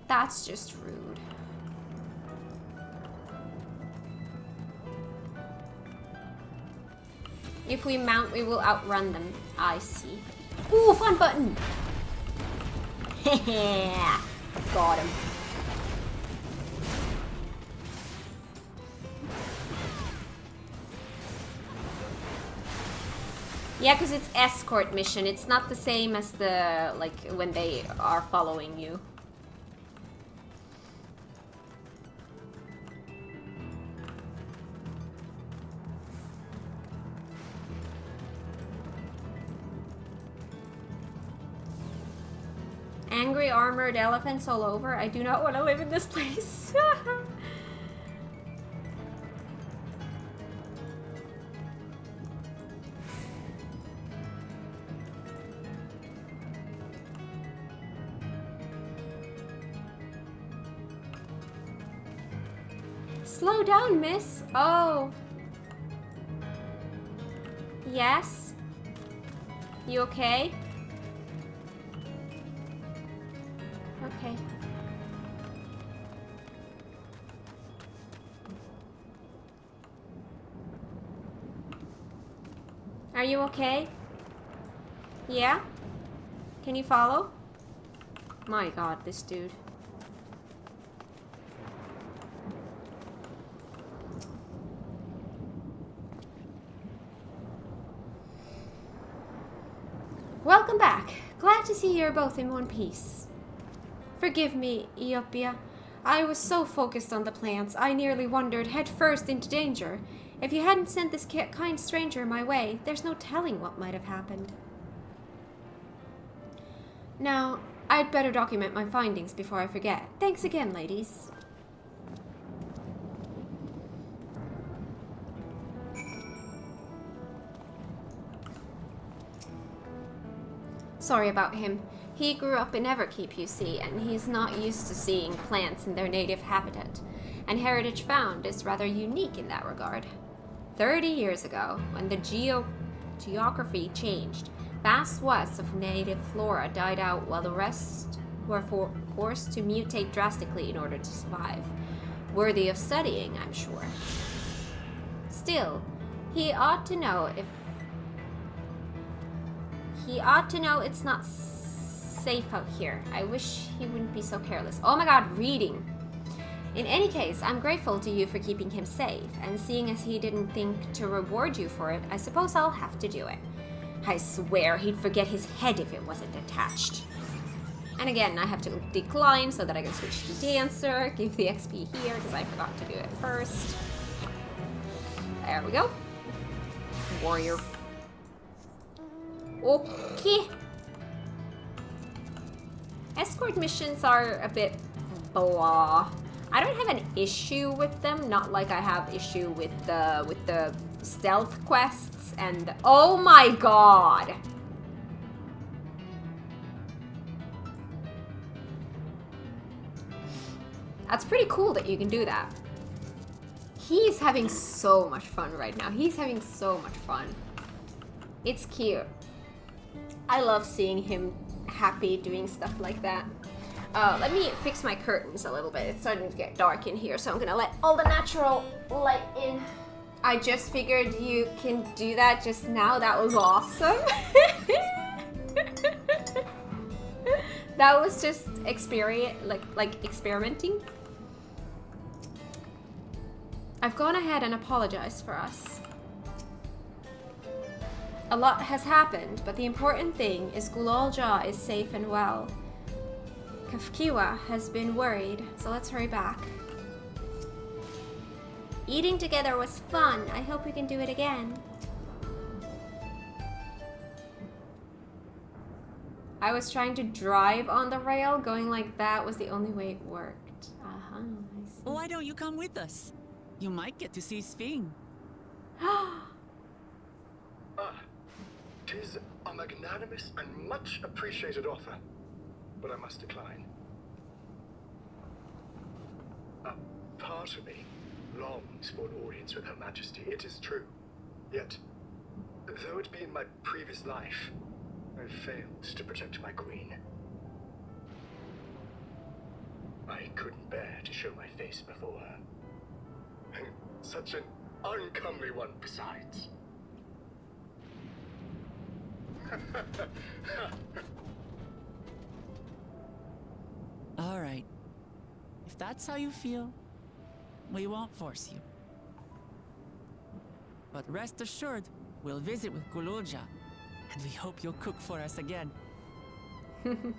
That's just rude. If we mount, we will outrun them. I see. Ooh, fun button! Got him. Yeah, because it's escort mission. It's not the same as the, like, when they are following you. Angry armored elephants all over. I do not want to live in this place. Slow down, miss. Oh. Yes? You okay? Okay. Are you okay? Yeah? Can you follow? My god, this dude. Welcome back. Glad to see you're both in one piece. Forgive me, Eopia. I was so focused on the plants, I nearly wandered headfirst into danger. If you hadn't sent this kind stranger my way, there's no telling what might have happened. Now, I'd better document my findings before I forget. Thanks again, ladies. Sorry about him. He grew up in Everkeep, you see, and he's not used to seeing plants in their native habitat. And Heritage Found is rather unique in that regard. 30 years ago, when the geography changed, vast swaths of native flora died out while the rest were forced to mutate drastically in order to survive. Worthy of studying, I'm sure. Still, he ought to know it's not safe out here. I wish he wouldn't be so careless. Oh my god, reading. In any case, I'm grateful to you for keeping him safe, and seeing as he didn't think to reward you for it, I suppose I'll have to do it. I swear he'd forget his head if it wasn't attached. And again, I have to decline so that I can switch to Dancer, give the XP here, because I forgot to do it first. There we go. Warrior. Okay. Escort missions are a bit blah. I don't have an issue with them, not like I have issue with the stealth quests and oh my god. That's pretty cool that you can do that. He's having so much fun right now. He's having so much fun. It's cute. I love seeing him happy doing stuff like that. Let me fix my curtains a little bit. It's starting to get dark in here, so I'm gonna let all the natural light in. I just figured you can do that just now. That was awesome. That was just experimenting. I've gone ahead and apologized for us. A lot has happened, but the important thing is Gulalja is safe and well. Kafkiwa has been worried, so let's hurry back. Eating together was fun. I hope we can do it again. I was trying to drive on the rail. Going like that was the only way it worked. I see. Why don't you come with us? You might get to see Sphing. Tis a magnanimous and much appreciated offer, but I must decline. A part of me longs for an audience with Her Majesty, it is true. Yet, though it be in my previous life, I failed to protect my queen. I couldn't bear to show my face before her. And such an uncomely one besides. All right. If that's how you feel, we won't force you. But rest assured, we'll visit with Gulalja, and we hope you'll cook for us again. It would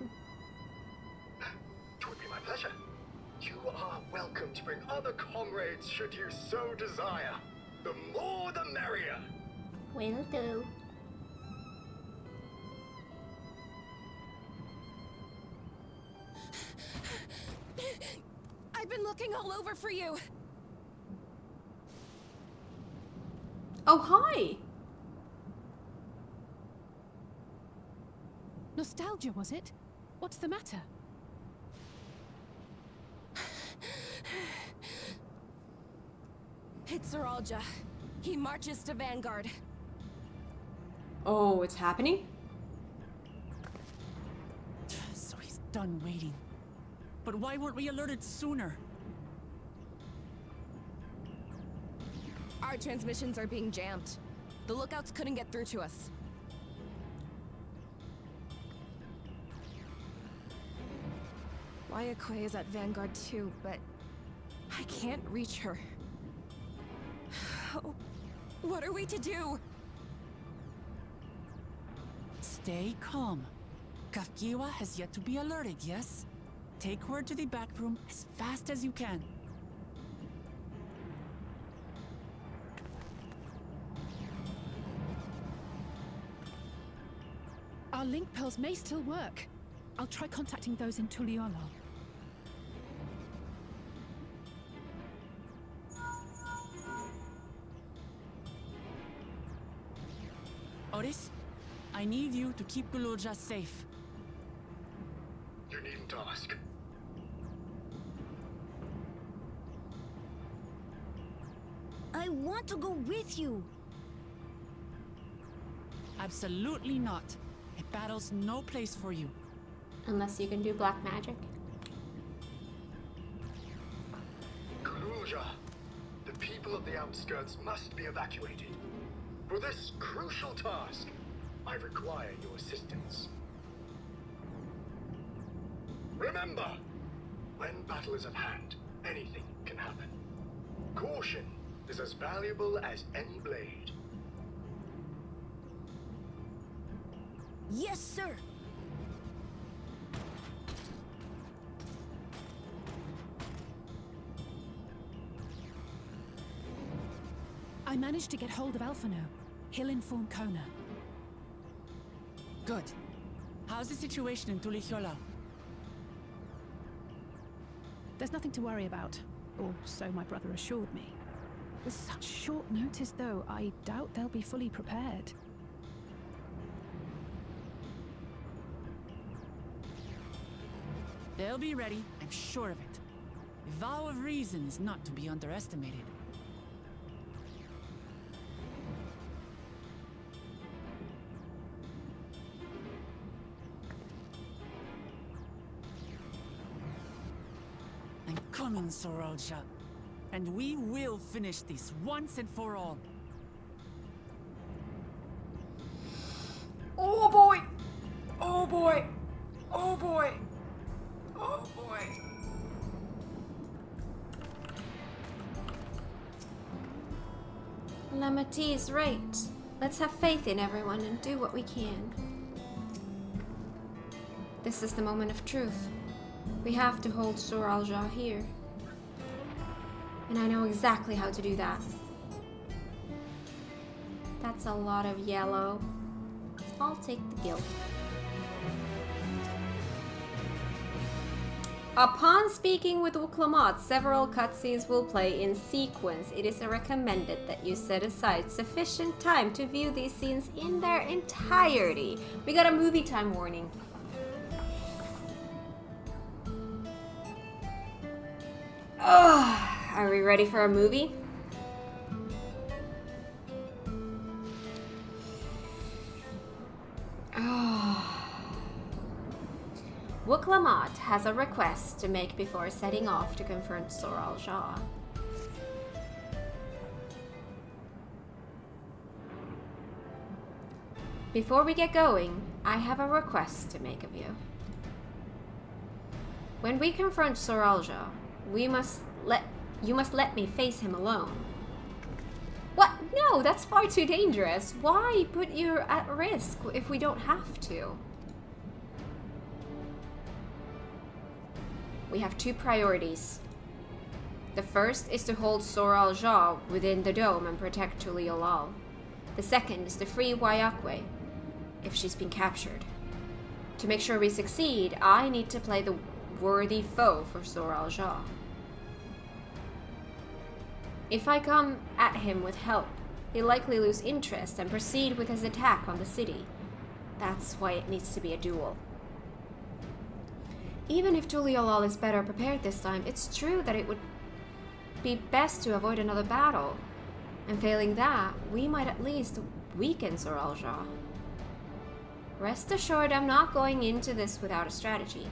be my pleasure. You are welcome to bring other comrades should you so desire. The more the merrier. Will do. I've been looking all over for you. Oh, hi. Nostalgia, was it? What's the matter? It's Zoralja. He marches to Vanguard. Oh, it's happening? So he's done waiting. But why weren't we alerted sooner? Our transmissions are being jammed. The lookouts couldn't get through to us. Wayakwe is at Vanguard too, but I can't reach her. Oh, what are we to do? Stay calm. Kafkiwa has yet to be alerted, yes? Take her to the back room as fast as you can. Our link pearls may still work. I'll try contacting those in Tuliolo. Otis, I need you to keep Guloja safe. You needn't ask. I want to go with you. Absolutely not. A battle's no place for you. Unless you can do black magic. Guloja, the people of the outskirts must be evacuated. For this crucial task, I require your assistance. Remember, when battle is at hand, anything can happen. Caution is as valuable as any blade. Yes, sir. I managed to get hold of Alphano. He'll inform Kona. Good. How's the situation in Tulichola? There's nothing to worry about, or so my brother assured me. With such short notice, though, I doubt they'll be fully prepared. They'll be ready, I'm sure of it. The vow of reason is not to be underestimated. I'm coming, Soralja. And we will finish this once and for all. Oh boy! Oh boy! Oh boy! Oh boy! Lamati is right. Let's have faith in everyone and do what we can. This is the moment of truth. We have to hold Soralja here. And I know exactly how to do that. That's a lot of yellow. I'll take the guilt. Upon speaking with Uklamat, several cutscenes will play in sequence. It is recommended that you set aside sufficient time to view these scenes in their entirety. We got a movie time warning. Are we ready for a movie? Wuklamat has a request to make before setting off to confront Soralja. Before we get going, I have a request to make of you. When we confront Soralja, you must let me face him alone. What? No, that's far too dangerous. Why put you at risk if we don't have to? We have two priorities. The first is to hold Soralja within the dome and protect Tuliolal. The second is to free Wayakwe, if she's been captured. To make sure we succeed, I need to play the worthy foe for Soralja. If I come at him with help, he'll likely lose interest and proceed with his attack on the city. That's why it needs to be a duel. Even if Tuliolal is better prepared this time, it's true that it would be best to avoid another battle. And failing that, we might at least weaken Soralja. Rest assured, I'm not going into this without a strategy.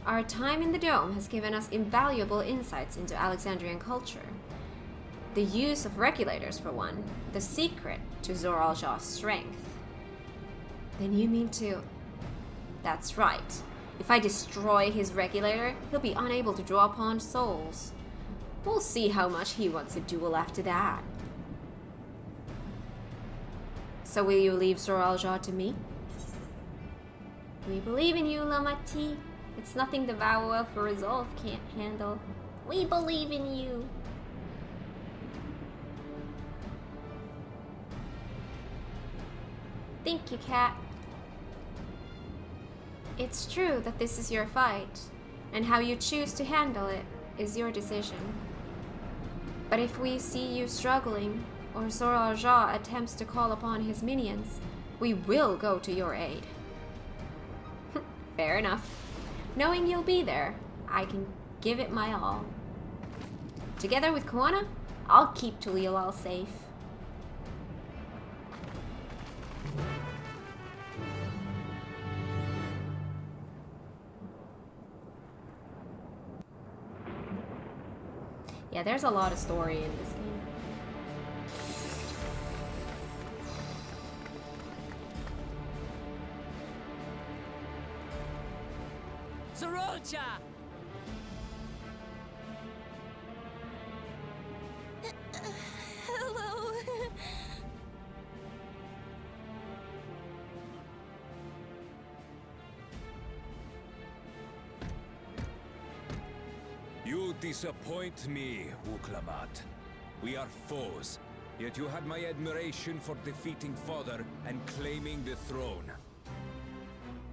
Our time in the dome has given us invaluable insights into Alexandrian culture. The use of regulators, for one, the secret to Soralja's strength. Then you mean to... That's right. If I destroy his regulator, he'll be unable to draw upon souls. We'll see how much he wants a duel after that. So will you leave Soralja to me? We believe in you, Lamati. It's nothing the vow of resolve can't handle. We believe in you. Thank you, Cat. It's true that this is your fight, and how you choose to handle it is your decision. But if we see you struggling, or Zora Jah attempts to call upon his minions, we will go to your aid. Fair enough. Knowing you'll be there, I can give it my all. Together with Koana, I'll keep Tulialal safe. Yeah, there's a lot of story in this game. Sorolcha! Hello. You disappoint me, Uklamat. We are foes, yet you had my admiration for defeating Father and claiming the throne.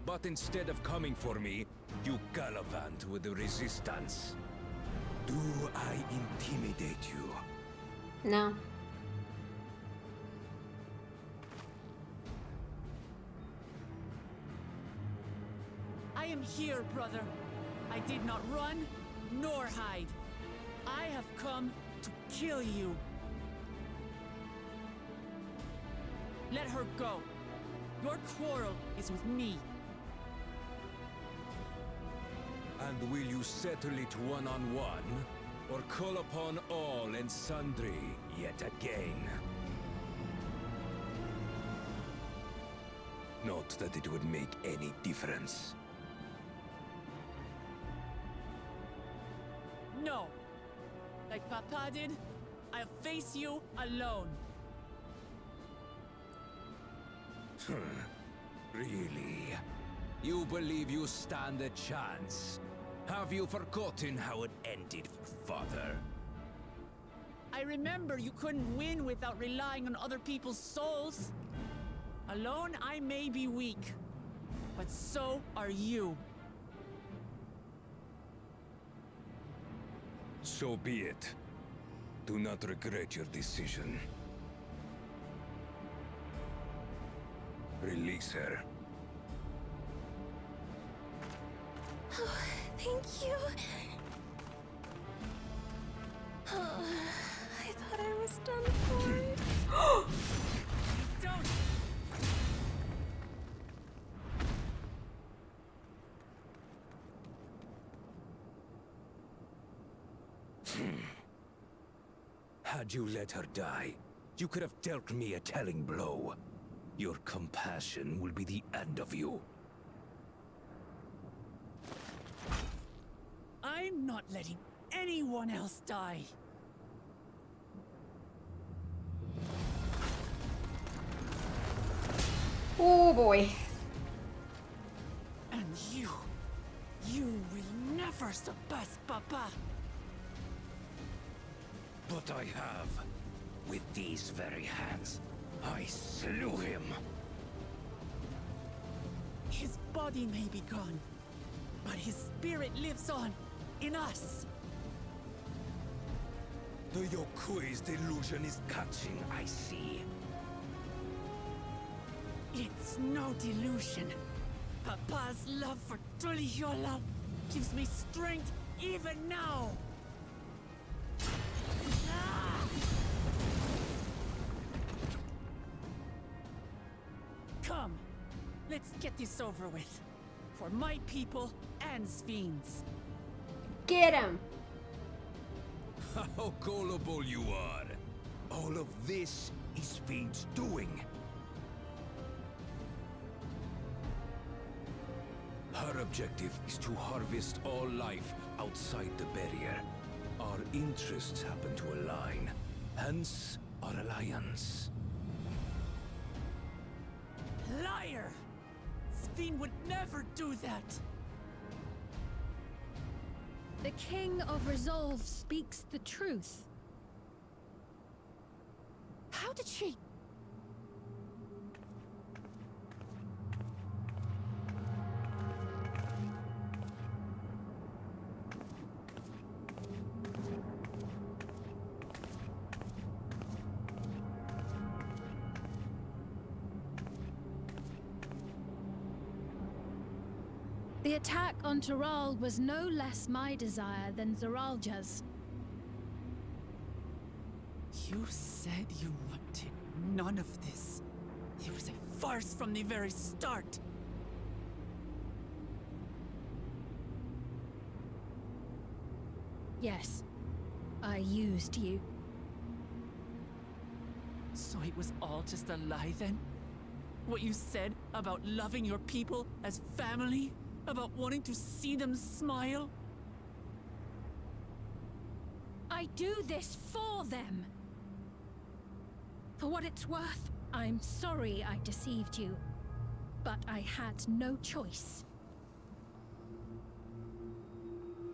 But instead of coming for me, you gallivant with the resistance. Do I intimidate you? No. I am here, brother. I did not run, nor hide. I have come to kill you. Let her go. Your quarrel is with me. And will you settle it one-on-one, or call upon all and sundry yet again? Not that it would make any difference. No. Like Papa did, I'll face you alone. Really? You believe you stand a chance? Have you forgotten how it ended for Father? I remember you couldn't win without relying on other people's souls. Alone, I may be weak, but so are you. So be it. Do not regret your decision. Release her. Oh, thank you. Oh, I thought I was done for. Don't! Had you let her die, you could have dealt me a telling blow. Your compassion will be the end of you. I'm not letting anyone else die. Oh boy. And you will never surpass Papa. But I have. With these very hands, I slew him. His body may be gone, but his spirit lives on in us. The Yokui's delusion is catching, I see. It's no delusion. Papa's love for Tuliyola gives me strength even now. Ah! Come, let's get this over with. For my people and Sven's. Get him. How gullible you are. All of this is Fiend's doing. Her objective is to harvest all life outside the barrier. Our interests happen to align, hence our alliance. Liar! Fiend would never do that! The King of Resolve speaks the truth. How did she... The attack on Taral was no less my desire than Zeralja's. You said you wanted none of this. It was a farce from the very start. Yes, I used you. So it was all just a lie then? What you said about loving your people as family? About wanting to see them smile? I do this for them. For what it's worth, I'm sorry I deceived you. But I had no choice.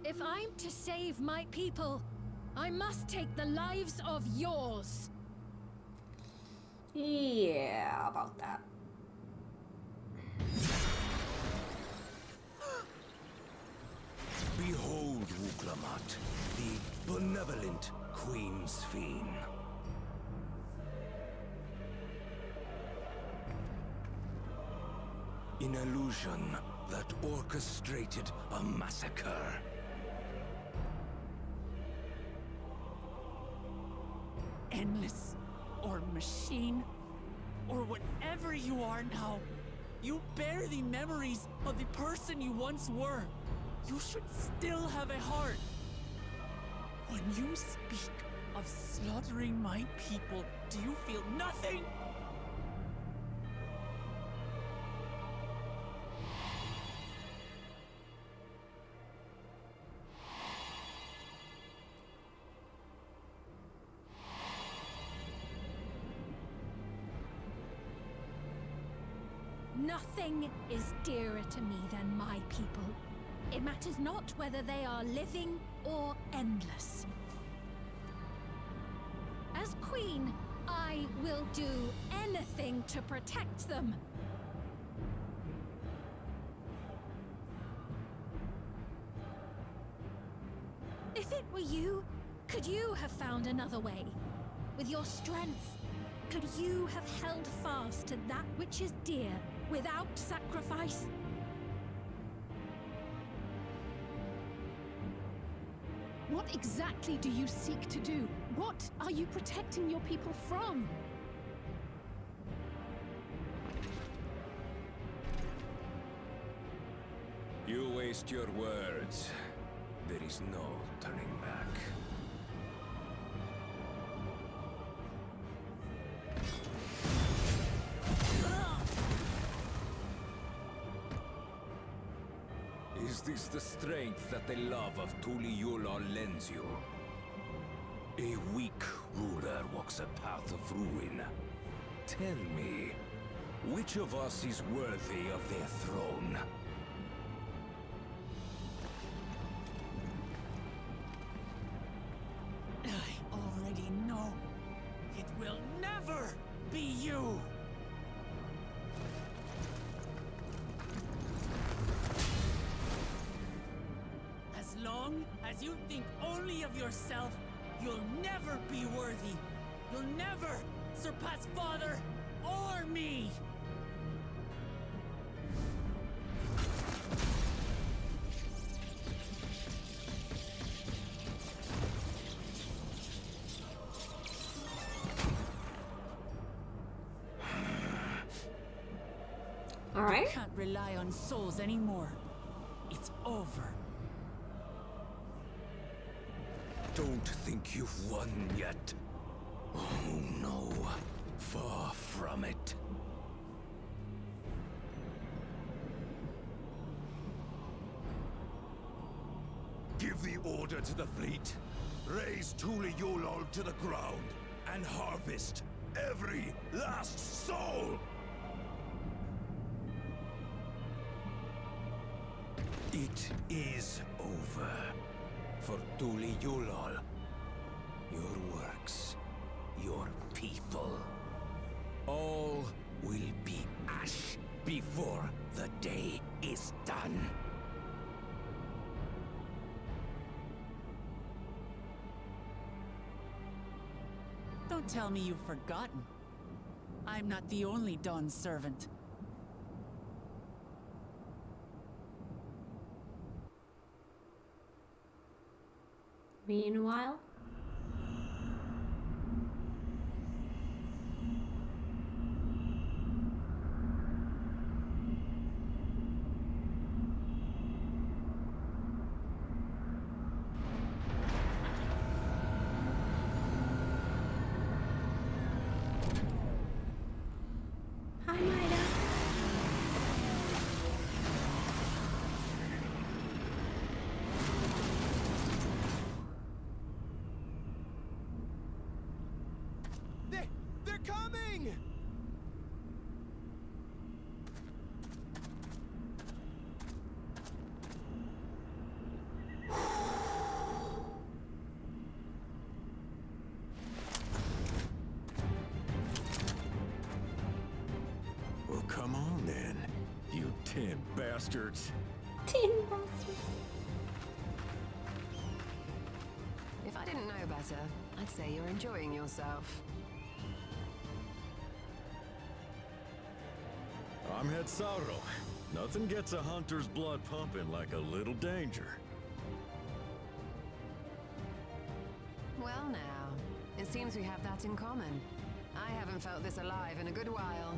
If I'm to save my people, I must take the lives of yours. Yeah, about that. Behold, Wuklamat, the benevolent Queen's Fiend. An illusion that orchestrated a massacre. Endless, or machine, or whatever you are now, you bear the memories of the person you once were. You should still have a heart. When you speak of slaughtering my people, do you feel nothing? Nothing is dearer to me than my people. It matters not whether they are living or endless. As Queen, I will do anything to protect them. If it were you, could you have found another way? With your strength, could you have held fast to that which is dear without sacrifice? What exactly do you seek to do? What are you protecting your people from? You waste your words. There is no turning back. Is this the strength that the love of Tuliyola lends you? A weak ruler walks a path of ruin. Tell me, which of us is worthy of their throne? I already know. It will never be you! As long as you think only of yourself, you'll never be worthy. You'll never surpass Father or me! All right. You can't rely on souls anymore. It's over. Don't think you've won yet. Oh no, far from it. Give the order to the fleet. Raise Tuliyola to the ground and harvest every last soul! It is over. For Tuli Yulol. Your works, your people, all will be ash before the day is done. Don't tell me you've forgotten. I'm not the only Dawn's servant. Meanwhile, hi Maida. They're coming! Well, come on then, you tin bastards. Tin bastard. If I didn't know better, I'd say you're enjoying yourself. I'm Head Sauro. Nothing gets a hunter's blood pumping like a little danger. Well now, it seems we have that in common. I haven't felt this alive in a good while.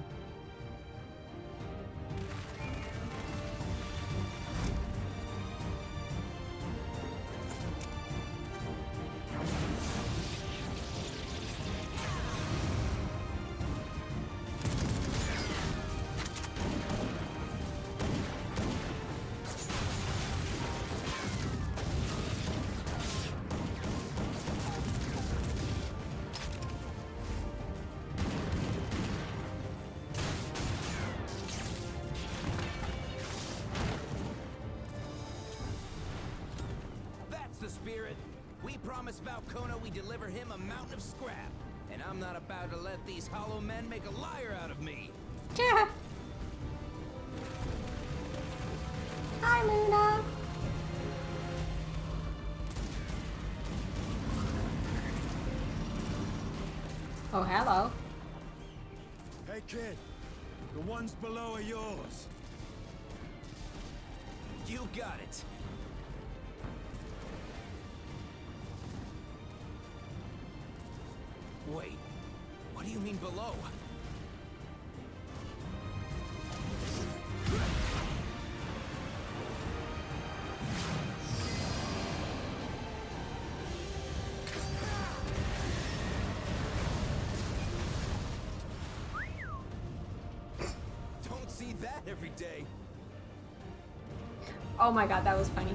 The spirit. We promised Valkona we deliver him a mountain of scrap, and I'm not about to let these hollow men make a liar out of me. Hi Luna. Oh, hello. Hey kid, the ones below are yours. You got it. Wait, what do you mean below? Don't see that every day. Oh my god, that was funny.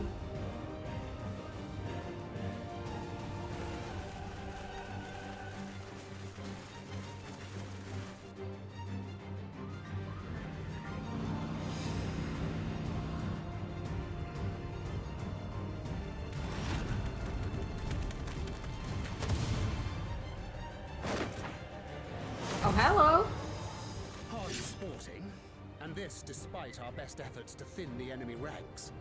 Oh, hello. Hard sporting, and this despite our best efforts to thin the enemy ranks.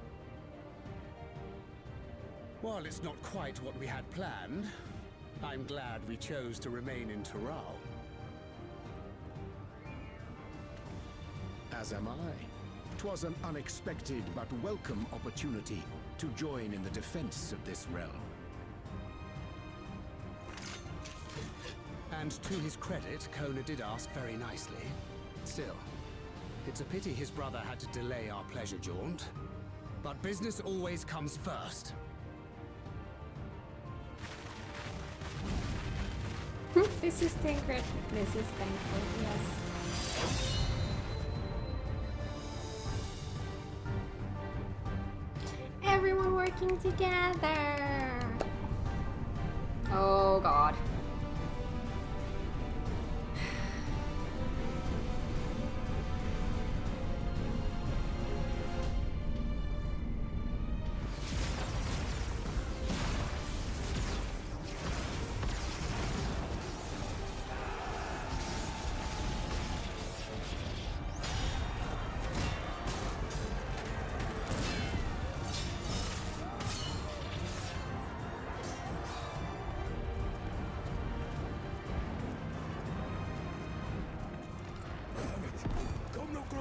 While it's not quite what we had planned, I'm glad we chose to remain in Taral. As am I. 'Twas an unexpected but welcome opportunity to join in the defense of this realm. And to his credit, Kona did ask very nicely. Still, it's a pity his brother had to delay our pleasure jaunt. But business always comes first. This is Tancred. This is thankful, yes. Everyone working together. Oh god.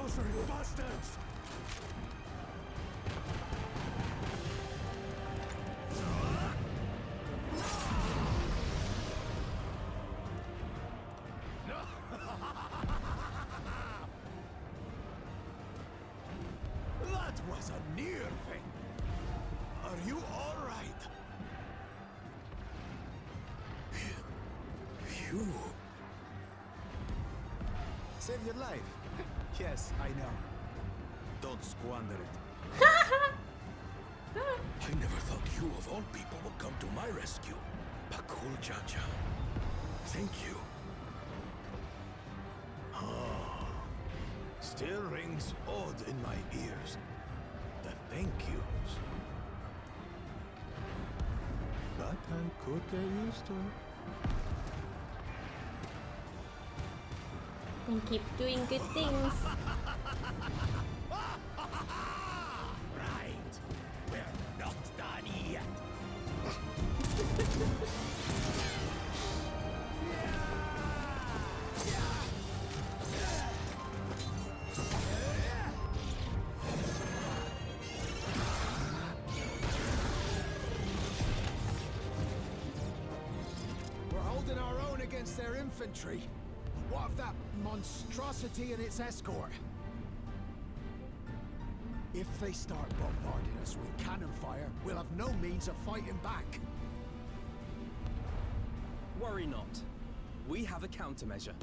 closer, you bastards! That was a near thing. Are you all right? You... Saved your life. Yes, I know. Don't squander it. I never thought you of all people would come to my rescue. Bakul Jaja. Thank you. Still rings odd in my ears. The thank yous. But I could get used to it. And keep doing good things. Right. We're not done yet. We're holding our own against their infantry. What of that monstrosity and its escort? If they start bombarding us with cannon fire, we'll have no means of fighting back. Worry not. We have a countermeasure.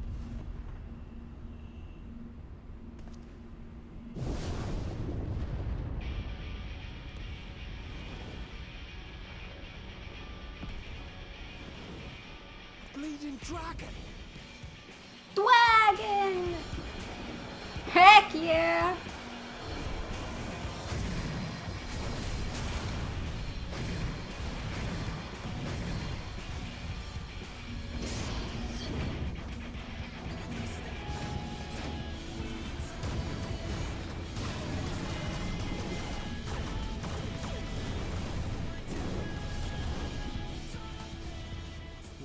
Bleeding dragon! Dragon! Heck yeah!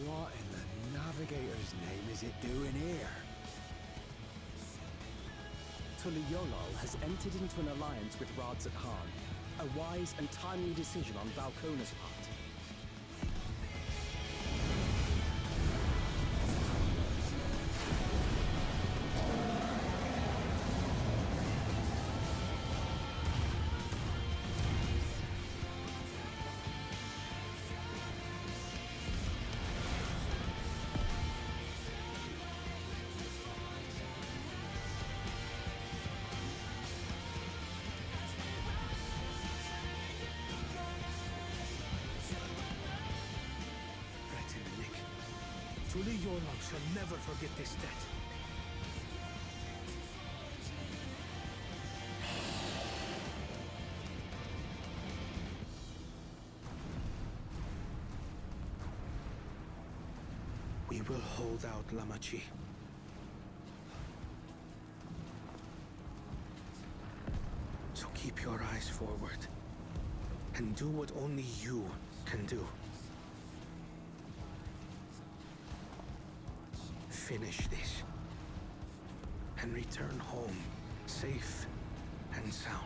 What in the navigator's name is it doing here? Tuliyollal has entered into an alliance with Rads at Han. A wise and timely decision on Valkona's part. Tuliyollal shall never forget this debt. We will hold out, Lamachi. So keep your eyes forward, and do what only you can do. Finish this, and return home, safe and sound.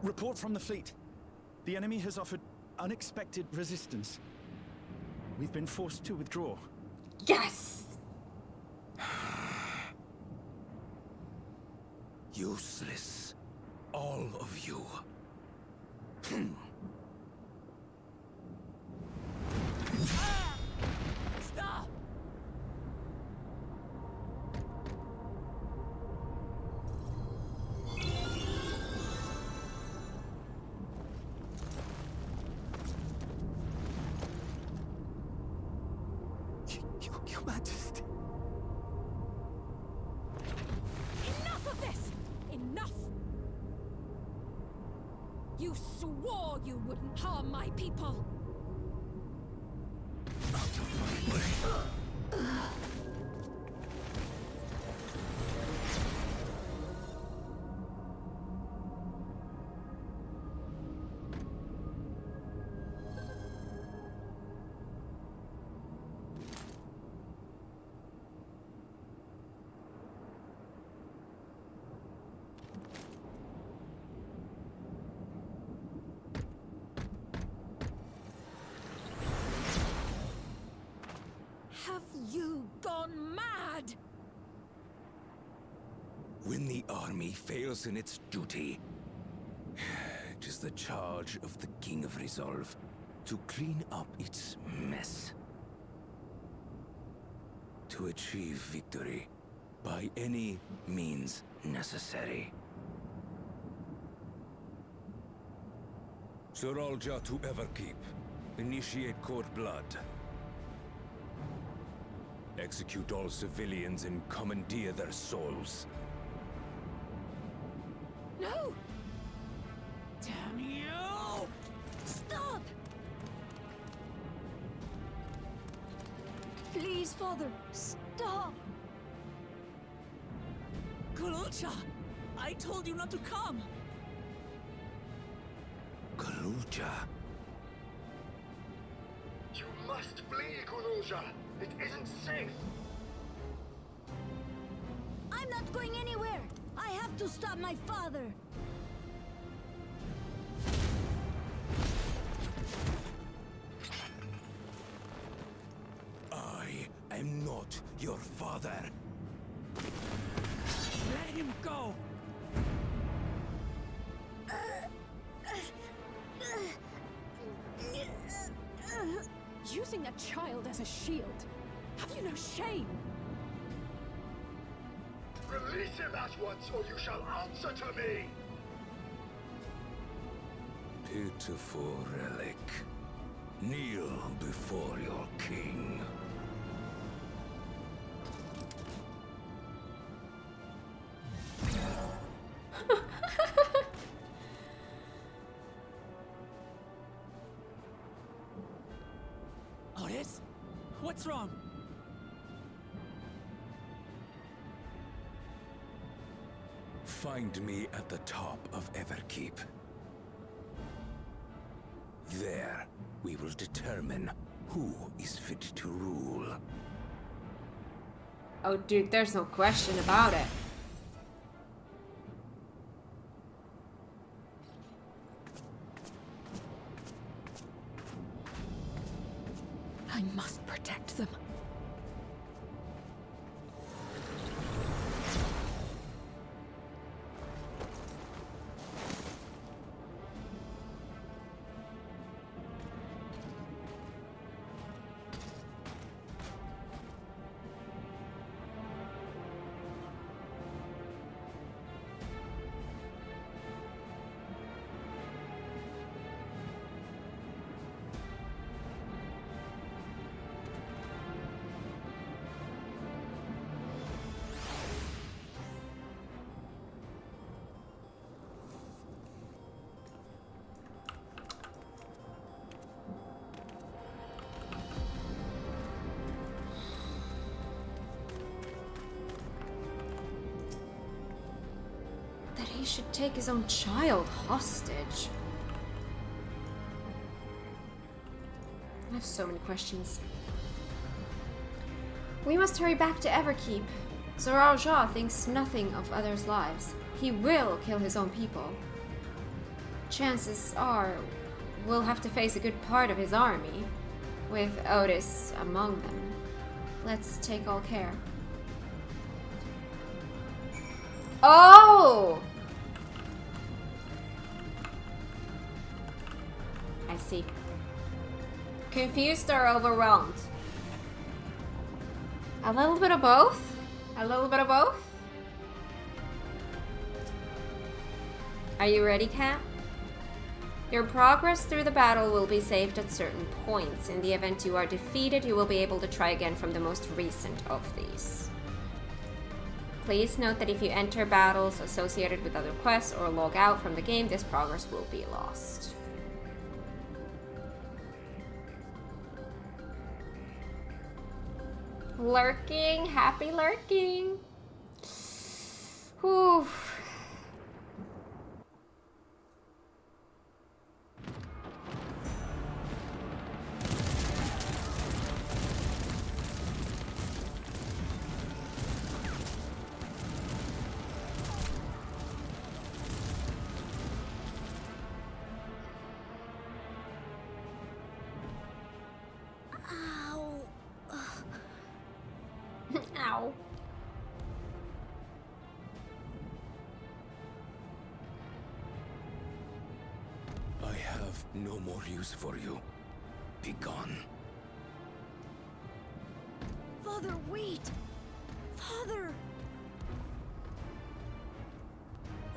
Report from the fleet. The enemy has offered unexpected resistance. We've been forced to withdraw. Yes! Useless. All of you. Stop! Your Majesty. Enough of this! Enough! You swore you wouldn't harm my people! Have you gone mad? When the army fails in its duty, it is the charge of the King of Resolve to clean up its mess. To achieve victory by any means necessary. Zoralja to Everkeep. Initiate court blood. Execute all civilians and commandeer their souls. No! Damn you! Stop! Please, Father, stop! Galucha! I told you not to come! Galucha? You must flee, Galucha! It isn't safe! I'm not going anywhere! I have to stop my father! I am not your father. Let him go! Using a child as a shield. Have you no shame? Release him at once, or you shall answer to me! Pitiful relic. Kneel before your king. Otis? What's wrong? Find me at the top of Everkeep. There, we will determine who is fit to rule. Oh, dude, there's no question about it. I must protect them. He should take his own child hostage. I have so many questions. We must hurry back to Everkeep. Zoralja thinks nothing of others' lives. He will kill his own people. Chances are we'll have to face a good part of his army, with Otis among them. Let's take all care. Oh! I see. Confused or overwhelmed? A little bit of both? A little bit of both? Are you ready, Kat? Your progress through the battle will be saved at certain points. In the event you are defeated, you will be able to try again from the most recent of these. Please note that if you enter battles associated with other quests or log out from the game, this progress will be lost. Lurking, happy lurking. Whew. Ow. I have no more use for you. Be gone. Father, wait! Father!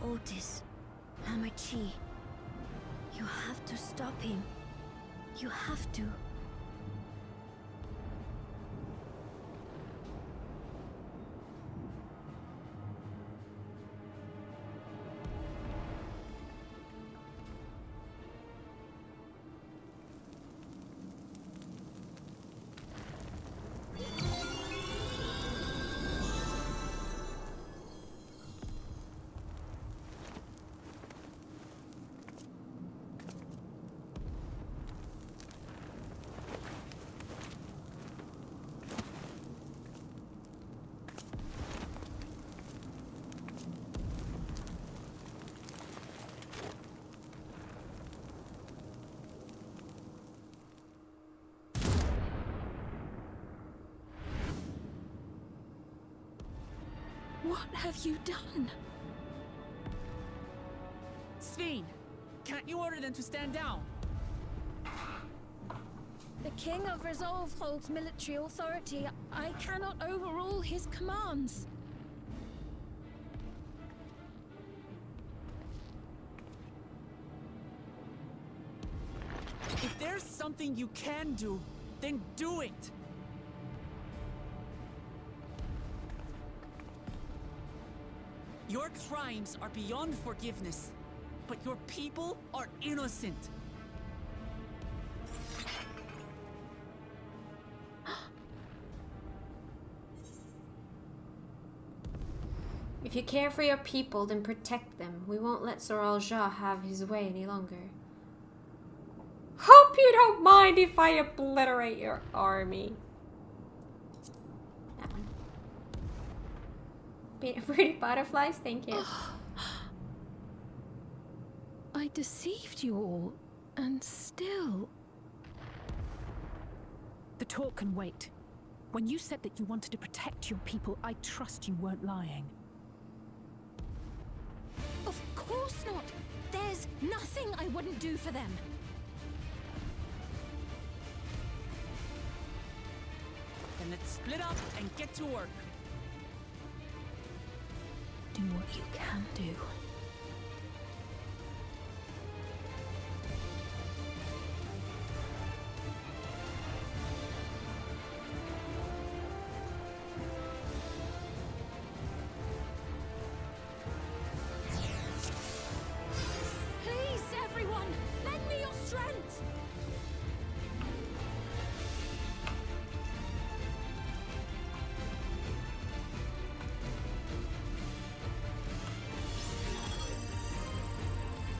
Otis, Hamachi, you have to stop him. You have to. What have you done? Svein, can't you order them to stand down? The King of Resolve holds military authority. I cannot overrule his commands. If there's something you can do, then do it! Your crimes are beyond forgiveness, but your people are innocent. If you care for your people, then protect them. We won't let Zoral Ja have his way any longer. Hope you don't mind if I obliterate your army. That one. Pretty butterflies, thank you. I deceived you all, and still... The talk can wait. When you said that you wanted to protect your people, I trust you weren't lying. Of course not! There's nothing I wouldn't do for them. Then let's split up and get to work. Do what you can do. Please, everyone, lend me your strength!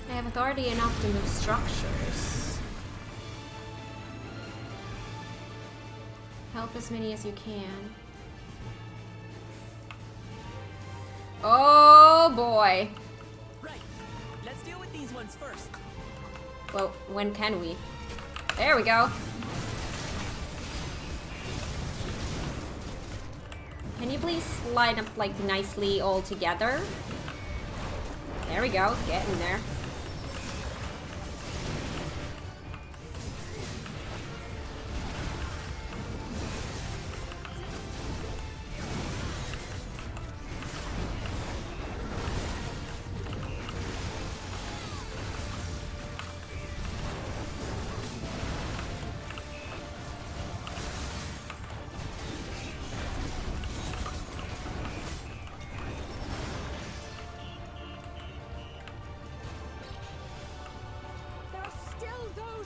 I have authority enough to move structures. Help as many as you can. Oh boy. Right. Let's deal with these ones first. Well, when can we? There we go. Can you please line up like nicely all together? There we go. Get in there.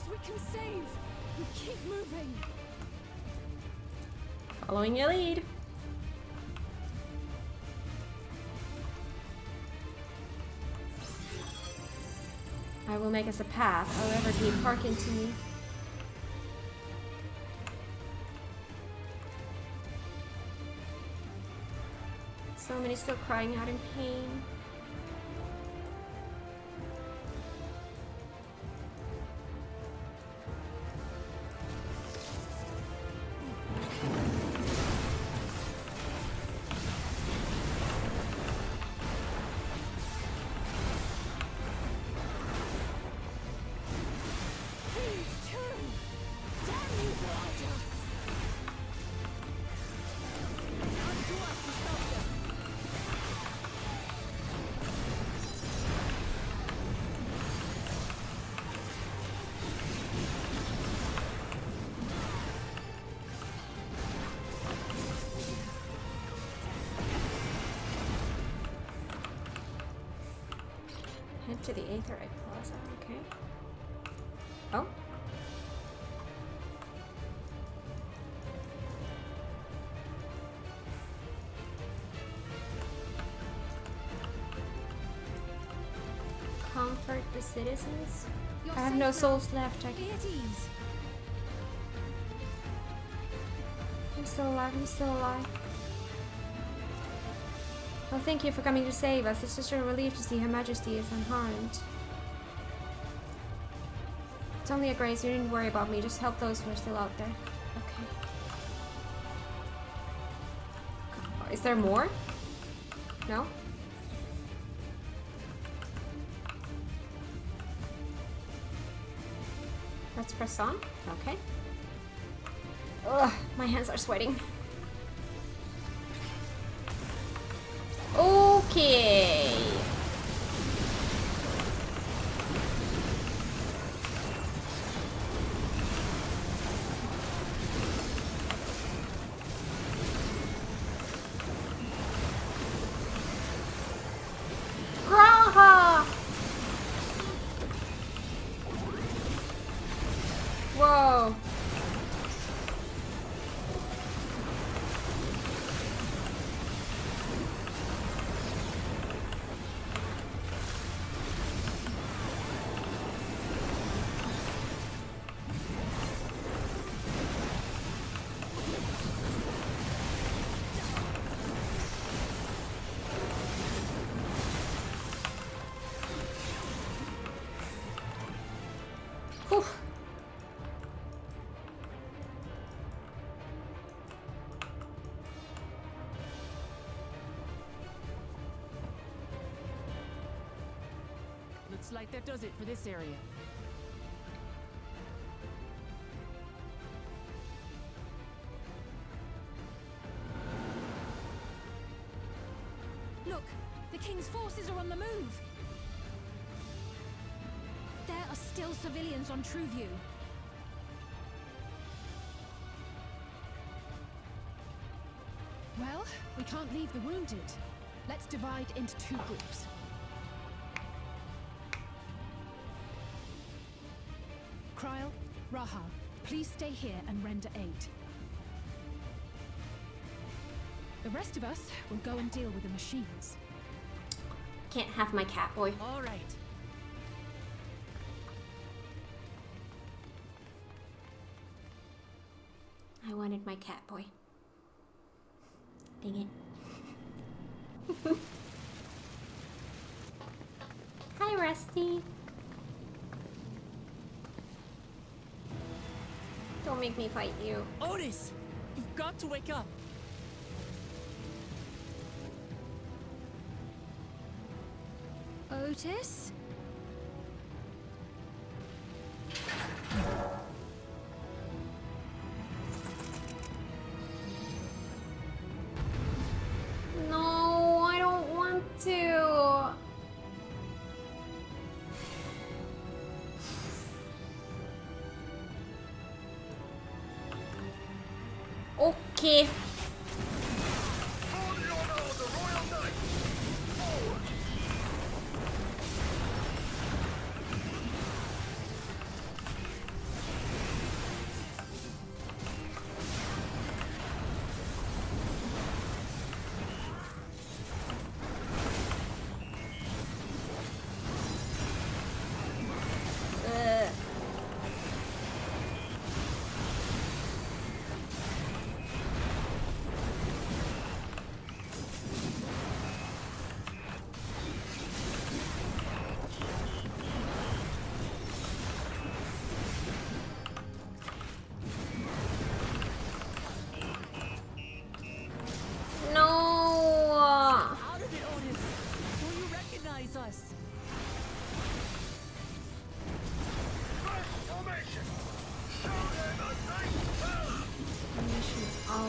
those we can save. We keep moving. Following your lead. I will make us a path, however deep hearken to me. So many still crying out in pain. Head to the Aetherite Plaza, okay. Oh. Comfort the citizens? You're I have safe no now. souls left. Be at ease. I'm still alive, I'm still alive. Well, thank you for coming to save us. It's just a relief to see Her Majesty is unharmed. It's only a grace. You didn't worry about me. Just help those who are still out there. Okay. Is there more? No? Let's press on. Okay. Ugh, my hands are sweating. Okay. Graha! Whoa. Whew. Looks like that does it for this area. Look, the King's forces are on the move. There are still civilians on Trueview. Well, we can't leave the wounded. Let's divide into two groups. Kryl, Raha, please stay here and render aid. The rest of us will go and deal with the machines. Can't have my cat boy. All right. I wanted my cat boy. Dang it. Hi, Rusty. Don't make me fight you. Otis! You've got to wake up! Otis? No, I don't want to. Okay.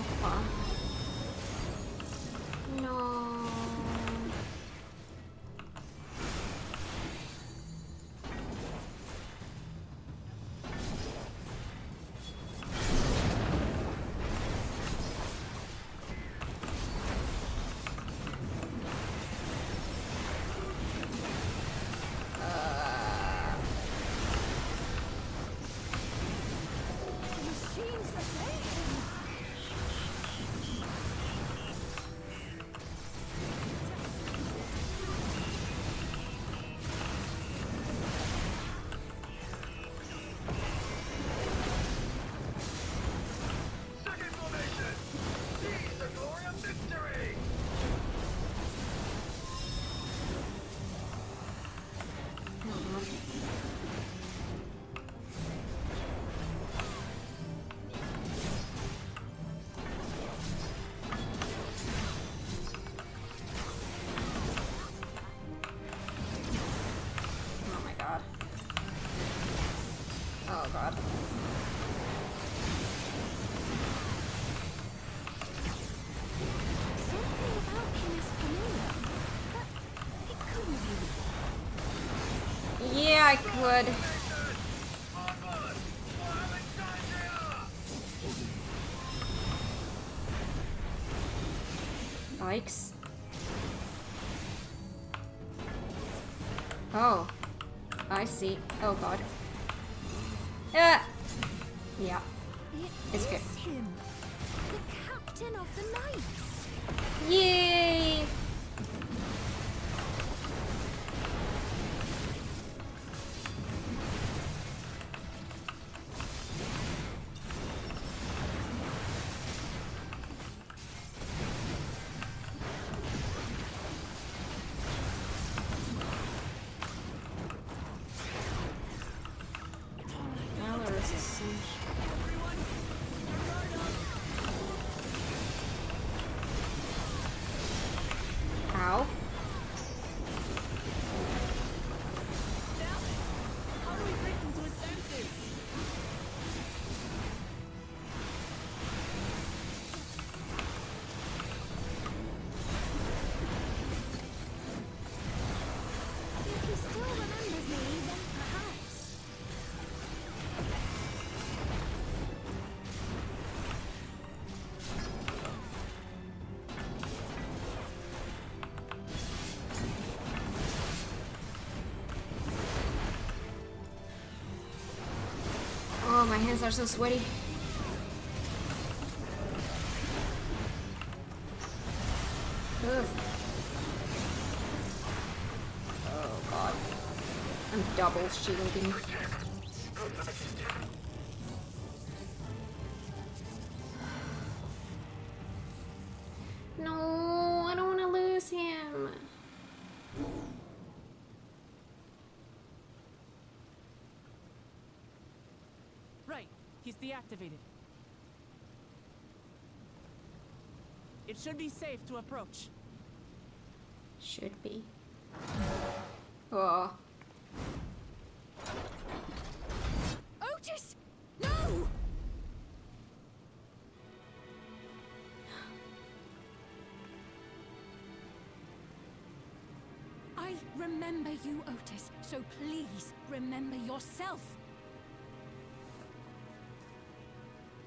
far. No. Oh god. Something about him is familiar, but it couldn't be. Yeah, I could. Yikes. Oh. I see. Oh god. Yeah. It's good. Him, the captain of the knights. Yay! Ow. How do we bring him to his senses? If he still remembers me, then perhaps. Oh, my hands are so sweaty. Ugh. Oh god. I'm double shielding. No, I don't want to lose him. Right, he's deactivated. It should be safe to approach. Should be. Oh. Otis! No! I remember you, Otis, so please remember yourself.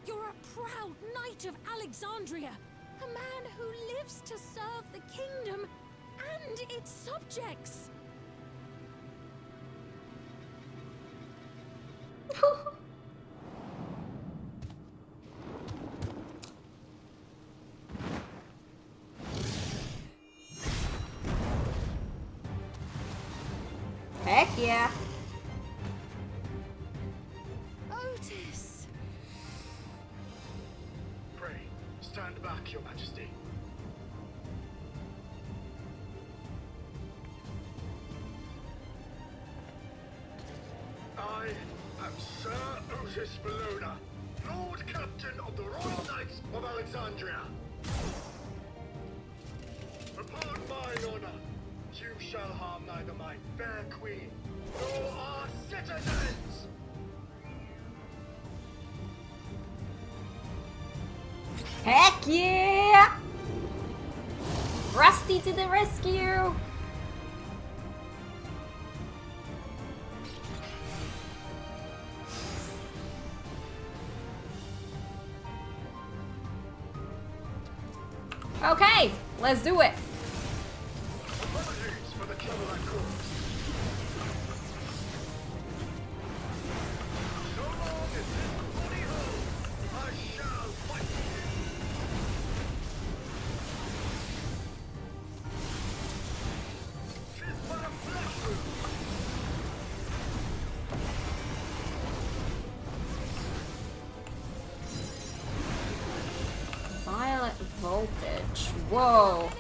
You're a proud knight of Alexandria, a man who lives to serve the kingdom and its subjects. Heck yeah. Otis! Pray, stand back, Your Majesty. I am Sir Otis Bologna, Lord Captain of the Royal Knights of Alexandria. Upon mine honor, you shall harm neither my fair queen nor our citizens. Heck yeah! Rusty to the rescue! Okay, let's do it. Apologies for the trouble I caused. So long as this body holds, I shall fight. She's but a flesh wound. Violet voltage. Whoa.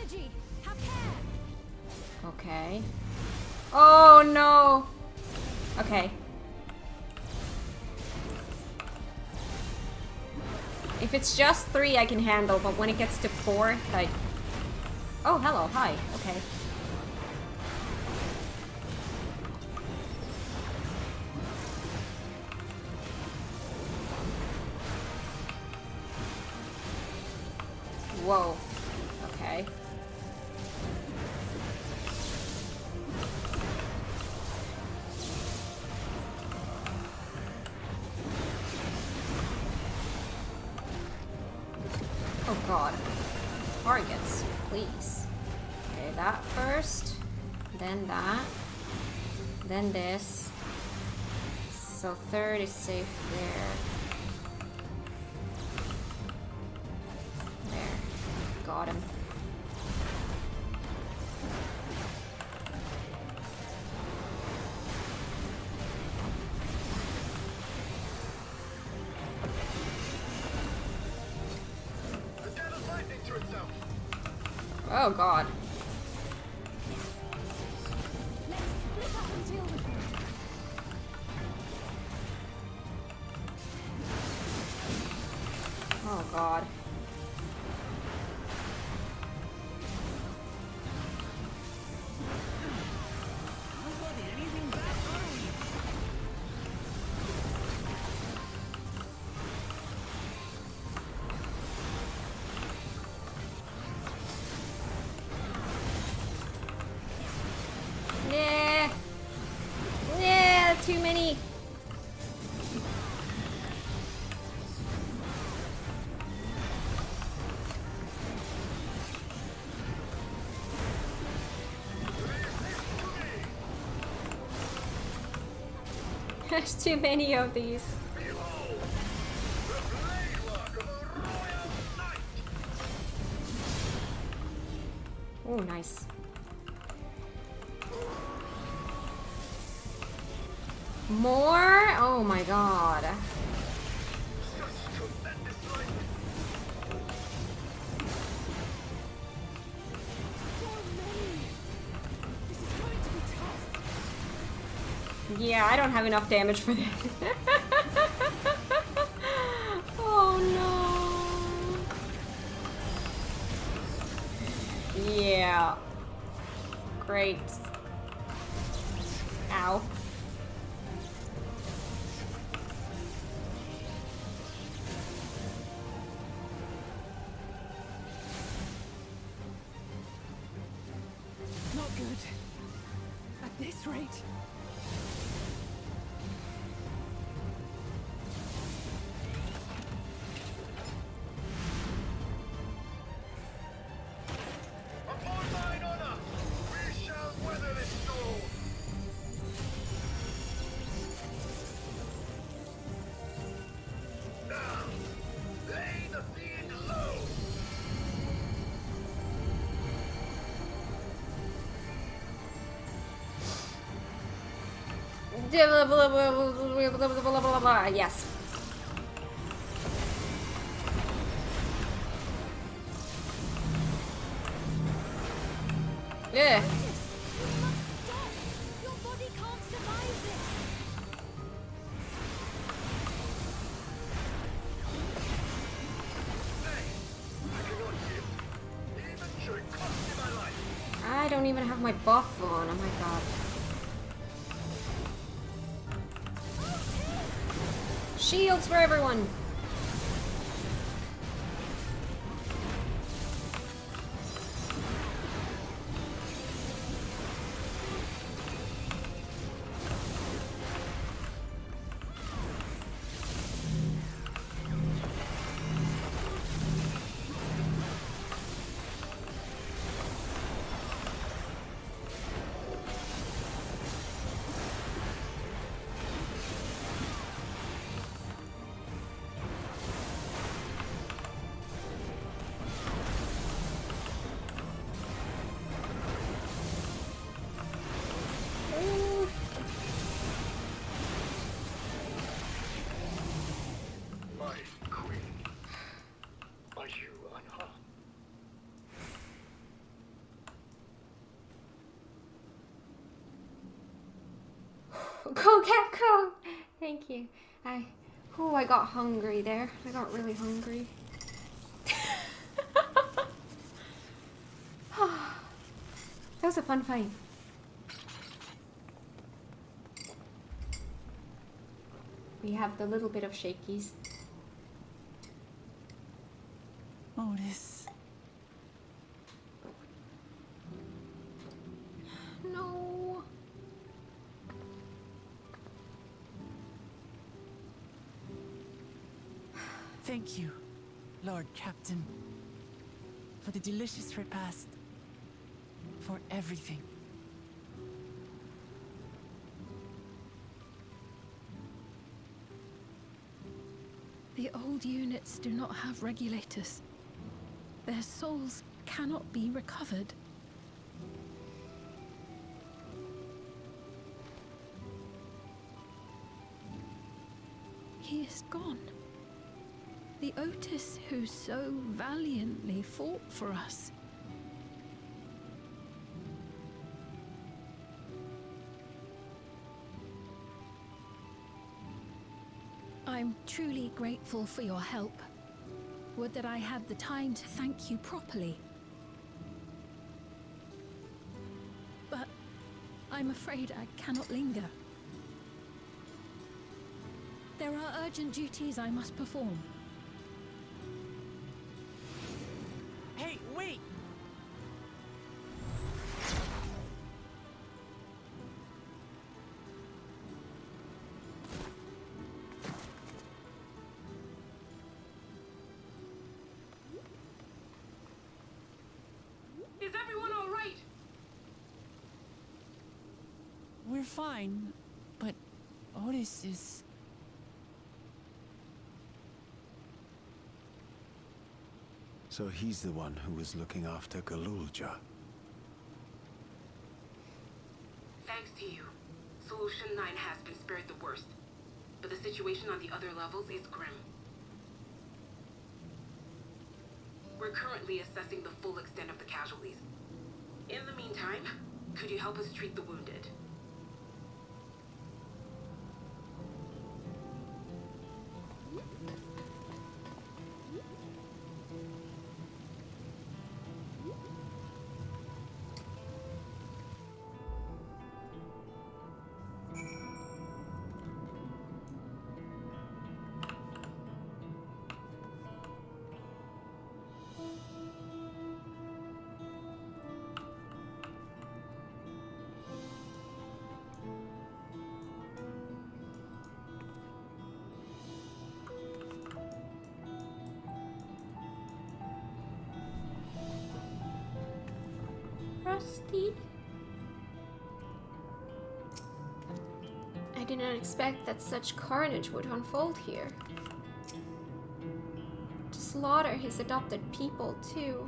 Okay. Oh no. Okay. If it's just 3, I can handle, but when it gets to 4, I... Oh, hello. Hi. Okay. Whoa. Okay. Oh god. Targets, please. Okay, that first. Then that. Then this. So 3rd is safe there. There. Got him. Oh god. Oh god. Yeah. Yeah, too many. There's too many of these. Oh, nice. More? Oh my god. Yeah, I don't have enough damage for this. Oh no. Yeah. Great. Ow. Not good. At this rate. Upon mine honor, we shall weather this storm. Now, lay the fiend low. Yes. Yeah. Your body can't survive this. I don't even have my buff on. Oh my god. Shields for everyone. Go, cat, go! Thank you. I got hungry there. I got really hungry. That was a fun fight. We have the little bit of shakies. Otis. No. Thank you, Lord Captain, for the delicious repast, for everything. The old units do not have regulators. Their souls cannot be recovered. He is gone. The Otis who so valiantly fought for us. I'm truly grateful for your help. Would that I had the time to thank you properly. But I'm afraid I cannot linger. There are urgent duties I must perform. Hey, wait! Is everyone all right? We're fine, but Otis is... So he's the one who was looking after Galulja. Thanks to you, Solution 9 has been spared the worst. But the situation on the other levels is grim. We're currently assessing the full extent of the casualties. In the meantime, could you help us treat the wounded? Rusty? I did not expect that such carnage would unfold here. To slaughter his adopted people, too.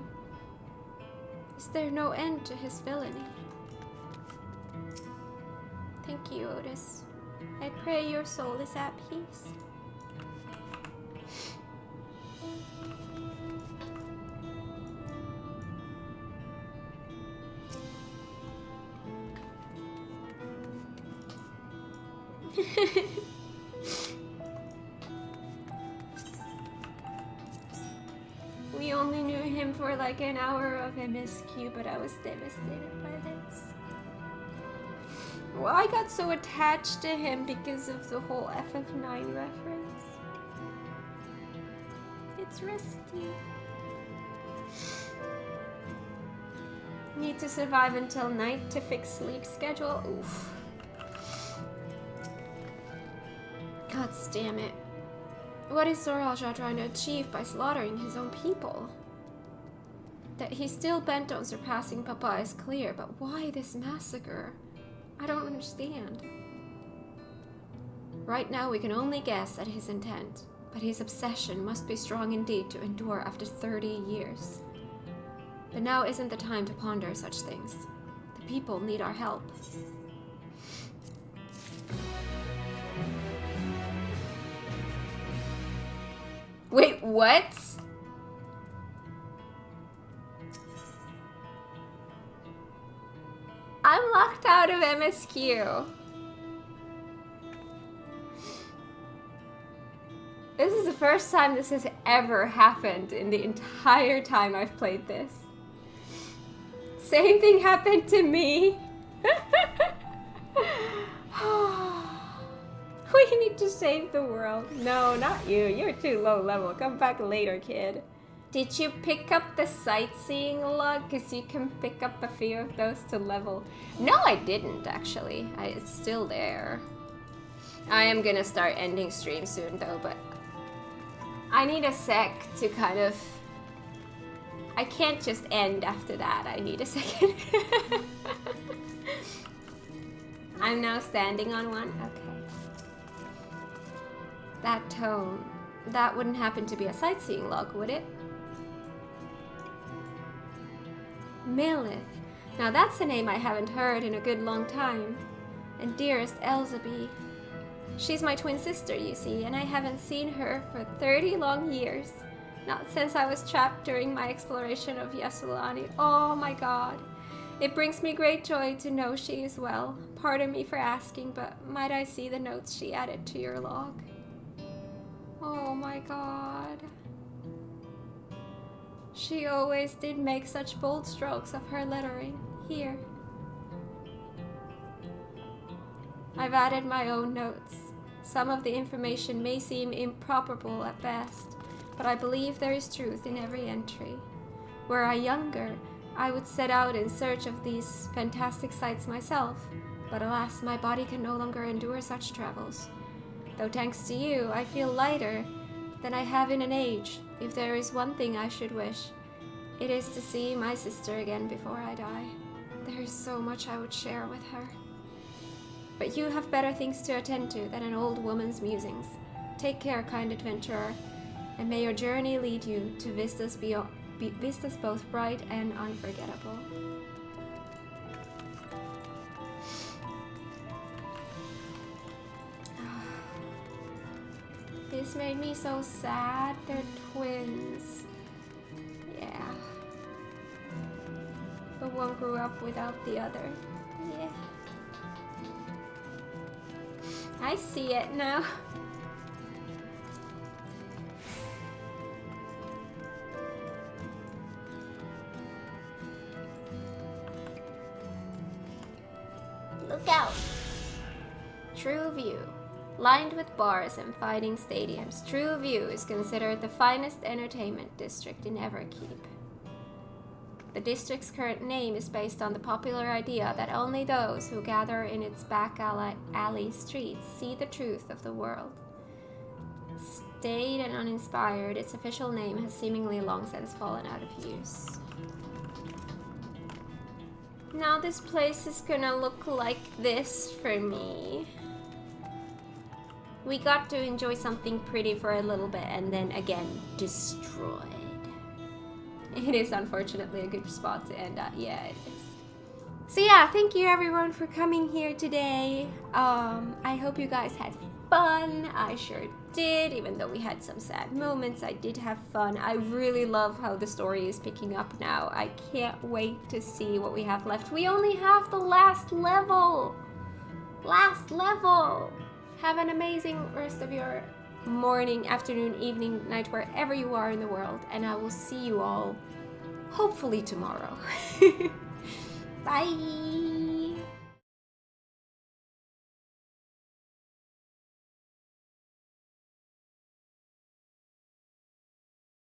Is there no end to his villainy? Thank you, Otis. I pray your soul is at peace. We only knew him for like an hour of MSQ, but I was devastated by this. Well, I got so attached to him because of the whole FF9 reference. It's Rusty. Need to survive until night to fix sleep schedule. Oof. God damn it. What is Zoralja trying to achieve by slaughtering his own people? That he's still bent on surpassing Papa is clear, but why this massacre? I don't understand. Right now we can only guess at his intent, but his obsession must be strong indeed to endure after 30 years. But now isn't the time to ponder such things. The people need our help. Wait, what? I'm locked out of MSQ. This is the first time this has ever happened in the entire time I've played this. Same thing happened to me. We need to save the world. No, not you. You're too low level. Come back later, kid. Did you pick up the sightseeing log? Because you can pick up a few of those to level. No, I didn't, actually. It's still there. I am gonna start ending stream soon, though, but I need a sec to kind of... I can't just end after that. I need a second. I'm now standing on one? Okay. That tone. That wouldn't happen to be a sightseeing log, would it? Milith. Now that's a name I haven't heard in a good long time. And dearest Elzeby. She's my twin sister, you see, and I haven't seen her for 30 long years. Not since I was trapped during my exploration of Yassulani. Oh my god. It brings me great joy to know she is well. Pardon me for asking, but might I see the notes she added to your log? Oh my god. She always did make such bold strokes of her lettering. Here. I've added my own notes. Some of the information may seem improbable at best, but I believe there is truth in every entry. Were I younger, I would set out in search of these fantastic sights myself, but alas, my body can no longer endure such travels. Though thanks to you, I feel lighter than I have in an age. If there is one thing I should wish, it is to see my sister again before I die. There is so much I would share with her. But you have better things to attend to than an old woman's musings. Take care, kind adventurer, and may your journey lead you to vistas both bright and unforgettable. This made me so sad. They're twins. Yeah. The one grew up without the other. Yeah. I see it now. Look out! True View. Lined with bars and fighting stadiums, True View is considered the finest entertainment district in Everkeep. The district's current name is based on the popular idea that only those who gather in its back alley streets see the truth of the world. Staid and uninspired, its official name has seemingly long since fallen out of use. Now this place is gonna look like this for me. We got to enjoy something pretty for a little bit and then again destroyed. It is unfortunately a good spot to end at. Yeah, it is. So yeah, thank you everyone for coming here today. I hope you guys had fun. I sure did, even though we had some sad moments. I did have fun. I really love how the story is picking up now. I can't wait to see what we have left. We only have the last level. Last level. Have an amazing rest of your morning, afternoon, evening, night, wherever you are in the world. And I will see you all hopefully tomorrow. Bye.